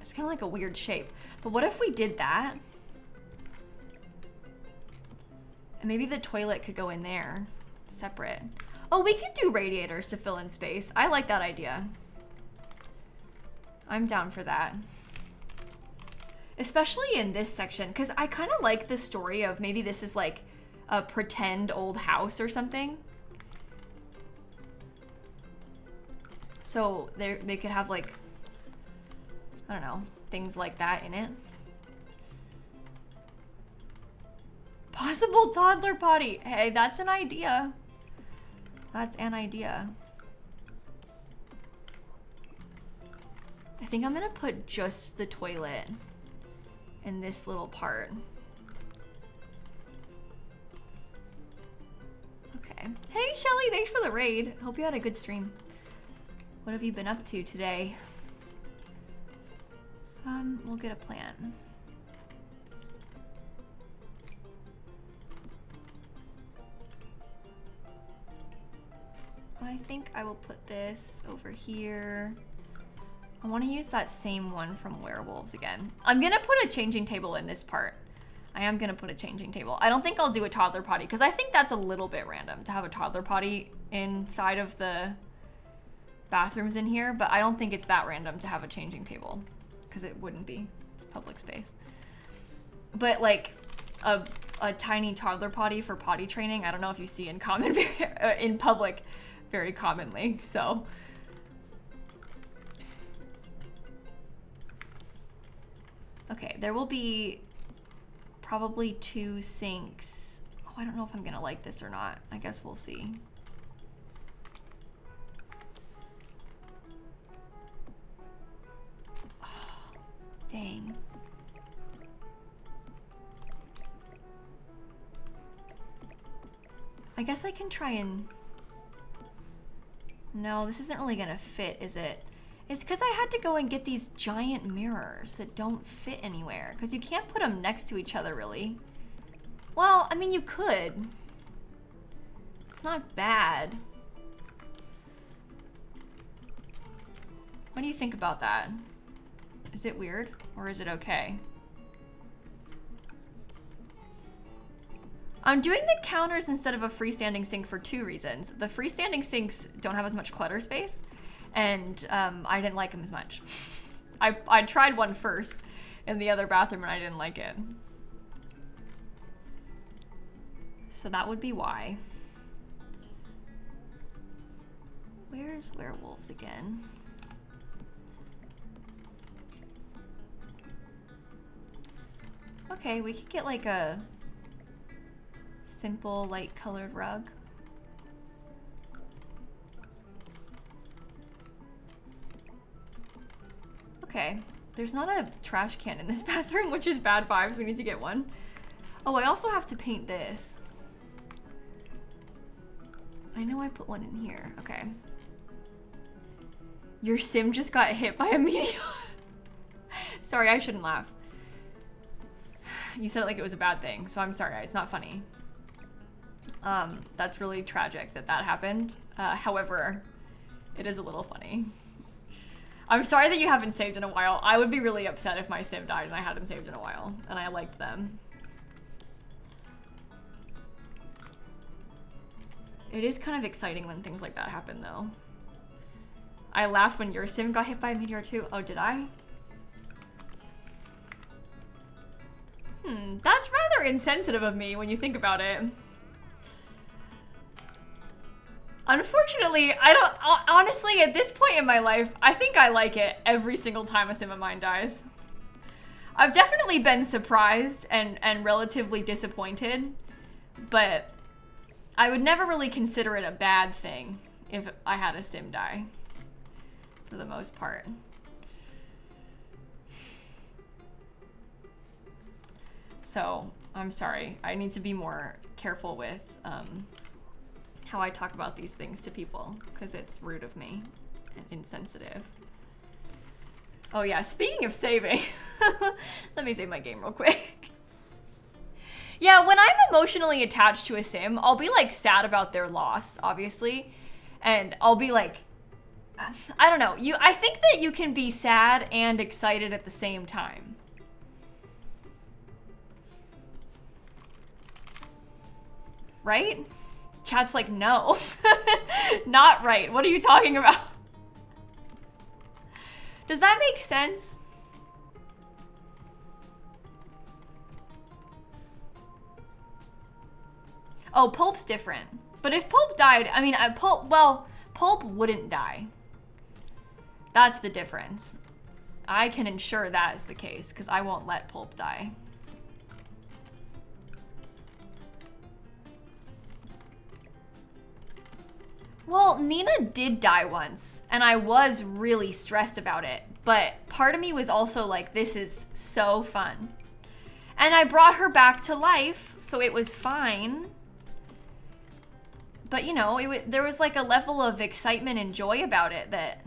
it's kind of like a weird shape, but what if we did that? And maybe the toilet could go in there, separate. Oh, we could do radiators to fill in space. I like that idea. I'm down for that. Especially in this section, because I kind of like the story of maybe this is like a pretend old house or something. So they could have like, I don't know, things like that in it. Possible toddler potty. Hey, that's an idea. That's an idea. I think I'm gonna put just the toilet in this little part. Okay. Hey, Shelly, thanks for the raid. Hope you had a good stream. What have you been up to today? We'll get a plan. I think I will put this over here. I want to use that same one from Werewolves again. I'm gonna put a changing table in this part. I am gonna put a changing table. I don't think I'll do a toddler potty because I think that's a little bit random to have a toddler potty inside of the bathrooms in here, but I don't think it's that random to have a changing table because it wouldn't be. It's public space. But like a tiny toddler potty for potty training, I don't know if you see in common in public very commonly. So okay, there will be probably 2 sinks. Oh, I don't know if I'm gonna like this or not. I guess we'll see. Dang. I guess I can try and... No, this isn't really gonna fit, is it? It's because I had to go and get these giant mirrors that don't fit anywhere. Because you can't put them next to each other, really. Well, I mean, you could. It's not bad. What do you think about that? Is it weird or is it okay? I'm doing the counters instead of a freestanding sink for 2 reasons. The freestanding sinks don't have as much clutter space, and I didn't like them as much. I tried one first in the other bathroom and I didn't like it. So that would be why. Where's Werewolves again? Okay, we could get like a simple light colored rug. Okay. There's not a trash can in this bathroom, which is bad vibes. We need to get one. Oh, I also have to paint this. I know I put one in here. Okay. Your sim just got hit by a meteor. Sorry, I shouldn't laugh. You said it like it was a bad thing, so I'm sorry. It's not funny. That's really tragic that that happened. However, it is a little funny. I'm sorry that you haven't saved in a while. I would be really upset if my sim died and I hadn't saved in a while, and I liked them. It is kind of exciting when things like that happen, though. I laughed when your sim got hit by a meteor too. Oh, did I? That's rather insensitive of me when you think about it. Unfortunately, I don't, honestly, at this point in my life, I think I like it every single time a sim of mine dies. I've definitely been surprised and relatively disappointed, but I would never really consider it a bad thing if I had a sim die, for the most part. So, I'm sorry. I need to be more careful with how I talk about these things to people, because it's rude of me and insensitive. Oh yeah, speaking of saving, let me save my game real quick. Yeah, when I'm emotionally attached to a sim, I'll be like sad about their loss, obviously. And I'll be like, I don't know. I think that you can be sad and excited at the same time. Right? Chat's like, no. Not right. What are you talking about? Does that make sense? Oh, Pulp's different. But if Pulp died, I mean, Pulp wouldn't die. That's the difference. I can ensure that is the case, because I won't let Pulp die. Well, Nina did die once, and I was really stressed about it. But part of me was also like, this is so fun. And I brought her back to life, so it was fine. But, you know, there was like a level of excitement and joy about it that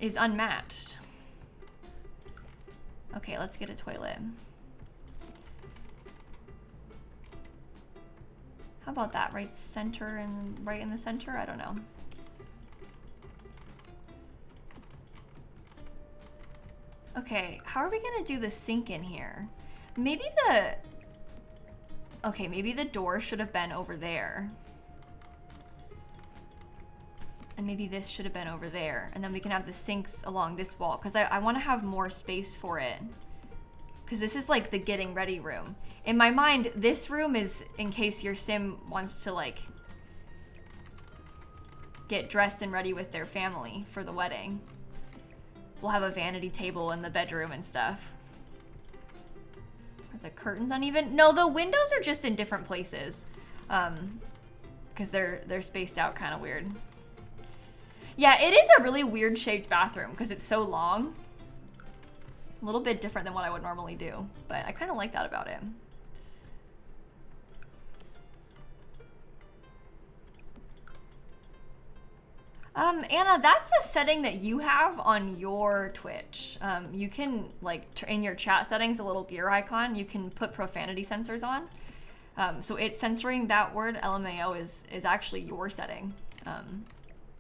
is unmatched. Okay, let's get a toilet. How about that? Right center and right in the center? I don't know. Okay, how are we gonna do the sink in here? Maybe okay, maybe the door should have been over there. And maybe this should have been over there. And then we can have the sinks along this wall, because I want to have more space for it. Because this is like the getting ready room. In my mind, this room is in case your sim wants to like get dressed and ready with their family for the wedding. We'll have a vanity table in the bedroom and stuff. Are the curtains uneven? No, the windows are just in different places. Because they're spaced out kind of weird. Yeah, it is a really weird shaped bathroom because it's so long. A little bit different than what I would normally do, but I kind of like that about it. Anna, that's a setting that you have on your Twitch. You can, like, in your chat settings, a little gear icon, you can put profanity sensors on. So it's censoring that word, LMAO, is actually your setting.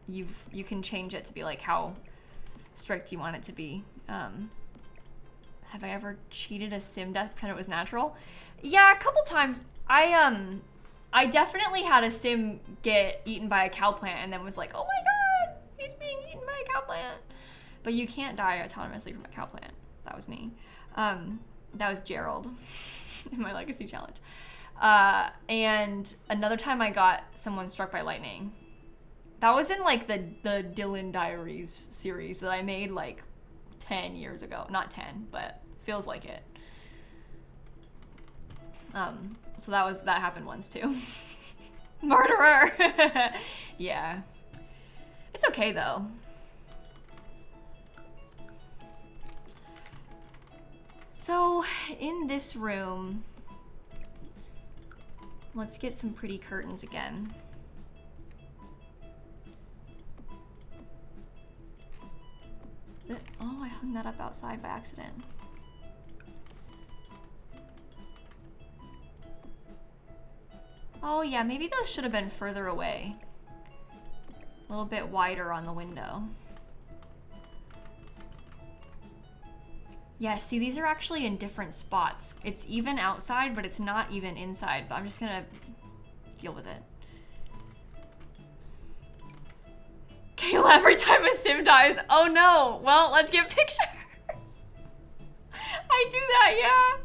You can change it to be like how strict you want it to be. Have I ever cheated a sim death because it was natural? Yeah, a couple times. I definitely had a sim get eaten by a cow plant and then was like, oh my god, he's being eaten by a cow plant. But you can't die autonomously from a cow plant. That was me. That was Gerald in my legacy challenge. And another time I got someone struck by lightning. That was in like the Dylan Diaries series that I made like 10 years ago. Not 10, but feels like it. So that happened once too. Murderer! Yeah. It's okay though. So in this room, let's get some pretty curtains again. Oh, I hung that up outside by accident. Oh yeah, maybe those should have been further away. A little bit wider on the window. Yeah, see, these are actually in different spots. It's even outside, but it's not even inside. But I'm just gonna deal with it. Kayla, every time a sim dies. Oh no, well, let's get pictures. I do that, yeah.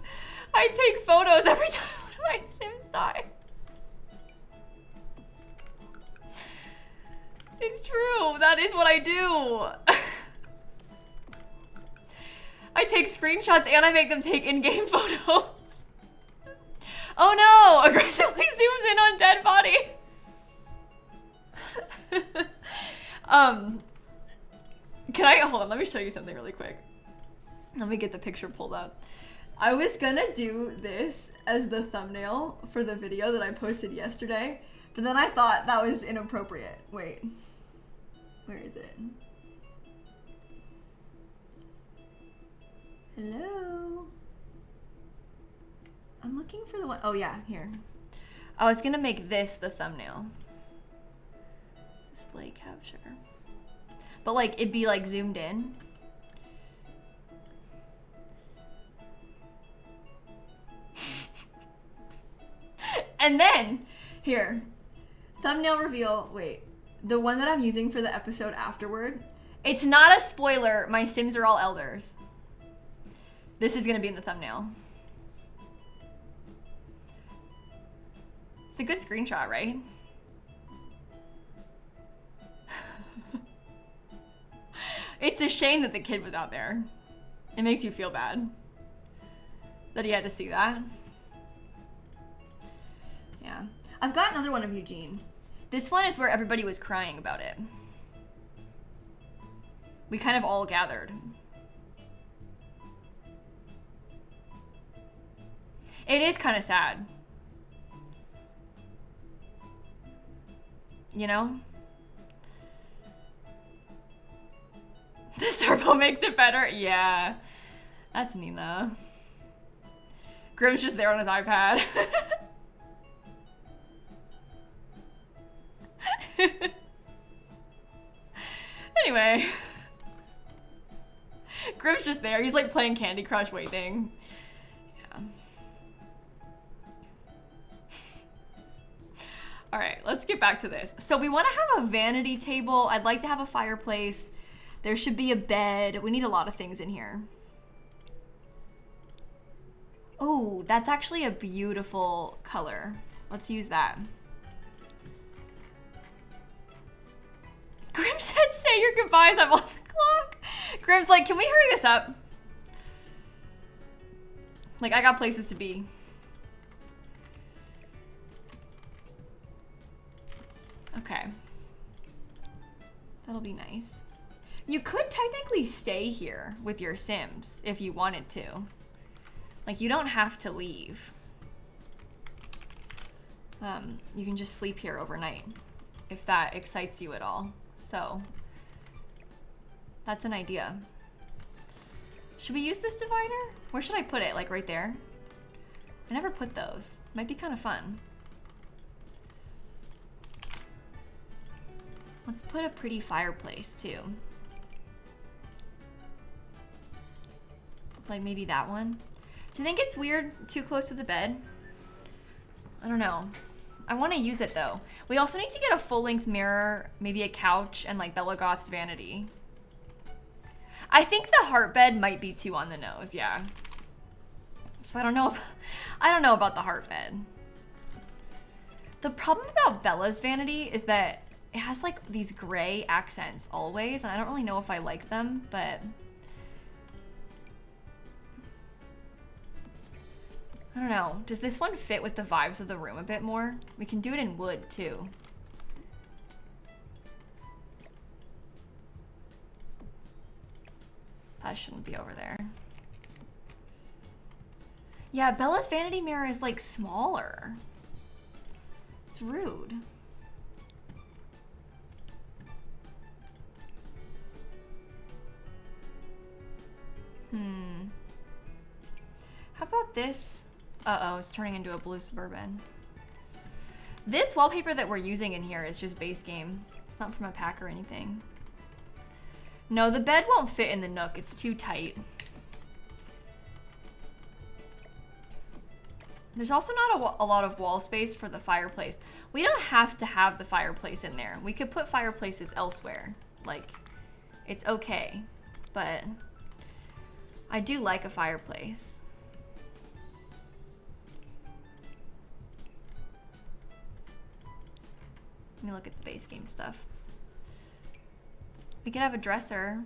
I take photos every time one of my sims die. It's true, that is what I do. I take screenshots and I make them take in-game photos. Oh no, aggressively zooms in on dead body. Can I, hold on, let me show you something really quick. Let me get the picture pulled up. I was gonna do this as the thumbnail for the video that I posted yesterday, but then I thought that was inappropriate. Wait, where is it? Hello? I'm looking for the one, oh yeah, here. I was gonna make this the thumbnail. Display capture. But like, it'd be like zoomed in. And then, here, thumbnail reveal, wait. The one that I'm using for the episode afterward, it's not a spoiler, my Sims are all elders. This is gonna be in the thumbnail. It's a good screenshot, right? It's a shame that the kid was out there. It makes you feel bad that he had to see that. Yeah. I've got another one of Eugene. This one is where everybody was crying about it. We kind of all gathered. It is kind of sad. You know? The servo makes it better? Yeah. That's Nina. Grim's just there on his iPad. Anyway. Grim's just there. He's like playing Candy Crush waiting. Yeah. All right, let's get back to this. So we want to have a vanity table. I'd like to have a fireplace. There should be a bed. We need a lot of things in here. Oh, that's actually a beautiful color. Let's use that. Grim said, say your goodbyes, I'm on the clock. Grim's like, can we hurry this up? Like, I got places to be. Okay. That'll be nice. You could technically stay here with your Sims if you wanted to. Like, you don't have to leave. You can just sleep here overnight if that excites you at all. So, that's an idea. Should we use this divider? Where should I put it? Like right there? I never put those. Might be kind of fun. Let's put a pretty fireplace too. Like maybe that one. Do you think it's weird too close to the bed? I don't know. I want to use it though. We also need to get a full-length mirror, maybe a couch, and like Bella Goth's vanity. I think the heart bed might be too on the nose, yeah. So I don't know about the heart bed. The problem about Bella's vanity is that it has like these gray accents always, and I don't really know if I like them, but I don't know. Does this one fit with the vibes of the room a bit more? We can do it in wood too. That shouldn't be over there. Yeah, Bella's vanity mirror is like smaller. It's rude. How about this? Uh-oh, it's turning into a blue Suburban. This wallpaper that we're using in here is just base game. It's not from a pack or anything. No, the bed won't fit in the nook. It's too tight. There's also not a lot of wall space for the fireplace. We don't have to have the fireplace in there. We could put fireplaces elsewhere. Like, it's okay. But I do like a fireplace. Let me look at the base game stuff. We could have a dresser.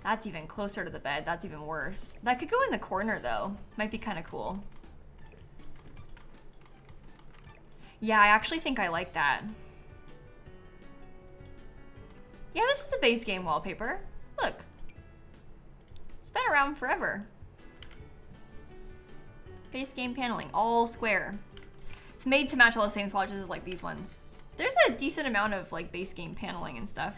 That's even closer to the bed. That's even worse. That could go in the corner though. Might be kind of cool. Yeah, I actually think I like that. Yeah, this is a base game wallpaper. Look. It's been around forever. Base game paneling, all square. It's made to match all the same swatches as like these ones. There's a decent amount of like base game paneling and stuff.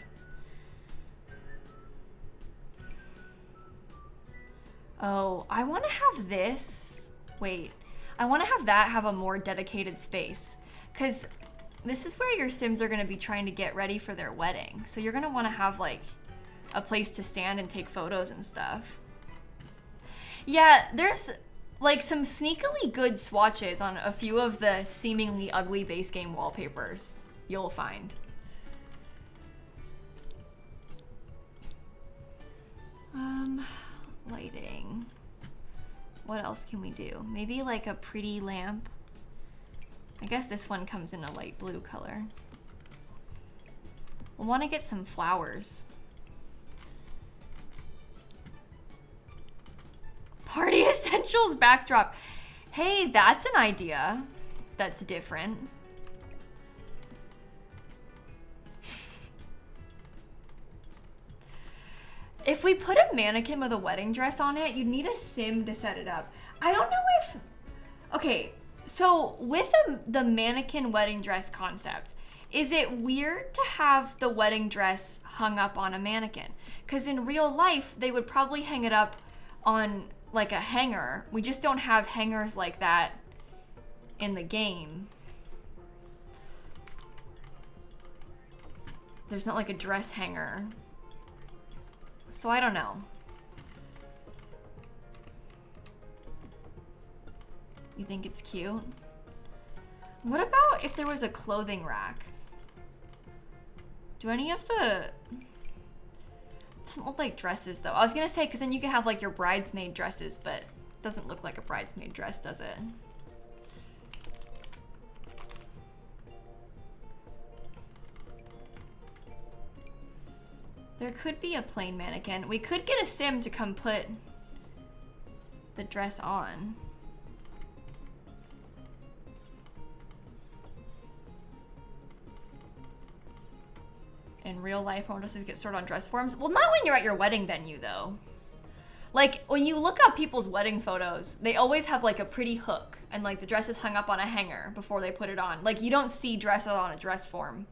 Oh, I want to have this. Wait, I want to have that have a more dedicated space, because this is where your Sims are going to be trying to get ready for their wedding. So you're going to want to have like a place to stand and take photos and stuff. Yeah, there's like some sneakily good swatches on a few of the seemingly ugly base game wallpapers you'll find. Lighting. What else can we do? Maybe like a pretty lamp. I guess this one comes in a light blue color. We'll want to get some flowers. Party essentials backdrop. Hey, that's an idea. That's different. If we put a mannequin with a wedding dress on it, you'd need a sim to set it up. I don't know if... Okay, so with the mannequin wedding dress concept, is it weird to have the wedding dress hung up on a mannequin? Because in real life, they would probably hang it up on like a hanger. We just don't have hangers like that in the game. There's not like a dress hanger. So I don't know. You think it's cute? What about if there was a clothing rack? Do any of the... Doesn't look like dresses though. I was gonna say, because then you could have like your bridesmaid dresses, but it doesn't look like a bridesmaid dress, does it? There could be a plain mannequin. We could get a sim to come put the dress on. In real life, home dresses get stored on dress forms. Well, not when you're at your wedding venue though. Like when you look up people's wedding photos, they always have like a pretty hook and like the dress is hung up on a hanger before they put it on. Like you don't see dresses on a dress form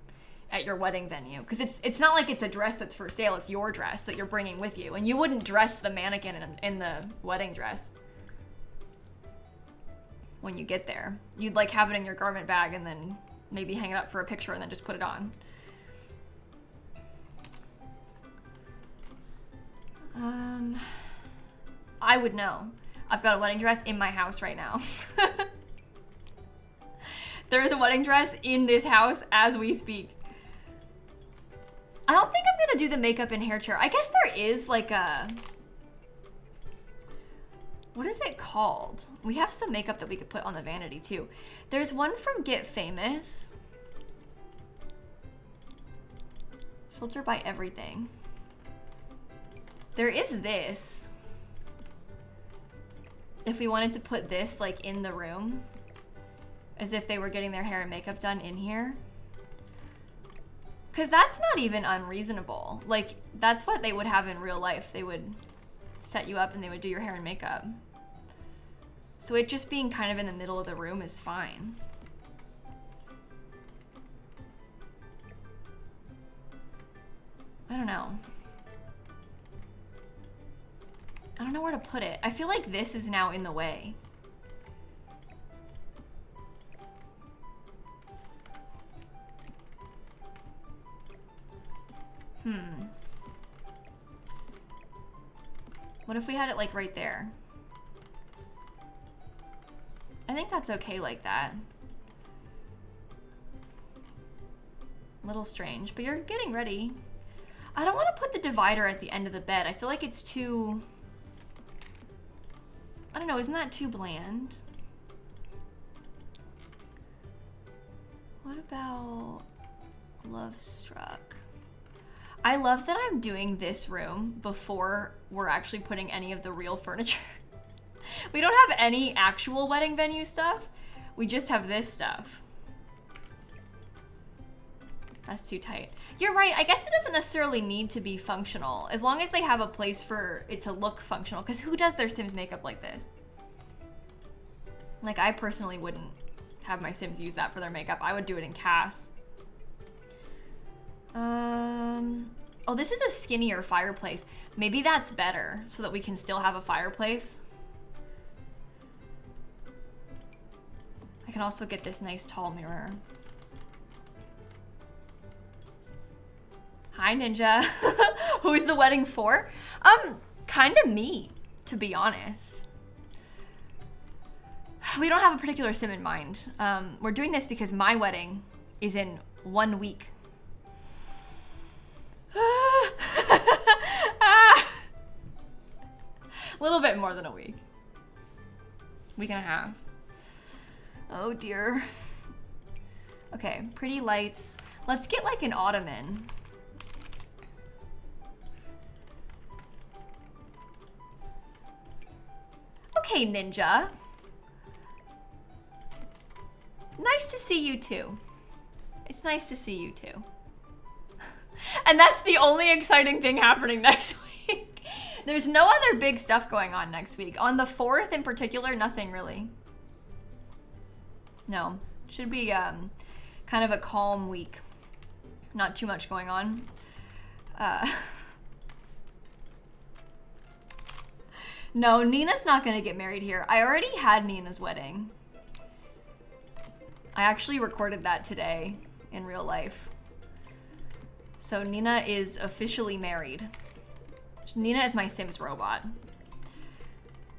at your wedding venue, because it's not like it's a dress that's for sale. It's your dress that you're bringing with you, and you wouldn't dress the mannequin in the wedding dress when you get there. You'd like have it in your garment bag and then maybe hang it up for a picture and then just put it on. I would know. I've got a wedding dress in my house right now. There is a wedding dress in this house as we speak. I don't think I'm gonna do the makeup and hair chair. I guess there is like a... What is it called? We have some makeup that we could put on the vanity too. There's one from Get Famous. Filter by everything. There is this. If we wanted to put this like in the room, as if they were getting their hair and makeup done in here. Because that's not even unreasonable. Like, that's what they would have in real life. They would set you up and they would do your hair and makeup. So it just being kind of in the middle of the room is fine. I don't know. I don't know where to put it. I feel like this is now in the way. What if we had it like right there? I think that's okay like that. A little strange, but you're getting ready. I don't want to put the divider at the end of the bed. I feel like it's too... I don't know, isn't that too bland? What about Love Struck? I love that I'm doing this room before we're actually putting any of the real furniture. We don't have any actual wedding venue stuff. We just have this stuff. That's too tight. You're right, I guess it doesn't necessarily need to be functional, as long as they have a place for it to look functional, because who does their Sims makeup like this? Like, I personally wouldn't have my Sims use that for their makeup. I would do it in CAS. Oh, this is a skinnier fireplace. Maybe that's better, so that we can still have a fireplace. I can also get this nice tall mirror. Hi, Ninja. Who is the wedding for? Kind of me, to be honest. We don't have a particular sim in mind. We're doing this because my wedding is in 1 week. A little bit more than a week. Week and a half. Oh dear. Okay, pretty lights. Let's get like an ottoman. Okay, Ninja. Nice to see you too. It's nice to see you too. And that's the only exciting thing happening next week. There's no other big stuff going on next week. On the 4th in particular, nothing really. No, should be kind of a calm week. Not too much going on. No, Nina's not gonna get married here. I already had Nina's wedding. I actually recorded that today in real life. So Nina is officially married. Nina is my Sims robot.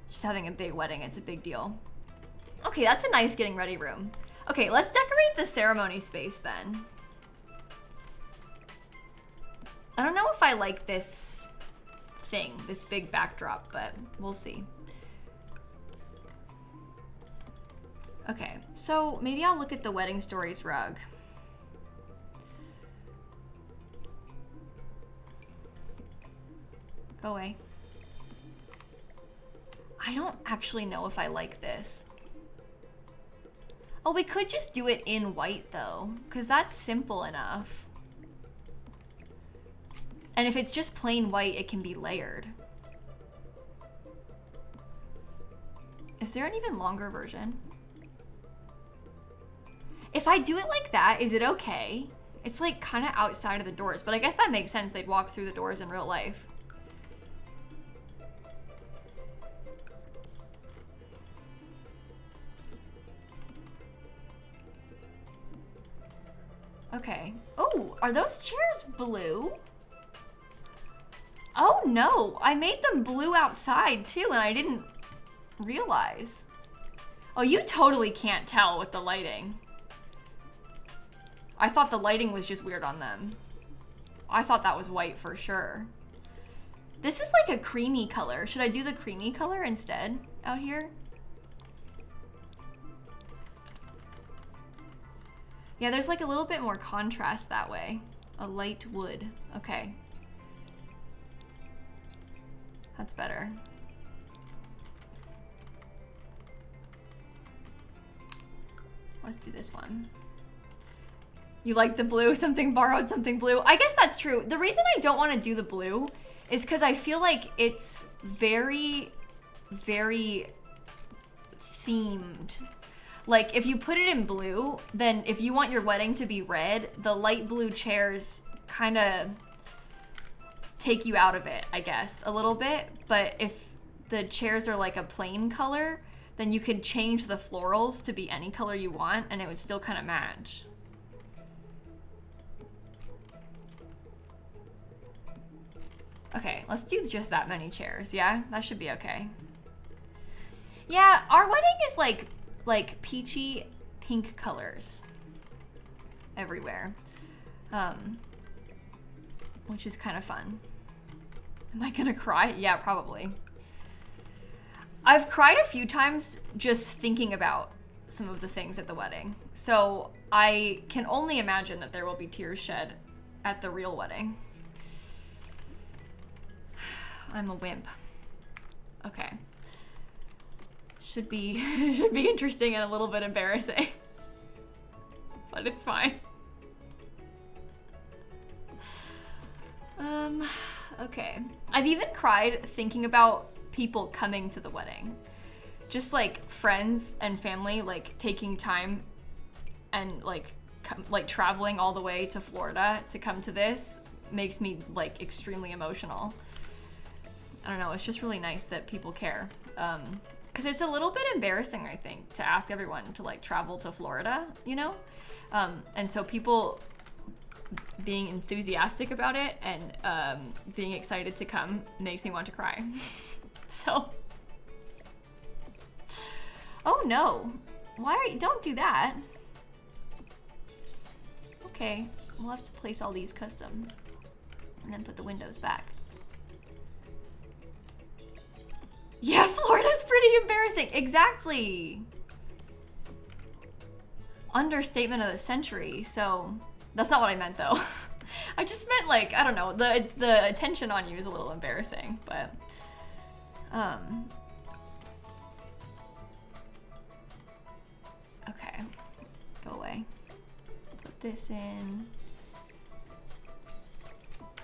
She's having a big wedding, it's a big deal. Okay, that's a nice getting ready room. Okay, let's decorate the ceremony space then. I don't know if I like this thing, this big backdrop, but we'll see. Okay, so maybe I'll look at the Wedding Stories rug. Go away. I don't actually know if I like this. Oh, we could just do it in white though, because that's simple enough. And if it's just plain white, it can be layered. Is there an even longer version? If I do it like that, is it okay? It's like kind of outside of the doors, but I guess that makes sense. They'd walk through the doors in real life. Okay. Oh, are those chairs blue? Oh no, I made them blue outside too and I didn't realize. Oh, you totally can't tell with the lighting. I thought the lighting was just weird on them. I thought that was white for sure. This is like a creamy color. Should I do the creamy color instead out here? Yeah, there's like a little bit more contrast that way. A light wood. Okay. That's better. Let's do this one. You like the blue? Something borrowed, something blue. I guess that's true. The reason I don't want to do the blue is because I feel like it's very, very themed. Like, if you put it in blue, then if you want your wedding to be red, the light blue chairs kind of take you out of it, I guess, a little bit. But if the chairs are like a plain color, then you could change the florals to be any color you want, and it would still kind of match. Okay, let's do just that many chairs, yeah? That should be okay. Yeah, our wedding is like peachy pink colors everywhere, which is kind of fun. Am I gonna cry? Yeah, probably. I've cried a few times just thinking about some of the things at the wedding, so I can only imagine that there will be tears shed at the real wedding. I'm a wimp. Okay. Should be interesting and a little bit embarrassing. But it's fine. Okay. I've even cried thinking about people coming to the wedding. Just like friends and family like taking time and like traveling all the way to Florida to come to this makes me like extremely emotional. I don't know, it's just really nice that people care. Because it's a little bit embarrassing, I think, to ask everyone to like travel to Florida, you know? And so people being enthusiastic about it and being excited to come makes me want to cry. So. Oh no. Why are you, don't do that. Okay, we'll have to place all these custom and then put the windows back. Yeah, Florida's pretty embarrassing. Exactly. Understatement of the century. So that's not what I meant though. I just meant like, I don't know, the attention on you is a little embarrassing, but okay. Go away. Put this in.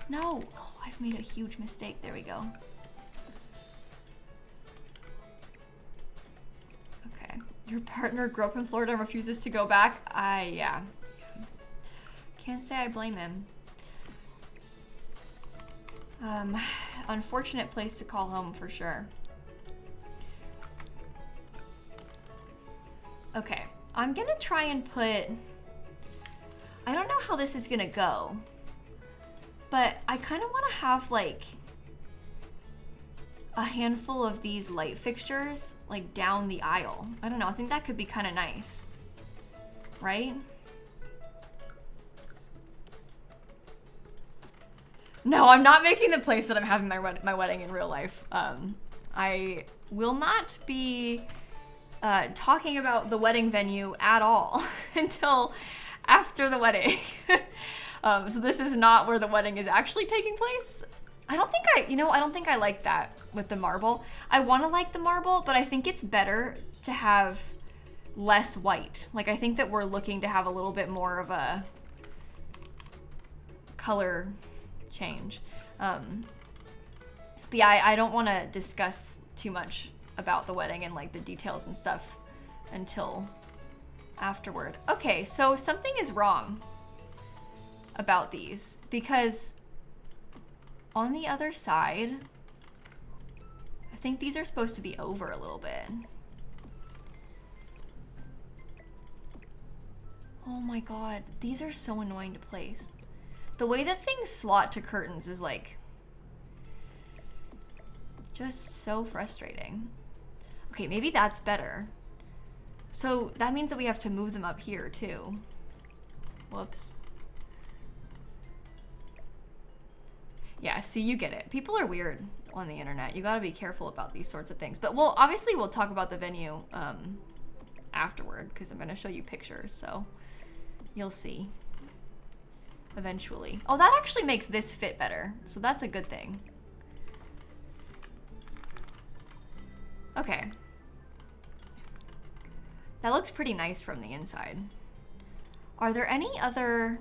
No. Oh, I've made a huge mistake. There we go. Your partner grew up in Florida and refuses to go back? Yeah. Can't say I blame him. Unfortunate place to call home for sure. Okay, I'm gonna try and put, I don't know how this is gonna go, but I kind of want to have like a handful of these light fixtures like down the aisle. I don't know, I think that could be kind of nice, right? No, I'm not making the place that I'm having my wedding in real life. I will not be talking about the wedding venue at all until after the wedding. So this is not where the wedding is actually taking place. I don't think I like that with the marble. I want to like the marble, but I think it's better to have less white. Like, I think that we're looking to have a little bit more of a color change. But yeah, I don't want to discuss too much about the wedding and like the details and stuff until afterward. Okay, so something is wrong about these because on the other side, I think these are supposed to be over a little bit. Oh my god, these are so annoying to place. The way that things slot to curtains is like just so frustrating. Okay, maybe that's better. So that means that we have to move them up here too. Whoops. Yeah, see, you get it. People are weird on the internet. You gotta be careful about these sorts of things. But obviously we'll talk about the venue afterward because I'm gonna show you pictures, so you'll see eventually. Oh, that actually makes this fit better, so that's a good thing. Okay. That looks pretty nice from the inside. Are there any other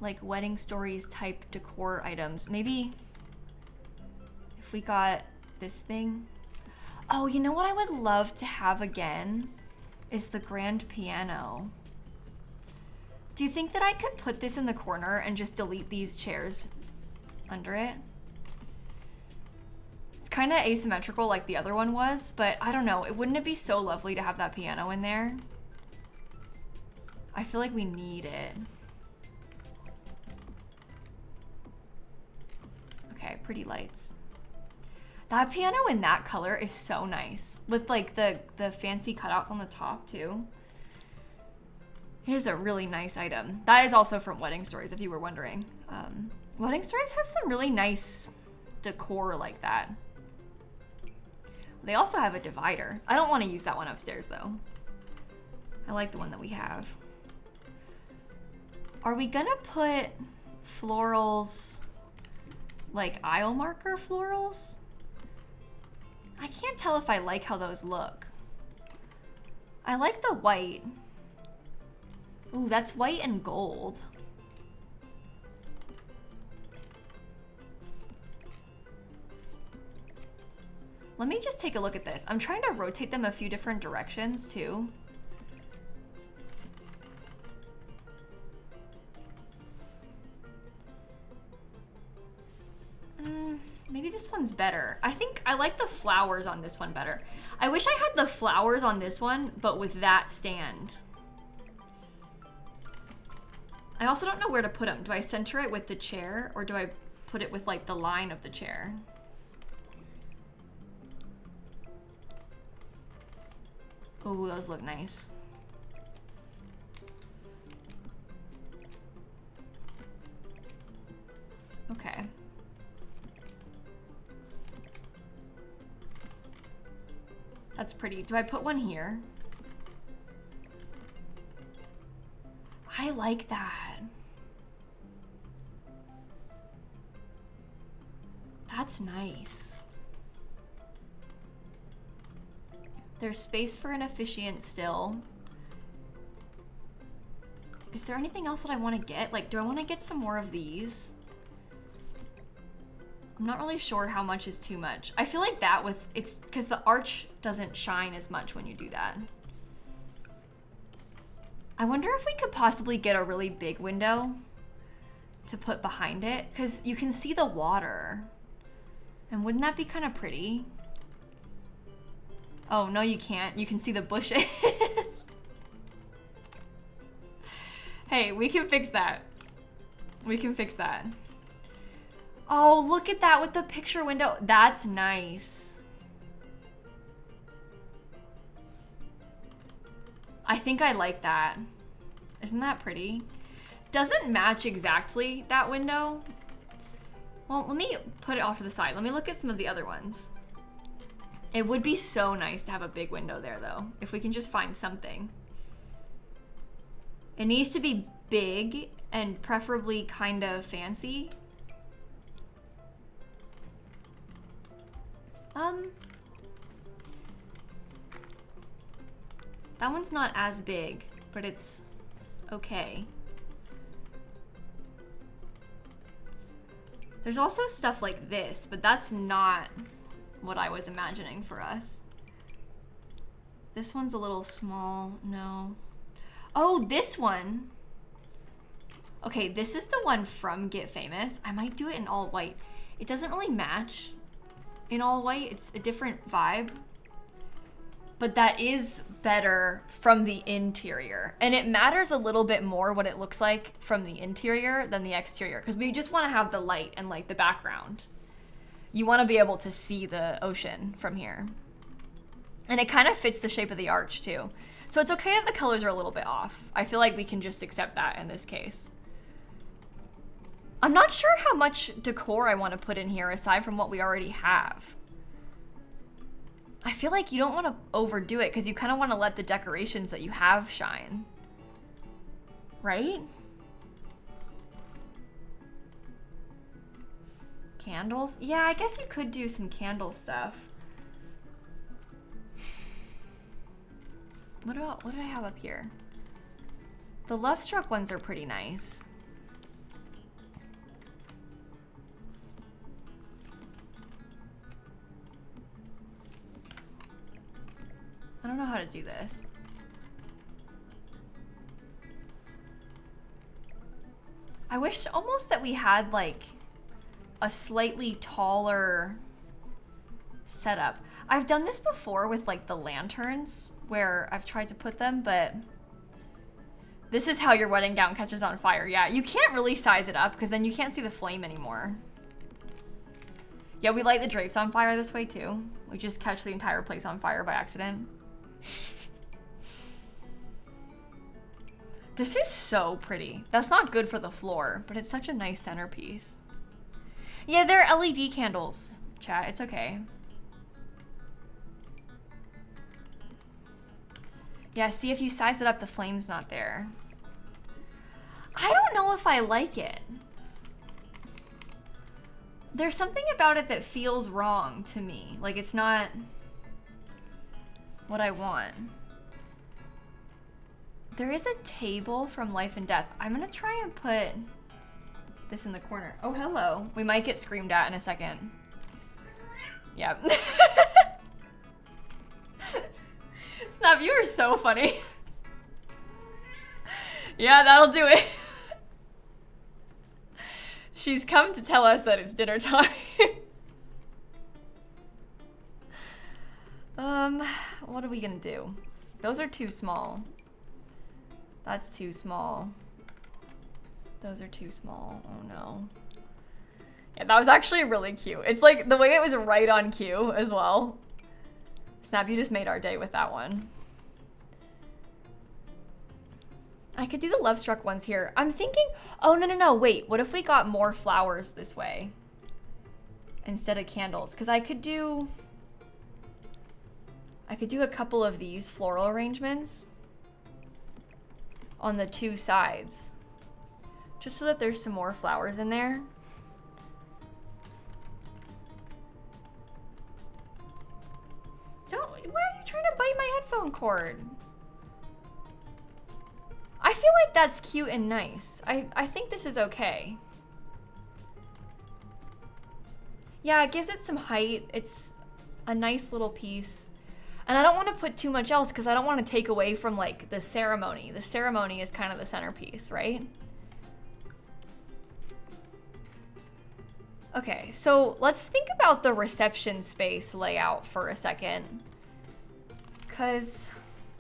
like wedding stories type decor items? Maybe if we got this thing. Oh, you know what I would love to have again is the grand piano. Do you think that I could put this in the corner and just delete these chairs under it? It's kind of asymmetrical like the other one was, but I don't know. Wouldn't it be so lovely to have that piano in there? I feel like we need it. Okay, pretty lights. That piano in that color is so nice. With like the fancy cutouts on the top too. It is a really nice item. That is also from Wedding Stories, if you were wondering. Wedding Stories has some really nice decor like that. They also have a divider. I don't want to use that one upstairs though. I like the one that we have. Are we gonna put florals, like aisle marker florals? I can't tell if I like how those look. I like the white. Ooh, that's white and gold. Let me just take a look at this. I'm trying to rotate them a few different directions too. Maybe this one's better. I think I like the flowers on this one better. I wish I had the flowers on this one, but with that stand. I also don't know where to put them. Do I center it with the chair or do I put it with like the line of the chair? Oh, those look nice. Okay. That's pretty. Do I put one here? I like that. That's nice. There's space for an officiant still. Is there anything else that I want to get? Like, do I want to get some more of these? I'm not really sure how much is too much. I feel like that with, it's because the arch doesn't shine as much when you do that. I wonder if we could possibly get a really big window to put behind it because you can see the water. And wouldn't that be kind of pretty? Oh, no, you can't. You can see the bushes. Hey, we can fix that. We can fix that. Oh, look at that with the picture window. That's nice. I think I like that. Isn't that pretty? Doesn't match exactly that window. Well, let me put it off to the side. Let me look at some of the other ones. It would be so nice to have a big window there though, if we can just find something. It needs to be big and preferably kind of fancy. That one's not as big, but it's okay. There's also stuff like this, but that's not what I was imagining for us. This one's a little small, no. Oh, this one. Okay, this is the one from Get Famous. I might do it in all white. It doesn't really match in all white. It's a different vibe. But that is better from the interior. And it matters a little bit more what it looks like from the interior than the exterior, because we just want to have the light and like the background. You want to be able to see the ocean from here. And it kind of fits the shape of the arch too. So it's okay that the colors are a little bit off. I feel like we can just accept that in this case. I'm not sure how much decor I want to put in here aside from what we already have. I feel like you don't want to overdo it because you kind of want to let the decorations that you have shine. Right? Candles? Yeah, I guess you could do some candle stuff. What do I have up here? The Love Struck ones are pretty nice. don't know how to do this. I wish almost that we had like a slightly taller setup. I've done this before with like the lanterns where I've tried to put them, but this is how your wedding gown catches on fire. Yeah, you can't really size it up because then you can't see the flame anymore. Yeah, we light the drapes on fire this way too. We just catch the entire place on fire by accident. This is so pretty. That's not good for the floor, but it's such a nice centerpiece. Yeah, they're LED candles, chat. It's okay. Yeah, see, if you size it up, the flame's not there. I don't know if I like it. There's something about it that feels wrong to me. Like, it's not what I want. There is a table from Life and Death. I'm gonna try and put this in the corner. Oh, hello. We might get screamed at in a second. Yep. Snap, you are so funny. Yeah, that'll do it. She's come to tell us that it's dinner time. What are we gonna do? Those are too small. That's too small. Those are too small. Oh no. Yeah, that was actually really cute. It's like the way it was right on cue as well. Snap, you just made our day with that one. I could do the Love Struck ones here. I'm thinking, oh no, wait. What if we got more flowers this way instead of candles? Because I could do a couple of these floral arrangements on the two sides, just so that there's some more flowers in there. Why are you trying to bite my headphone cord? I feel like that's cute and nice. I think this is okay. Yeah, it gives it some height. It's a nice little piece. And I don't want to put too much else because I don't want to take away from like the ceremony. The ceremony is kind of the centerpiece, right? Okay, so let's think about the reception space layout for a second. Cause,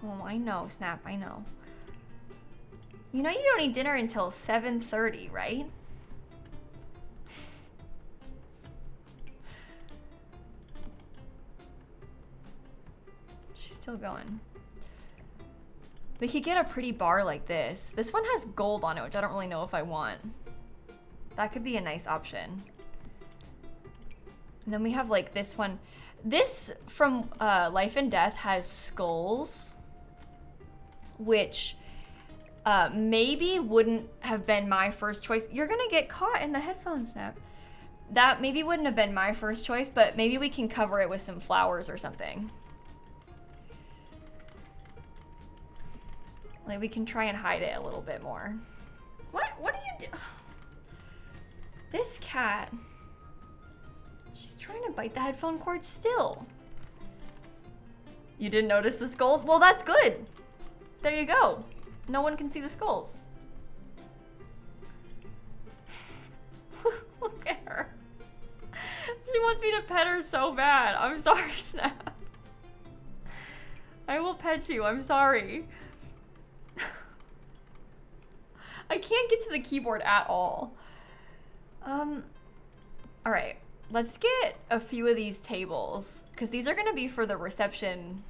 oh, I know, Snap, I know. You know you don't eat dinner until 7:30, right? She's still going. We could get a pretty bar like this. This one has gold on it, which I don't really know if I want. That could be a nice option. And then we have like this one. This from Life and Death has skulls, which maybe wouldn't have been my first choice. You're gonna get caught in the headphone, Snap. That maybe wouldn't have been my first choice, but maybe we can cover it with some flowers or something. Like we can try and hide it a little bit more. What do you do? This cat. She's trying to bite the headphone cord still. You didn't notice the skulls? Well, that's good. There you go. No one can see the skulls. Look at her. She wants me to pet her so bad. I'm sorry, Snap. I will pet you. I'm sorry. I can't get to the keyboard at all. All right. Let's get a few of these tables because these are going to be for the reception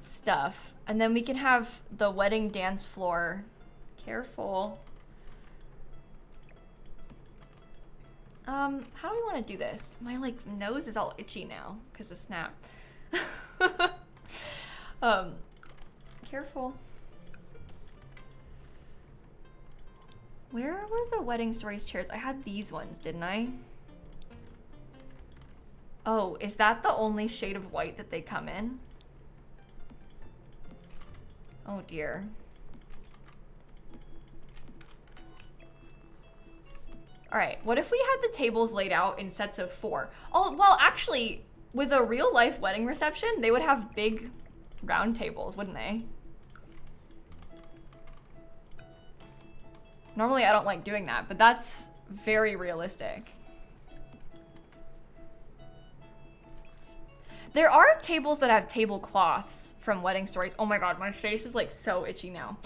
stuff. And then we can have the wedding dance floor. Careful. How do we want to do this? My like nose is all itchy now because of Snap. Careful. Where were the wedding stories chairs? I had these ones, didn't I? Oh, is that the only shade of white that they come in? Oh dear. All right, what if we had the tables laid out in sets of 4? Oh, well, actually, with a real life wedding reception, they would have big round tables, wouldn't they? Normally I don't like doing that, but that's very realistic. There are tables that have tablecloths from Wedding Stories. Oh my god, my face is like so itchy now.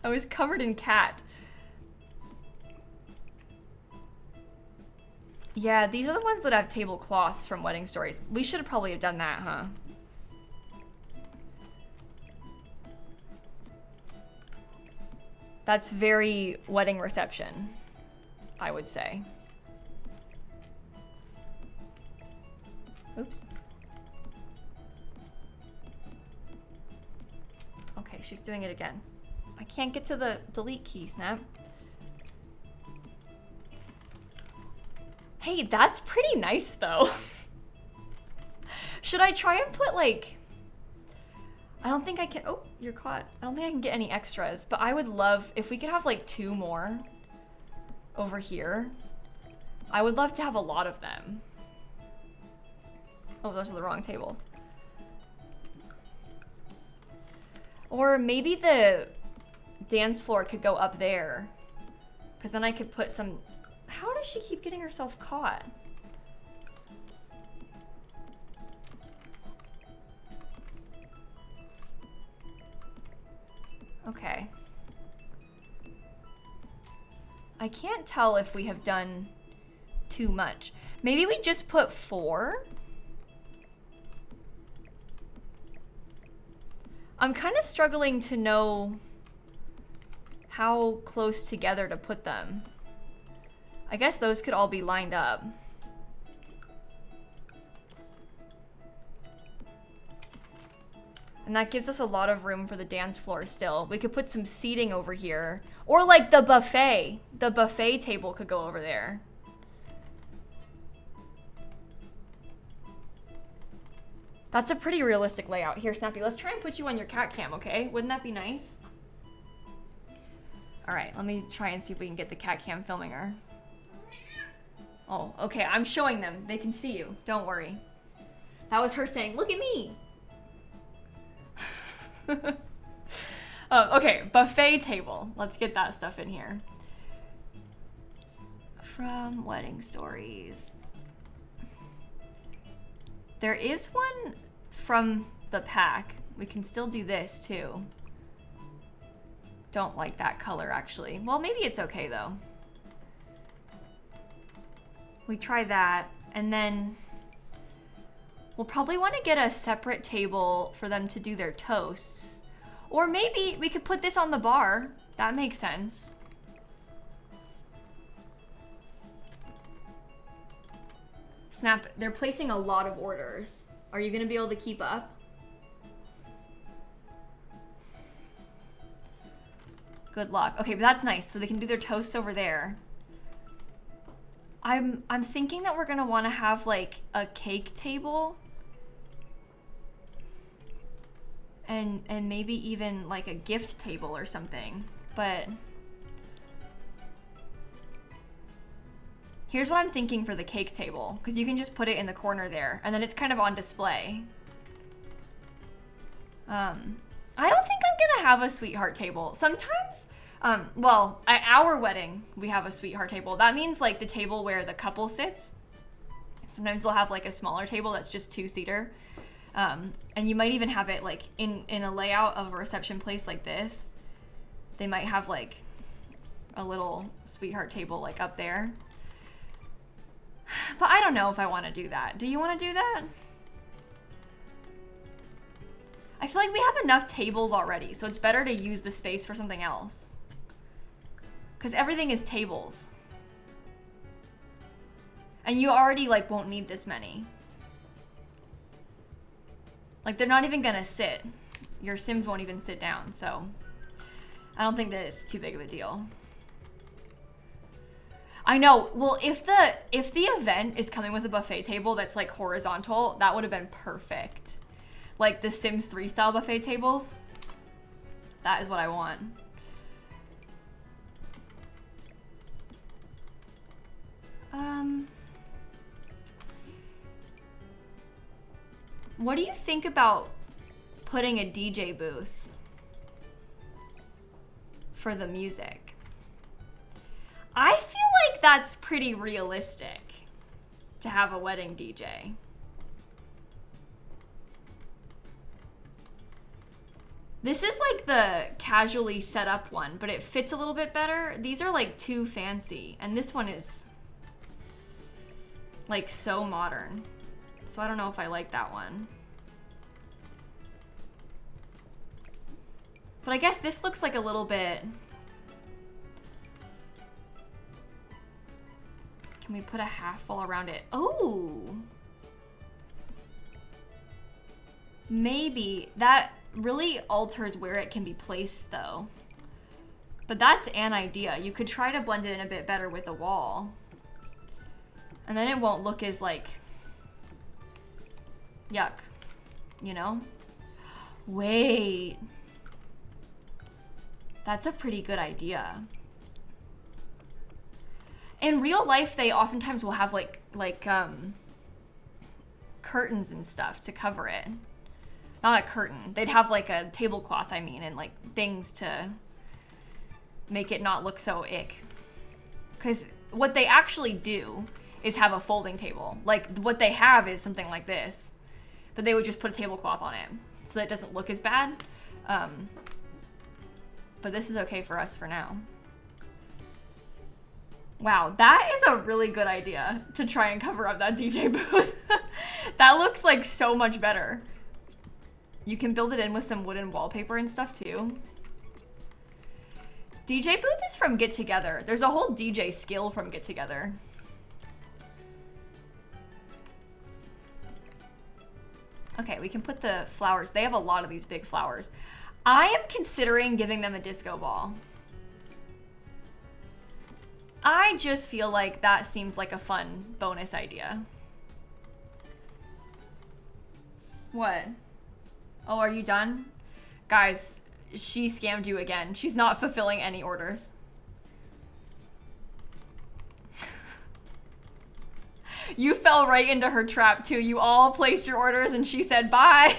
I was covered in cat. Yeah, these are the ones that have tablecloths from Wedding Stories. We should have probably have done that, huh? That's very wedding reception, I would say. Oops. Okay, she's doing it again. I can't get to the delete key, Snap. Hey, that's pretty nice though. Should I try and put like, I don't think I can, oh, you're caught. I don't think I can get any extras, but I would love if we could have like 2 more over here. I would love to have a lot of them. Oh, those are the wrong tables. Or maybe the dance floor could go up there, because then I could put some. How does she keep getting herself caught? Okay. I can't tell if we have done too much. Maybe we just put 4? I'm kind of struggling to know how close together to put them. I guess those could all be lined up. And that gives us a lot of room for the dance floor still. We could put some seating over here. Or like the buffet. The buffet table could go over there. That's a pretty realistic layout. Here, Snappy, let's try and put you on your cat cam, okay? Wouldn't that be nice? All right, let me try and see if we can get the cat cam filming her. Oh, okay, I'm showing them. They can see you, don't worry. That was her saying, look at me. Okay, buffet table. Let's get that stuff in here. From Wedding Stories. There is one from the pack. We can still do this too. Don't like that color actually. Well, maybe it's okay though. We try that, and then we'll probably want to get a separate table for them to do their toasts. Or maybe we could put this on the bar. That makes sense. Snap, they're placing a lot of orders. Are you gonna be able to keep up? Good luck. Okay, but that's nice. So they can do their toasts over there. I'm thinking that we're gonna wanna have like a cake table. And maybe even like a gift table or something. But here's what I'm thinking for the cake table, because you can just put it in the corner there, and then it's kind of on display. I don't think I'm gonna have a sweetheart table. Sometimes, well, at our wedding, we have a sweetheart table. That means like the table where the couple sits. Sometimes they'll have like a smaller table that's just 2-seater. And you might even have it like in a layout of a reception place like this. They might have like a little sweetheart table like up there. But I don't know if I want to do that. Do you want to do that? I feel like we have enough tables already, so it's better to use the space for something else. Because everything is tables. And you already like won't need this many. Like they're not even gonna sit. Your Sims won't even sit down, so I don't think that it's too big of a deal. I know. Well, if the event is coming with a buffet table that's like horizontal, that would have been perfect. Like the Sims 3 style buffet tables. That is what I want. What do you think about putting a DJ booth for the music? I feel like that's pretty realistic to have a wedding DJ. This is like the casually set up one, but it fits a little bit better. These are like too fancy, and this one is like so modern. So I don't know if I like that one. But I guess this looks like a little bit... Can we put a half all around it? Oh! Maybe. That really alters where it can be placed, though. But that's an idea. You could try to blend it in a bit better with the wall. And then it won't look as, like... yuck. You know? Wait. That's a pretty good idea. In real life, they oftentimes will have like curtains and stuff to cover it. Not a curtain. They'd have like a tablecloth, I mean, and like things to make it not look so ick. Because what they actually do is have a folding table. Like what they have is something like this, but they would just put a tablecloth on it so that it doesn't look as bad. But this is okay for us for now. Wow, that is a really good idea to try and cover up that DJ booth. That looks like so much better. You can build it in with some wooden wallpaper and stuff too. DJ booth is from Get Together. There's a whole DJ skill from Get Together. Okay, we can put the flowers. They have a lot of these big flowers. I am considering giving them a disco ball. I just feel like that seems like a fun bonus idea. What? Oh, are you done? Guys, she scammed you again. She's not fulfilling any orders. You fell right into her trap too. You all placed your orders and she said, bye.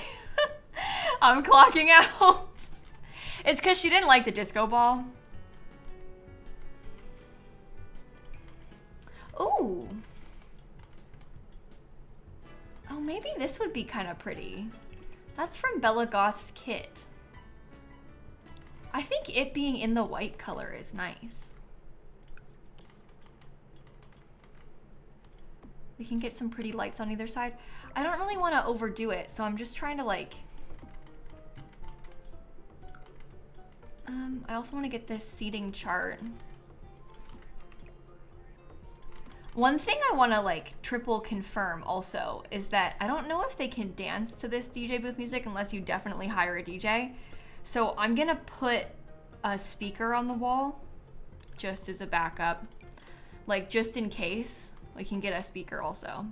I'm clocking out. It's because she didn't like the disco ball. Ooh. Oh, maybe this would be kind of pretty. That's from Bella Goth's kit. I think it being in the white color is nice. We can get some pretty lights on either side. I don't really want to overdo it, so I'm just trying to like... I also want to get this seating chart. One thing I want to like triple confirm also is that I don't know if they can dance to this DJ booth music unless you definitely hire a DJ. So I'm gonna put a speaker on the wall just as a backup, like just in case we can get a speaker also.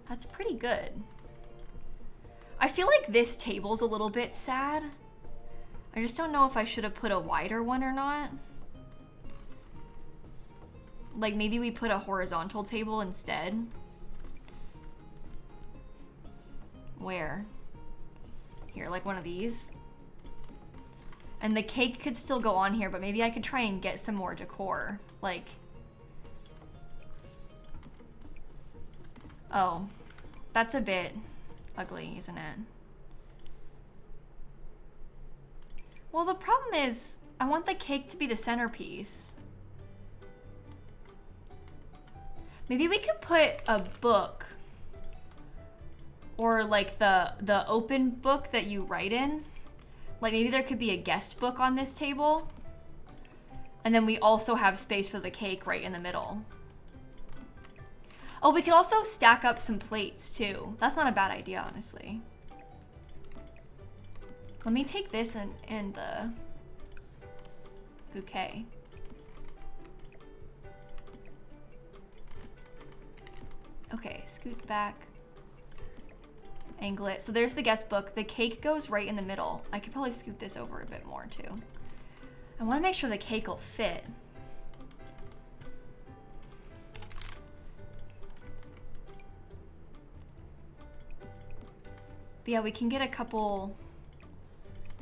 That's pretty good. I feel like this table's a little bit sad. I just don't know if I should have put a wider one or not. Like maybe we put a horizontal table instead. Where? Here, like one of these. And the cake could still go on here, but maybe I could try and get some more decor. Like, oh, that's a bit ugly, isn't it? Well, the problem is I want the cake to be the centerpiece. Maybe we could put a book or like the open book that you write in. Like maybe there could be a guest book on this table. And then we also have space for the cake right in the middle. Oh, we could also stack up some plates too. That's not a bad idea, honestly. Let me take this and the bouquet. Okay, scoot back. Angle it. So there's the guest book. The cake goes right in the middle. I could probably scoot this over a bit more too. I want to make sure the cake will fit. But yeah, we can get a couple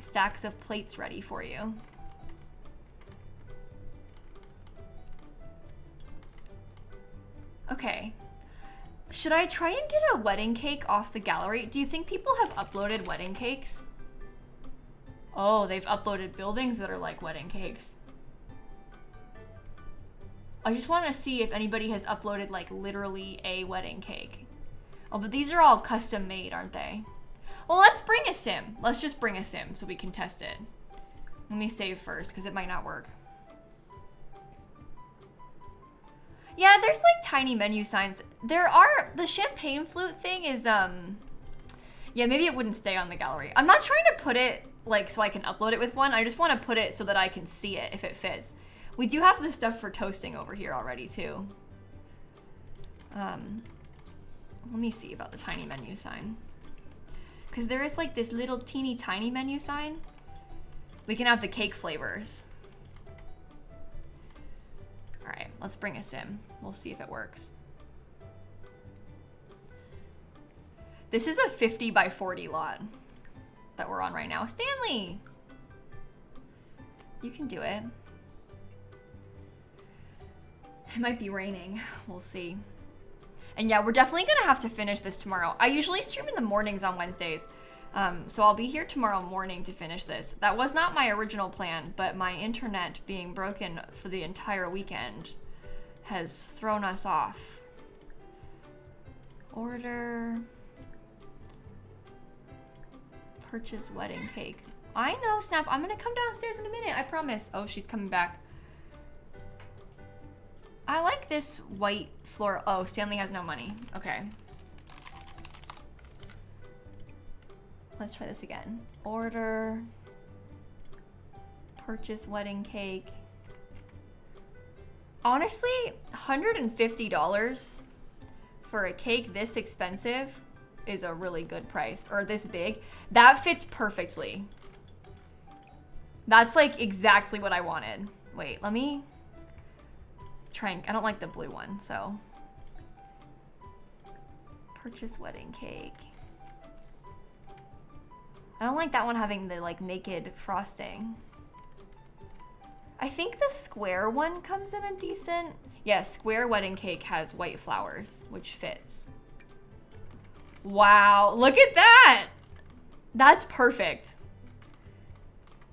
stacks of plates ready for you. Okay. Should I try and get a wedding cake off the gallery? Do you think people have uploaded wedding cakes? Oh, they've uploaded buildings that are like wedding cakes. I just want to see if anybody has uploaded like literally a wedding cake. Oh, but these are all custom made, aren't they? Well, let's bring a sim. Let's just bring a sim so we can test it. Let me save first because it might not work. Yeah, there's like tiny menu signs. There are, the champagne flute thing is, yeah, maybe it wouldn't stay on the gallery. I'm not trying to put it like so I can upload it with one. I just want to put it so that I can see it if it fits. We do have the stuff for toasting over here already too. Let me see about the tiny menu sign. Because there is like this little teeny tiny menu sign. We can have the cake flavors. All right, let's bring a sim. We'll see if it works. This is a 50 by 40 lot that we're on right now. Stanley, you can do it. It might be raining. We'll see. And yeah, we're definitely gonna have to finish this tomorrow. I usually stream in the mornings on Wednesdays. So I'll be here tomorrow morning to finish this. That was not my original plan, but my internet being broken for the entire weekend has thrown us off. Order. Purchase wedding cake. I know, Snap. I'm gonna come downstairs in a minute, I promise. Oh, she's coming back. I like this white floral. Oh, Stanley has no money. Okay. Let's try this again. Order. Purchase wedding cake. Honestly, $150 for a cake this expensive is a really good price. Or this big. That fits perfectly. That's like exactly what I wanted. Wait, let me try and, I don't like the blue one, so. Purchase wedding cake. I don't like that one having the like naked frosting. I think the square one comes in a decent, yeah, square wedding cake has white flowers, which fits. Wow, look at that. That's perfect.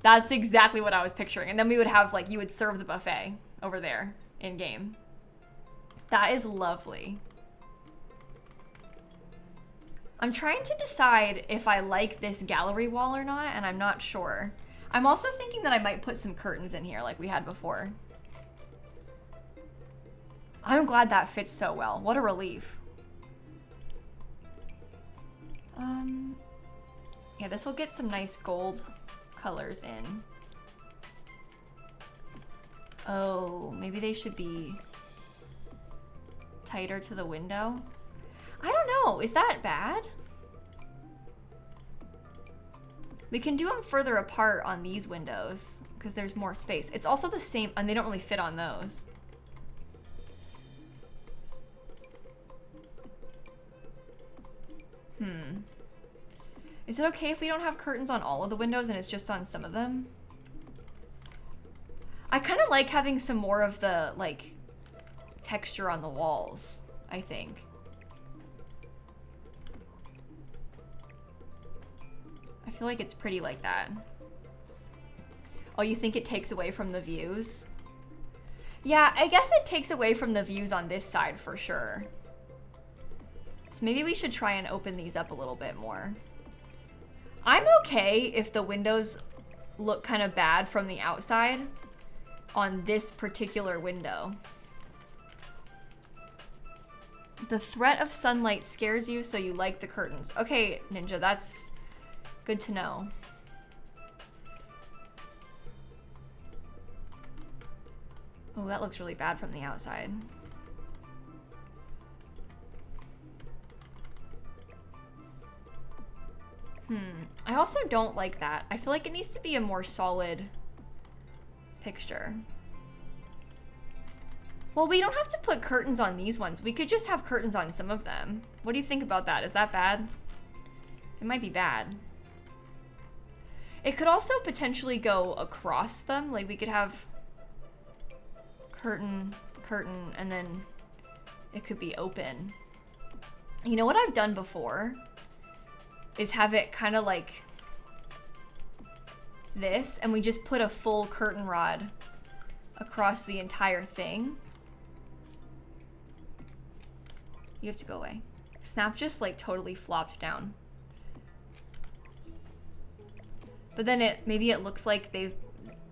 That's exactly what I was picturing. And then we would have like, you would serve the buffet over there in game. That is lovely. I'm trying to decide if I like this gallery wall or not, and I'm not sure. I'm also thinking that I might put some curtains in here like we had before. I'm glad that fits so well. What a relief. Yeah, this will get some nice gold colors in. Oh, maybe they should be tighter to the window. I don't know, is that bad? We can do them further apart on these windows because there's more space. It's also the same, and they don't really fit on those. Is it okay if we don't have curtains on all of the windows and it's just on some of them? I kind of like having some more of the, like, texture on the walls, I think. I feel like it's pretty like that. Oh, you think it takes away from the views? Yeah, I guess it takes away from the views on this side for sure. So maybe we should try and open these up a little bit more. I'm okay if the windows look kind of bad from the outside on this particular window. The threat of sunlight scares you, so you like the curtains. Okay, Ninja, that's good to know. Oh, that looks really bad from the outside. I also don't like that. I feel like it needs to be a more solid picture. Well, we don't have to put curtains on these ones. We could just have curtains on some of them. What do you think about that? Is that bad? It might be bad. It could also potentially go across them. Like we could have curtain, curtain, and then it could be open. You know what I've done before is have it kind of like this, and we just put a full curtain rod across the entire thing. You have to go away. Snap just like totally flopped down. But then maybe it looks like they've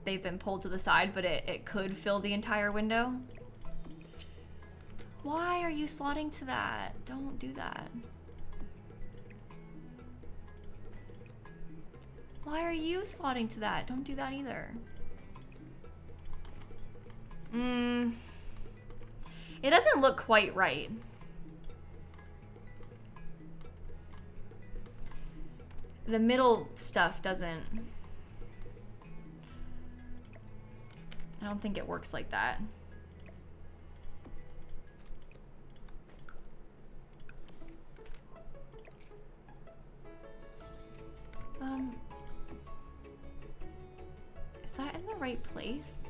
been pulled to the side, but it could fill the entire window. Why are you slotting to that? Don't do that. Why are you slotting to that? Don't do that either. It doesn't look quite right. The middle stuff doesn't... I don't think it works like that. Is that in the right place?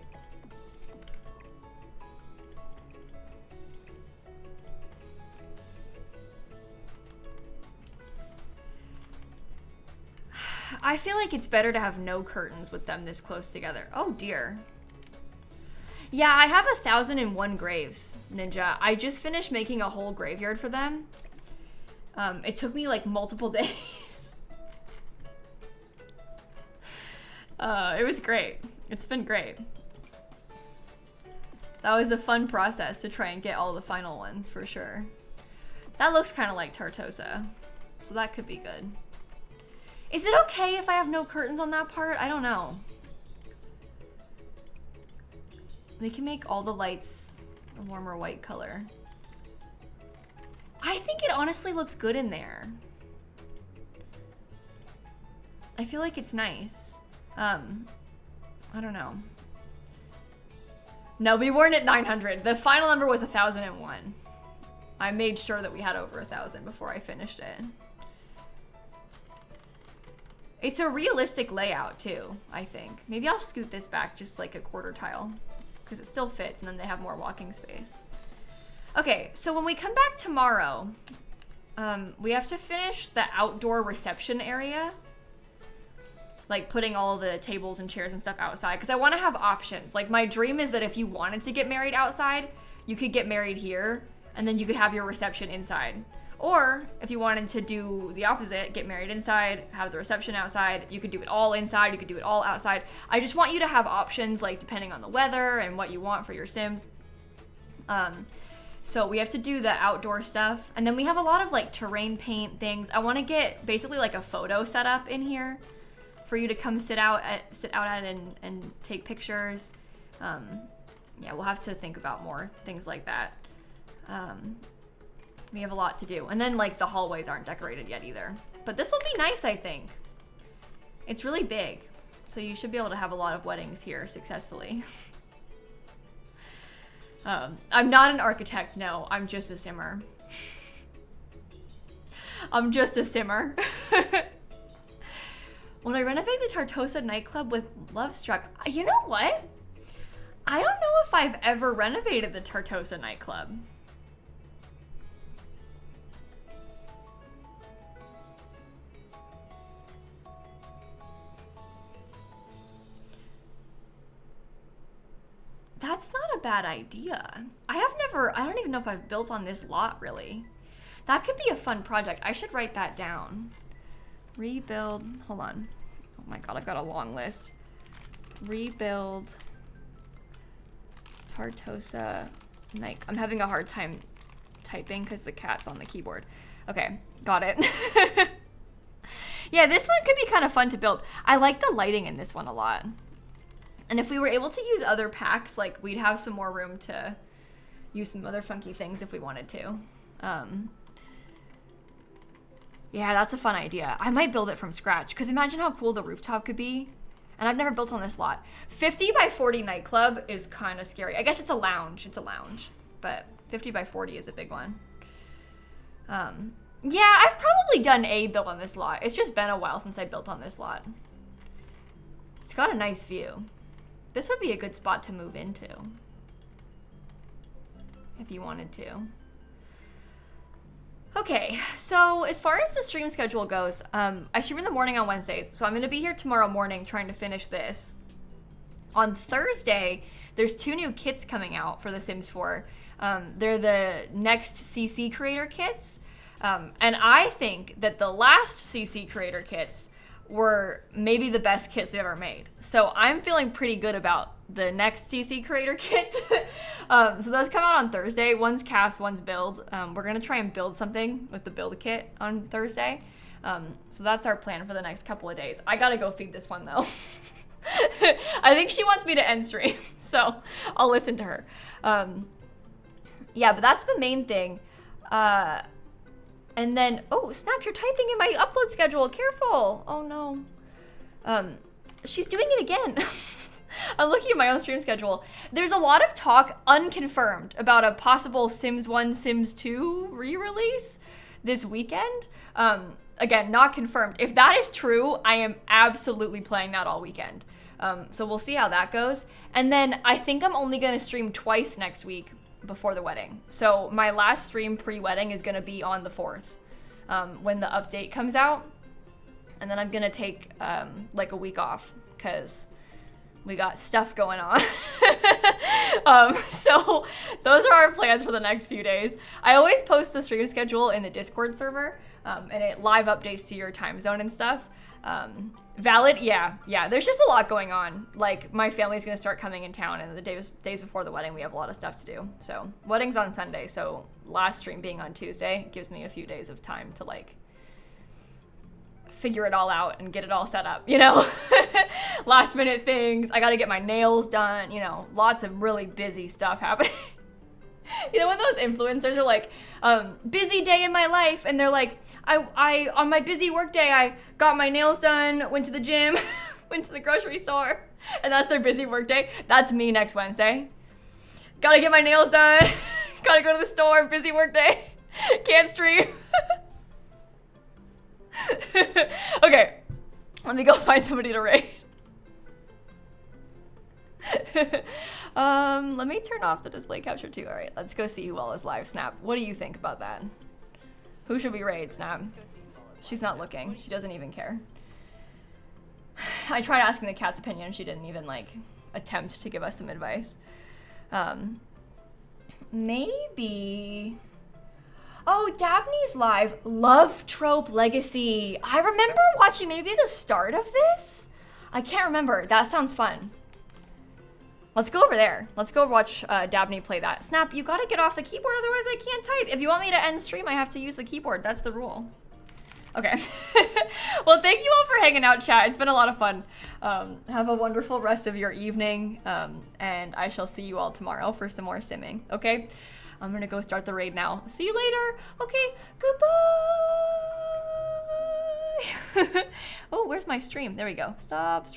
I feel like it's better to have no curtains with them this close together. Oh dear. Yeah, I have 1,001 graves, Ninja. I just finished making a whole graveyard for them. It took me like multiple days. It was great. It's been great. That was a fun process to try and get all the final ones for sure. That looks kind of like Tartosa, so that could be good. Is it okay if I have no curtains on that part? I don't know. We can make all the lights a warmer white color. I think it honestly looks good in there. I feel like it's nice. I don't know. No, we weren't at 900. The final number was 1,001. I made sure that we had over 1,000 before I finished it. It's a realistic layout too, I think. Maybe I'll scoot this back just like a quarter tile because it still fits and then they have more walking space. Okay, so when we come back tomorrow, we have to finish the outdoor reception area. Like putting all the tables and chairs and stuff outside because I want to have options. Like my dream is that if you wanted to get married outside, you could get married here and then you could have your reception inside. Or if you wanted to do the opposite, get married inside, have the reception outside, you could do it all inside, you could do it all outside. I just want you to have options like depending on the weather and what you want for your Sims. So we have to do the outdoor stuff. And then we have a lot of like terrain paint things. I want to get basically like a photo setup in here for you to come sit out at and take pictures. Yeah, we'll have to think about more things like that. We have a lot to do. And then like the hallways aren't decorated yet either. But this will be nice, I think. It's really big. So you should be able to have a lot of weddings here successfully. I'm not an architect, no. I'm just a simmer. I'm just a simmer. When I renovate the Tartosa nightclub with Love Struck, you know what? I don't know if I've ever renovated the Tartosa nightclub. That's not a bad idea. I don't even know if I've built on this lot really. That could be a fun project. I should write that down. Rebuild, hold on. Oh my God, I've got a long list. Rebuild Tartosa night. I'm having a hard time typing because the cat's on the keyboard. Okay, got it. Yeah, this one could be kind of fun to build. I like the lighting in this one a lot. And if we were able to use other packs, like we'd have some more room to use some other funky things if we wanted to. Yeah, that's a fun idea. I might build it from scratch because imagine how cool the rooftop could be. And I've never built on this lot. 50 by 40 nightclub is kind of scary. I guess it's a lounge. It's a lounge, but 50 by 40 is a big one. Yeah, I've probably done a build on this lot. It's just been a while since I built on this lot. It's got a nice view. This would be a good spot to move into. If you wanted to. Okay, so as far as the stream schedule goes, I stream in the morning on Wednesdays. So I'm going to be here tomorrow morning trying to finish this. On Thursday, there's 2 new kits coming out for The Sims 4. They're the next CC creator kits. And I think that the last CC creator kits were maybe the best kits they've ever made. So I'm feeling pretty good about the next CC creator kits. So those come out on Thursday. One's cast, one's build. We're going to try and build something with the build kit on Thursday. So that's our plan for the next couple of days. I got to go feed this one though. I think she wants me to end stream. So I'll listen to her. Yeah, but that's the main thing. And then, oh, Snap, you're typing in my upload schedule. Careful. Oh, no. She's doing it again. I'm looking at my own stream schedule. There's a lot of talk, unconfirmed, about a possible Sims 1, Sims 2 re-release this weekend. Again, not confirmed. If that is true, I am absolutely playing that all weekend. So we'll see how that goes. And then I think I'm only going to stream twice next week before the wedding. So my last stream pre-wedding is going to be on the 4th when the update comes out. And then I'm going to take like a week off because we got stuff going on. So those are our plans for the next few days. I always post the stream schedule in the Discord server and it live updates to your time zone and stuff. Valid, yeah, there's just a lot going on. Like, my family's gonna start coming in town, and the days before the wedding, we have a lot of stuff to do. So, wedding's on Sunday, so last stream being on Tuesday gives me a few days of time to, like, figure it all out and get it all set up, you know? Last minute things, I gotta get my nails done, you know, lots of really busy stuff happening. You know when those influencers are like, busy day in my life, and they're like, I on my busy work day, I got my nails done, went to the gym, went to the grocery store, and that's their busy work day. That's me next Wednesday. Gotta get my nails done, gotta go to the store, busy work day, can't stream. Okay, let me go find somebody to raid. Let me turn off the display capture too. All right, let's go see who all is live. Snap, what do you think about that? Who should we raid, Snap? She's not looking. She doesn't even care. I tried asking the cat's opinion. She didn't even like attempt to give us some advice. Maybe. Oh, Dabney's live. Love Trope Legacy. I remember watching maybe the start of this. I can't remember. That sounds fun. Let's go over there. Let's go watch Dabney play that. Snap, you gotta get off the keyboard, otherwise I can't type. If you want me to end stream, I have to use the keyboard. That's the rule. Okay. Well, thank you all for hanging out, chat. It's been a lot of fun. Have a wonderful rest of your evening, and I shall see you all tomorrow for some more simming, okay? I'm gonna go start the raid now. See you later. Okay, goodbye. Oh, where's my stream? There we go. Stop.